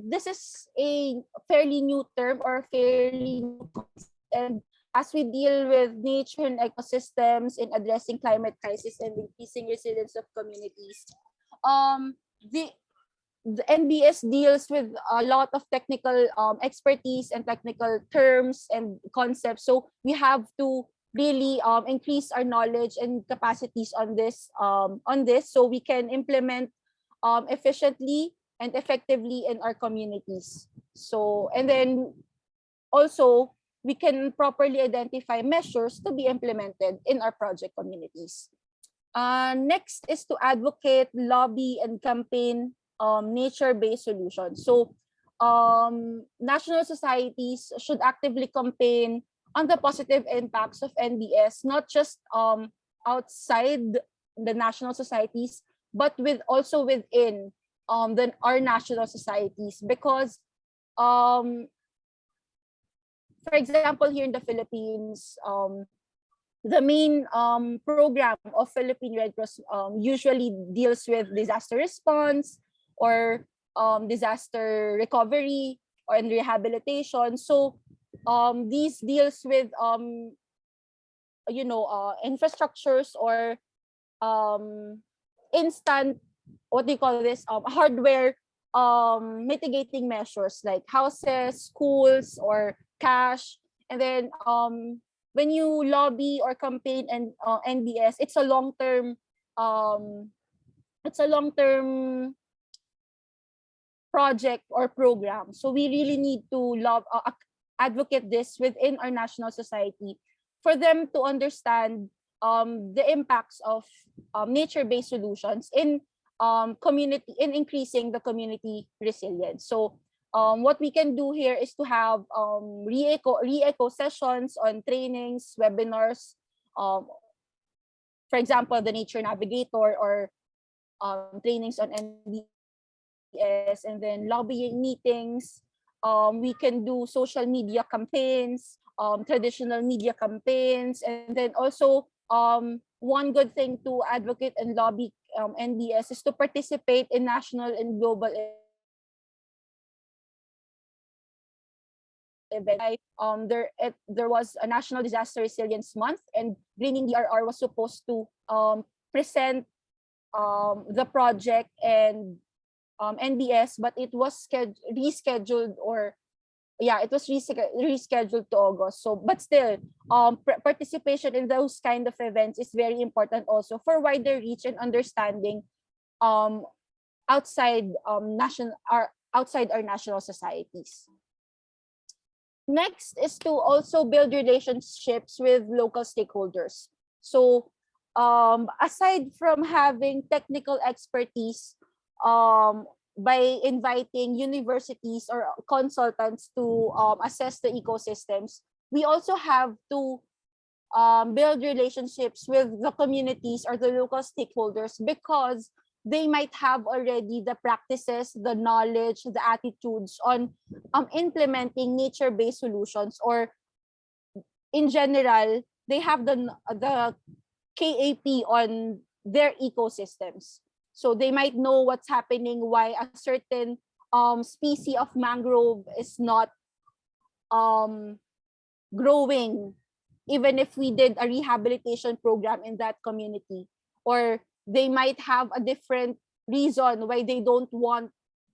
[SPEAKER 12] this is a fairly new term or fairly new concept, and as we deal with nature and ecosystems in addressing climate crisis and increasing resilience of communities, the NBS deals with a lot of technical expertise and technical terms and concepts. So we have to really increase our knowledge and capacities on this so we can implement efficiently and effectively in our communities. So, and then also we can properly identify measures to be implemented in our project communities. Next is to advocate, lobby, and campaign nature-based solutions. So national societies should actively campaign on the positive impacts of NBS, not just outside the national societies, but also within our national societies. Because for example, here in the Philippines, the main program of Philippine Red Cross usually deals with disaster response or disaster recovery and rehabilitation. So these deals with infrastructures or instant, what do you call this, hardware mitigating measures like houses, schools, or cash. And then when you lobby or campaign and NBS, it's a long-term project or program. So we really need to advocate this within our national society for them to understand the impacts of nature-based solutions in community, in increasing the community resilience. So what we can do here is to have re-echo sessions on trainings, webinars, for example, the Nature Navigator, or trainings on NBS, and then lobbying meetings. We can do social media campaigns, traditional media campaigns, and then also one good thing to advocate and lobby NBS is to participate in national and global event. There was a National Disaster Resilience Month, and Greening DRR was supposed to present the project and NBS, but it was rescheduled, or it was rescheduled to August. So, but still, participation in those kind of events is very important also for wider reach and understanding outside our national societies. Next is to also build relationships with local stakeholders. So aside from having technical expertise by inviting universities or consultants to assess the ecosystems, we also have to build relationships with the communities or the local stakeholders, because they might have already the practices, the knowledge, the attitudes on implementing nature-based solutions, or in general, they have the KAP on their ecosystems. So they might know what's happening, why a certain species of mangrove is not growing, even if we did a rehabilitation program in that community. Or they might have a different reason why they don't want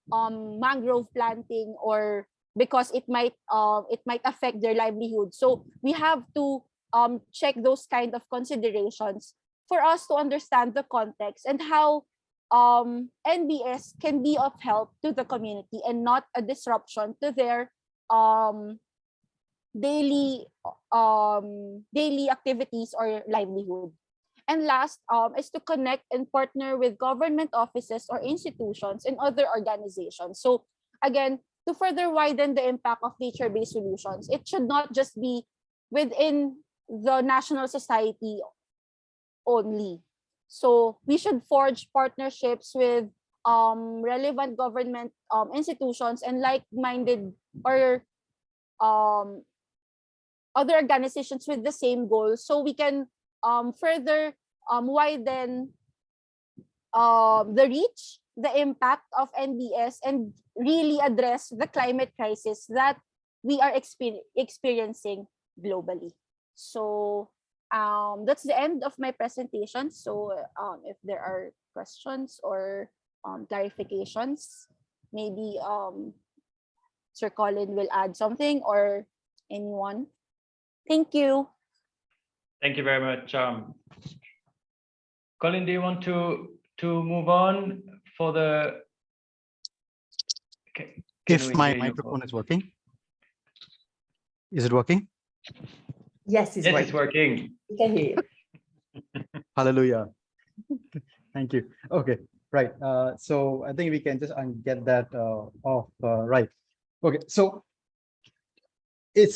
[SPEAKER 12] mangrove planting, or because it might affect their livelihood. So we have to check those kind of considerations for us to understand the context and how NBS can be of help to the community and not a disruption to their daily activities or livelihood. And last is to connect and partner with government offices or institutions and other organizations. So again, to further widen the impact of nature-based solutions, it should not just be within the national society only. So we should forge partnerships with relevant government institutions and like-minded or other organizations with the same goal, so we can further widen the reach, the impact of NBS, and really address the climate crisis that we are experiencing globally. So that's the end of my presentation. So if there are questions or clarifications, maybe Sir Colin will add something, or anyone. Thank you.
[SPEAKER 2] Thank you very much. Colin, do you want to move on for the?
[SPEAKER 13] If my microphone is working. Is it working?
[SPEAKER 1] Yes,
[SPEAKER 2] it's working.
[SPEAKER 1] We can hear you.
[SPEAKER 13] Hallelujah. Thank you. Okay, right. So I think we can just get that off right. Okay, so I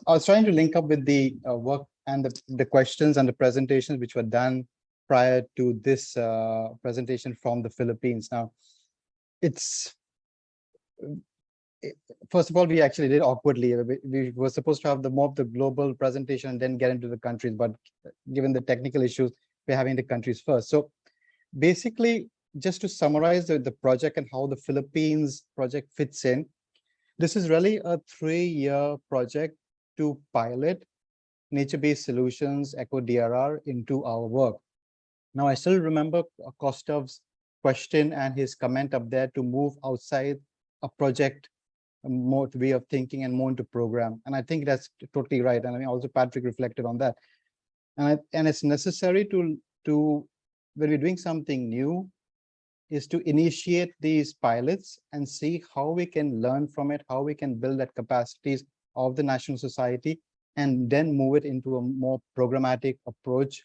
[SPEAKER 13] was trying to link up with the work and the questions and the presentations which were done prior to this presentation from the Philippines. Now, first of all, we actually did awkwardly. We were supposed to have more of the global presentation and then get into the countries, but given the technical issues, we're having the countries first. So basically, just to summarize the project and how the Philippines project fits in, this is really a 3-year project to pilot nature-based solutions, ECO-DRR, into our work. Now, I still remember Kostov's question and his comment up there to move outside a project more way of thinking and more into program. And I think that's totally right. And I mean, also Patrick reflected on that. And it's necessary to when we're doing something new, is to initiate these pilots and see how we can learn from it, how we can build that capacities of the national society, and then move it into a more programmatic approach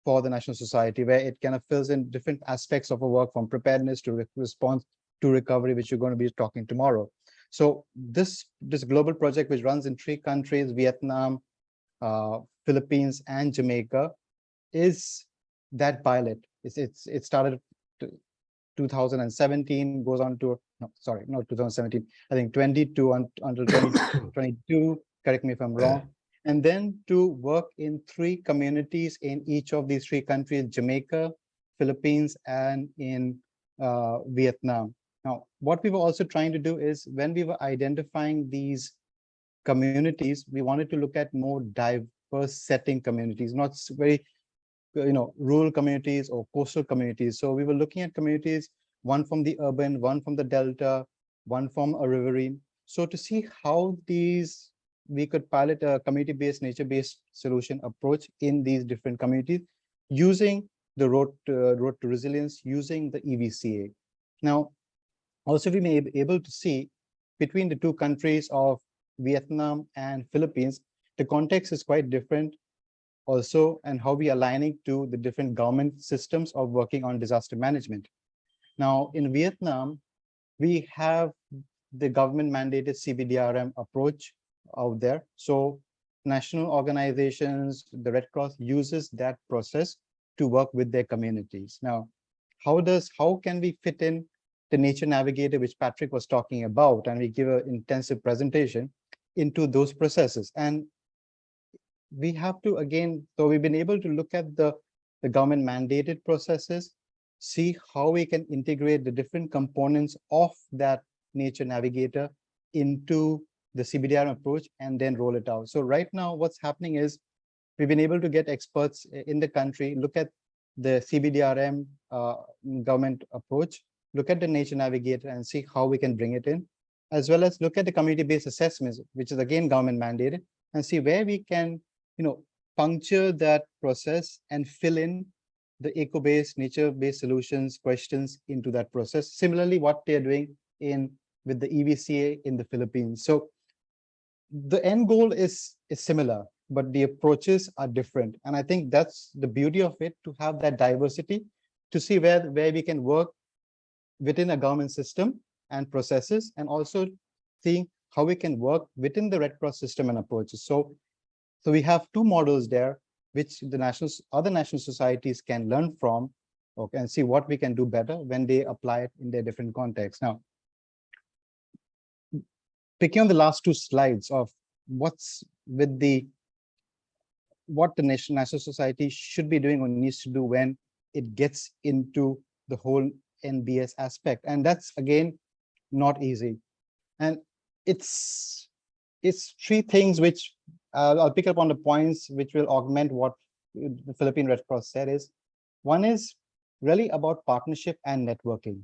[SPEAKER 13] for the national society, where it kind of fills in different aspects of our work, from preparedness to response to recovery, which you're going to be talking tomorrow. So this global project, which runs in 3 countries, Vietnam, Philippines, and Jamaica, is that pilot. It started 2017, goes on to, no, sorry, not 2017, I think 22 until 2022, correct me if I'm wrong. And then to work in 3 communities in each of these 3 countries, Jamaica, Philippines, and in Vietnam. Now, what we were also trying to do is, when we were identifying these communities, we wanted to look at more diverse setting communities, not very rural communities or coastal communities. So we were looking at communities, one from the urban, one from the delta, one from a riverine. So to see how we could pilot a community-based, nature-based solution approach in these different communities, using the road to resilience, using the EVCA. Now, also we may be able to see between the 2 countries of Vietnam and Philippines, the context is quite different also, and how we are aligning to the different government systems of working on disaster management. Now, in Vietnam, we have the government mandated CBDRM approach out there. So national organizations, the Red Cross uses that process to work with their communities. Now, how can we fit in the nature navigator, which Patrick was talking about, and we give an intensive presentation into those processes? And we have to, again, so we've been able to look at the government mandated processes, see how we can integrate the different components of that nature navigator into the CBDRM approach and then roll it out. So right now, what's happening is we've been able to get experts in the country, look at the CBDRM government approach, look at the nature navigator and see how we can bring it in, as well as look at the community-based assessments, which is again government mandated, and see where we can puncture that process and fill in the eco-based, nature-based solutions questions into that process. Similarly, what they're doing with the EVCA in the Philippines. So the end goal is similar, but the approaches are different. And I think that's the beauty of it, to have that diversity, to see where we can work within a government system and processes, and also seeing how we can work within the Red Cross system and approaches. So we have 2 models there, which the other national societies can learn from, okay, and see what we can do better when they apply it in their different contexts. Now, picking on the last two slides of what's with what the national society should be doing or needs to do when it gets into the whole NBS aspect, and that's again not easy. And it's three things which I'll pick up on the points which will augment what the Philippine Red Cross said. Is one is really about partnership and networking.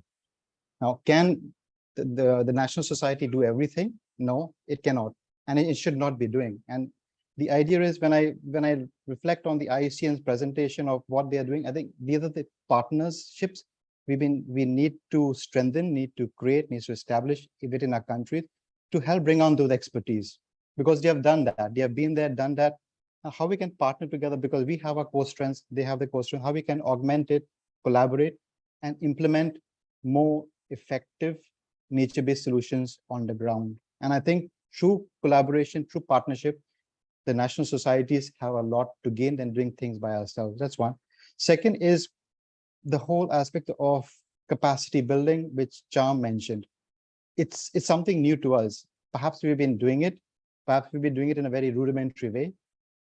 [SPEAKER 13] Now, can the national society do everything? No, it cannot, and it should not be doing. And the idea is when I reflect on the IUCN's presentation of what they are doing, I think these are the partnerships we need to strengthen, need to create, needs to establish within our countries to help bring on those expertise, because they have done that. They have been there, done that. Now, how we can partner together, because we have our core strengths, they have the core strengths, how we can augment it, collaborate, and implement more effective nature-based solutions on the ground. And I think through collaboration, through partnership, the national societies have a lot to gain than doing things by ourselves. That's one. Second is the whole aspect of capacity building, which Charm mentioned. It's something new to us. Perhaps we've been doing it. Perhaps we've been doing it in a very rudimentary way.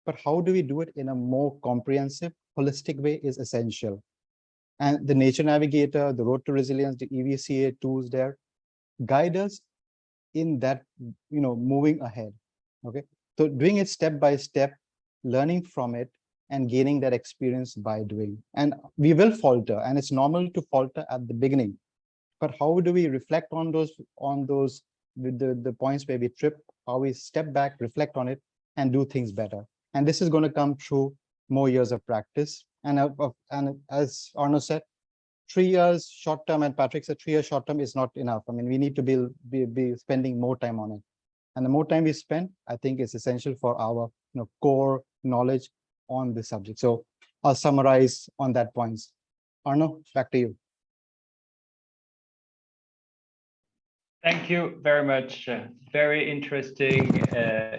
[SPEAKER 13] But how do we do it in a more comprehensive, holistic way is essential. And the Nature Navigator, the Road to Resilience, the EVCA tools there guide us in that, moving ahead. Okay, so doing it step by step, learning from it, and gaining that experience by doing. And we will falter, and it's normal to falter at the beginning. But how do we reflect on those with the points where we trip? How we step back, reflect on it, and do things better. And this is going to come through more years of practice. And as Arno said, 3 years short term, and Patrick said 3 years short term is not enough. I mean, we need to be spending more time on it. And the more time we spend, I think it's essential for our core knowledge on the subject. So I'll summarize on that points. Arno, back to you.
[SPEAKER 2] Thank you very much. Very interesting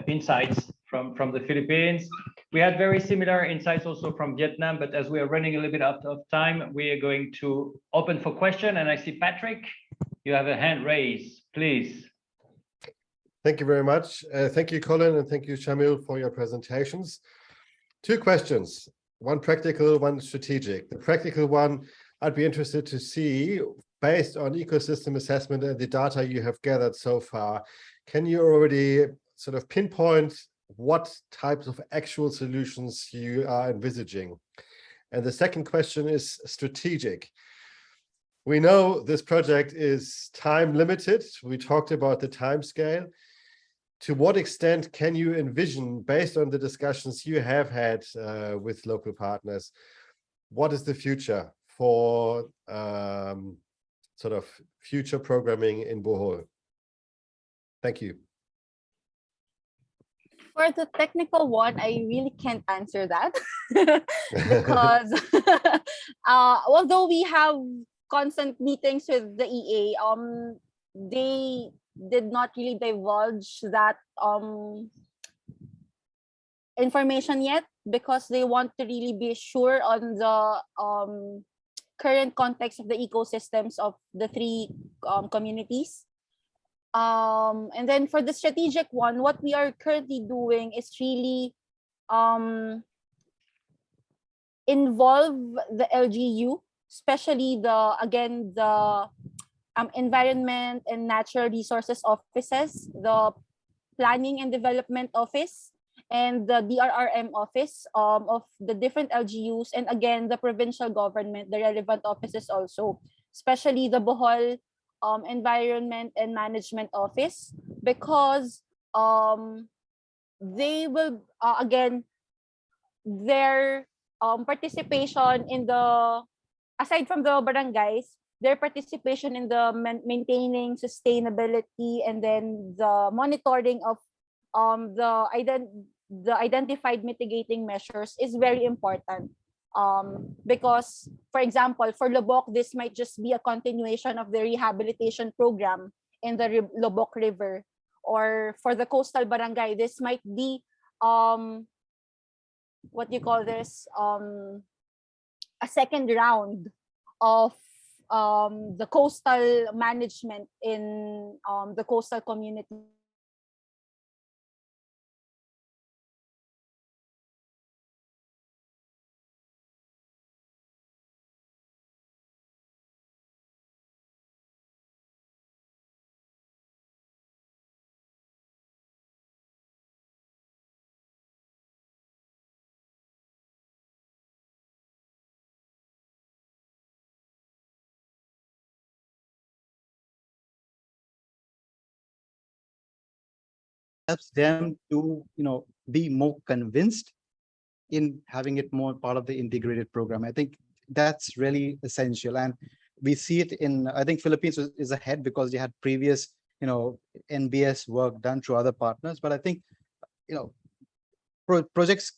[SPEAKER 2] insights from the Philippines. We had very similar insights also from Vietnam, but as we are running a little bit out of time, we are going to open for question. And I see Patrick, you have a hand raised, please.
[SPEAKER 8] Thank you very much. Thank you, Colin, and thank you, Shamil, for your presentations. 2 questions, one practical, one strategic. The practical one, I'd be interested to see, based on ecosystem assessment and the data you have gathered so far, can you already sort of pinpoint what types of actual solutions you are envisaging? And the second question is strategic. We know this project is time limited. We talked about the time scale. To what extent can you envision, based on the discussions you have had with local partners, what is the future for sort of future programming in Bohol? Thank you.
[SPEAKER 12] For the technical one, I really can't answer that because although we have constant meetings with the EA, they did not really divulge that information yet, because they want to really be sure on the current context of the ecosystems of the 3 communities. And then for the strategic one, what we are currently doing is really involve the LGU, especially the environment and natural resources offices, the planning and development office, and the DRRM office of the different LGUs, and again the provincial government, the relevant offices also, especially the Bohol Environment and Management Office, because they will again, their participation in the, aside from the barangays, their participation in the maintaining sustainability and then the monitoring of the identified mitigating measures is very important. Because, for example, for Lobok, this might just be a continuation of the rehabilitation program in the Lobok River. Or for the coastal barangay, this might be, what do you call this? A second round of the coastal management in the coastal community.
[SPEAKER 13] Helps them to, be more convinced in having it more part of the integrated program. I think that's really essential. And we see it in, I think Philippines is ahead because they had previous, NBS work done through other partners. But I think, projects,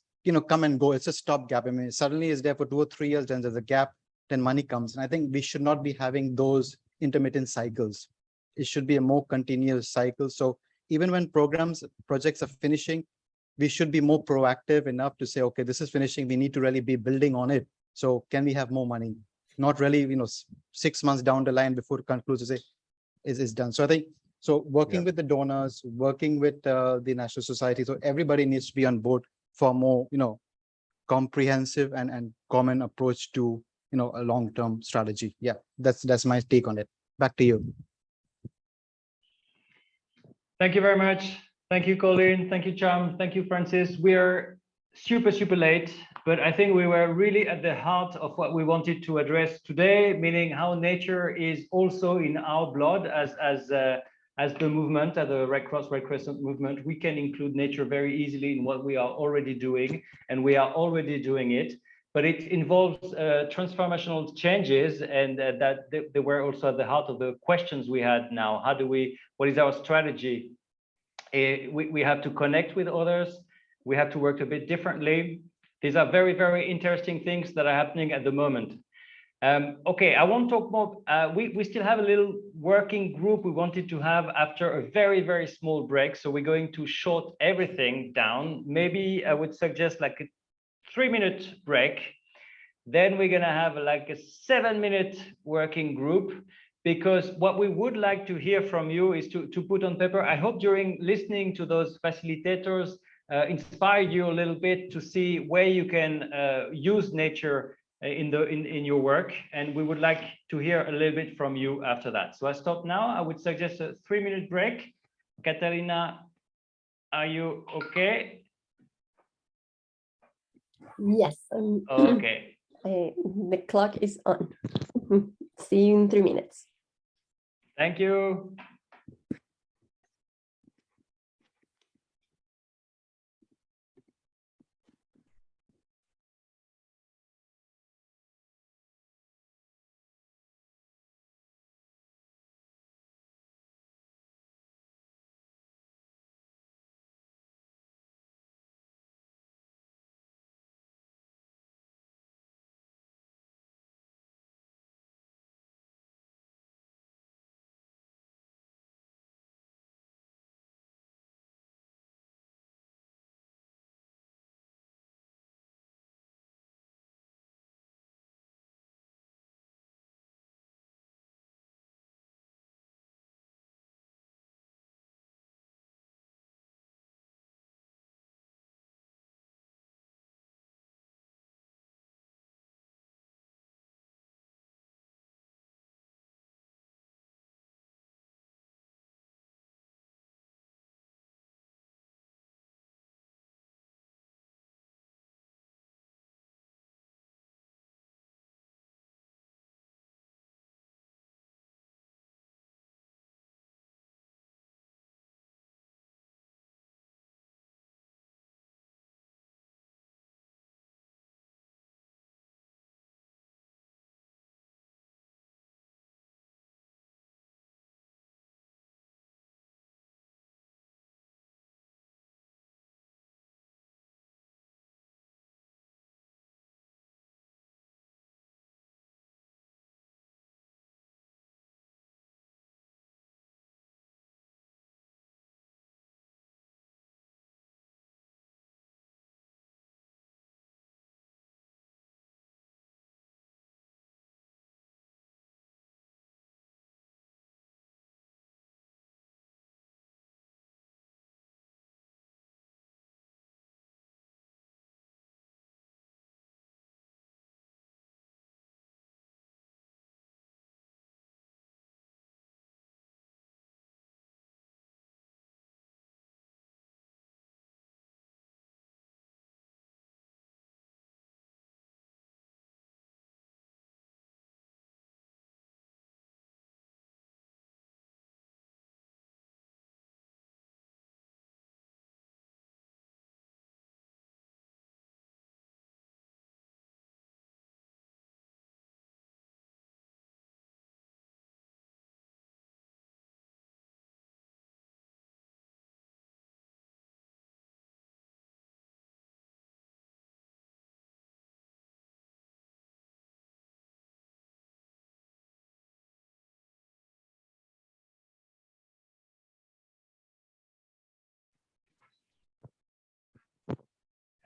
[SPEAKER 13] come and go. It's a stopgap. I mean, suddenly it's there for 2 or 3 years, then there's a gap, then money comes. And I think we should not be having those intermittent cycles. It should be a more continuous cycle. So even when projects are finishing, we should be more proactive enough to say, okay, this is finishing. We need to really be building on it. So can we have more money? Not really, 6 months down the line before it concludes to say is done. So I think, working with the donors, working with the national society. So everybody needs to be on board for more, comprehensive and common approach to, a long-term strategy. Yeah, that's my take on it. Back to you.
[SPEAKER 2] Thank you very much. Thank you, Colleen. Thank you, Cham. Thank you, Francis. We are super late, but I think we were really at the heart of what we wanted to address today, meaning how nature is also in our blood as the movement, as the Red Cross Red Crescent movement. We can include nature very easily in what we are already doing, and we are already doing it. But it involves transformational changes, and that they were also at the heart of the questions we had now. What is our strategy? We have to connect with others. We have to work a bit differently. These are very interesting things that are happening at the moment. Okay, I won't talk more. We still have a little working group we wanted to have after a very small break. So we're going to short everything down. Maybe I would suggest like a 3-minute break. Then we're gonna have like a 7-minute working group, because what we would like to hear from you is to put on paper. I hope during listening to those facilitators inspired you a little bit to see where you can use nature in your work, and we would like to hear a little bit from you after that. So I stop now. I would suggest a 3-minute break. Katarina, are you okay?
[SPEAKER 1] Yes.
[SPEAKER 2] Okay.
[SPEAKER 1] The clock is on. See you in 3 minutes.
[SPEAKER 2] Thank you.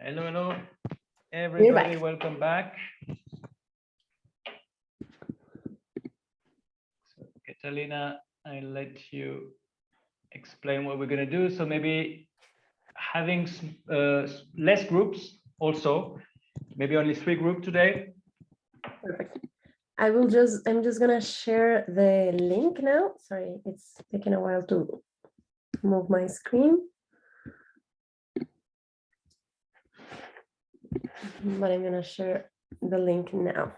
[SPEAKER 2] Hello, hello, everybody. Welcome back. So, Catalina, I'll let you explain what we're going to do. So maybe having less groups also, maybe only 3 groups today.
[SPEAKER 1] Perfect. I'm just gonna share the link now. Sorry, it's taking a while to move my screen. But I'm gonna share the link now.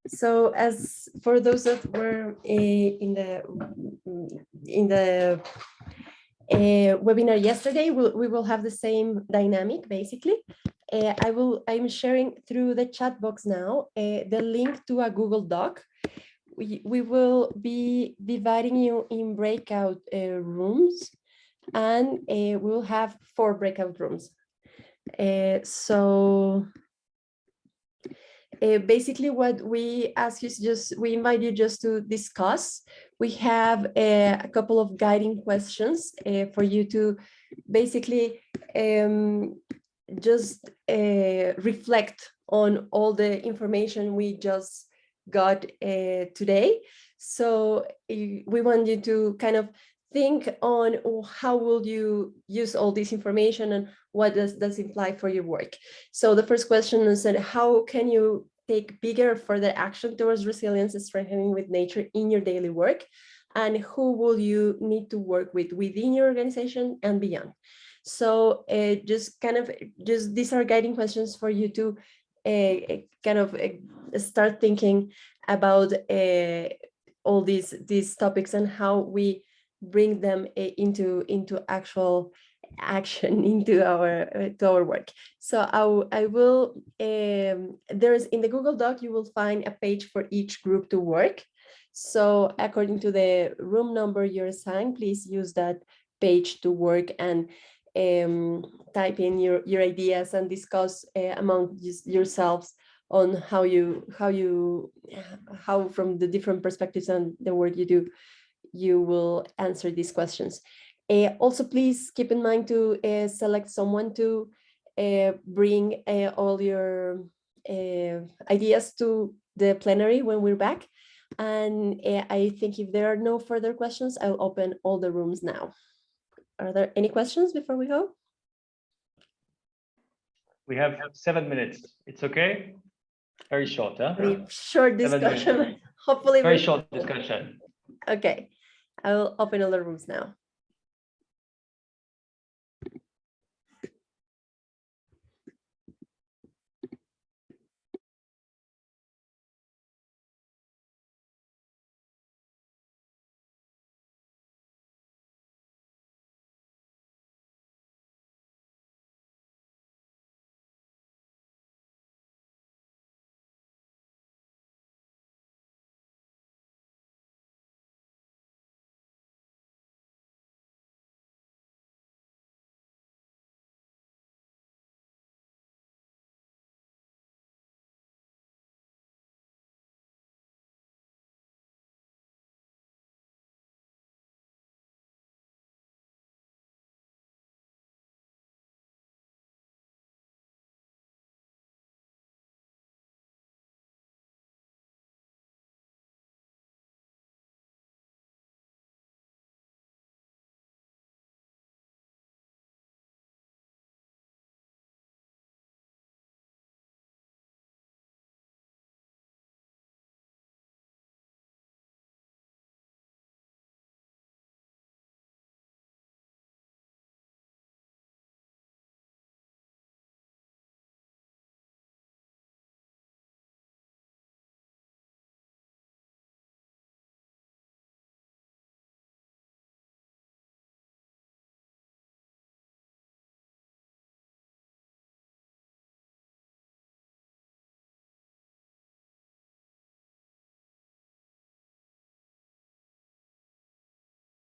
[SPEAKER 1] So as for those that were in the webinar yesterday, we will have the same dynamic basically. I'm sharing through the chat box now the link to a Google Doc. We will be dividing you in breakout rooms, and we will have 4 breakout rooms. Basically what we ask is we invite you just to discuss. We have a couple of guiding questions for you to basically just reflect on all the information we just got today. So we want you to kind of think on how will you use all this information and what does that imply for your work. So the first question is that how can you take bigger further action towards resilience and strengthening with nature in your daily work, and who will you need to work with within your organization and beyond. So just these are guiding questions for you to start thinking about all these topics and how we bring them into actual action into our work. So I will there's in the Google Doc you will find a page for each group to work. So according to the room number you're assigned, please use that page to work and type in your ideas and discuss among yourselves on how from the different perspectives and the work you do, you will answer these questions. Also, please keep in mind to select someone to bring all your ideas to the plenary when we're back. And I think if there are no further questions, I'll open all the rooms now. Are there any questions before we go?
[SPEAKER 2] We have 7 minutes. It's okay? Very short, huh?
[SPEAKER 1] Very short discussion. Hopefully
[SPEAKER 2] very short discussion.
[SPEAKER 1] Okay, I will open all the rooms now.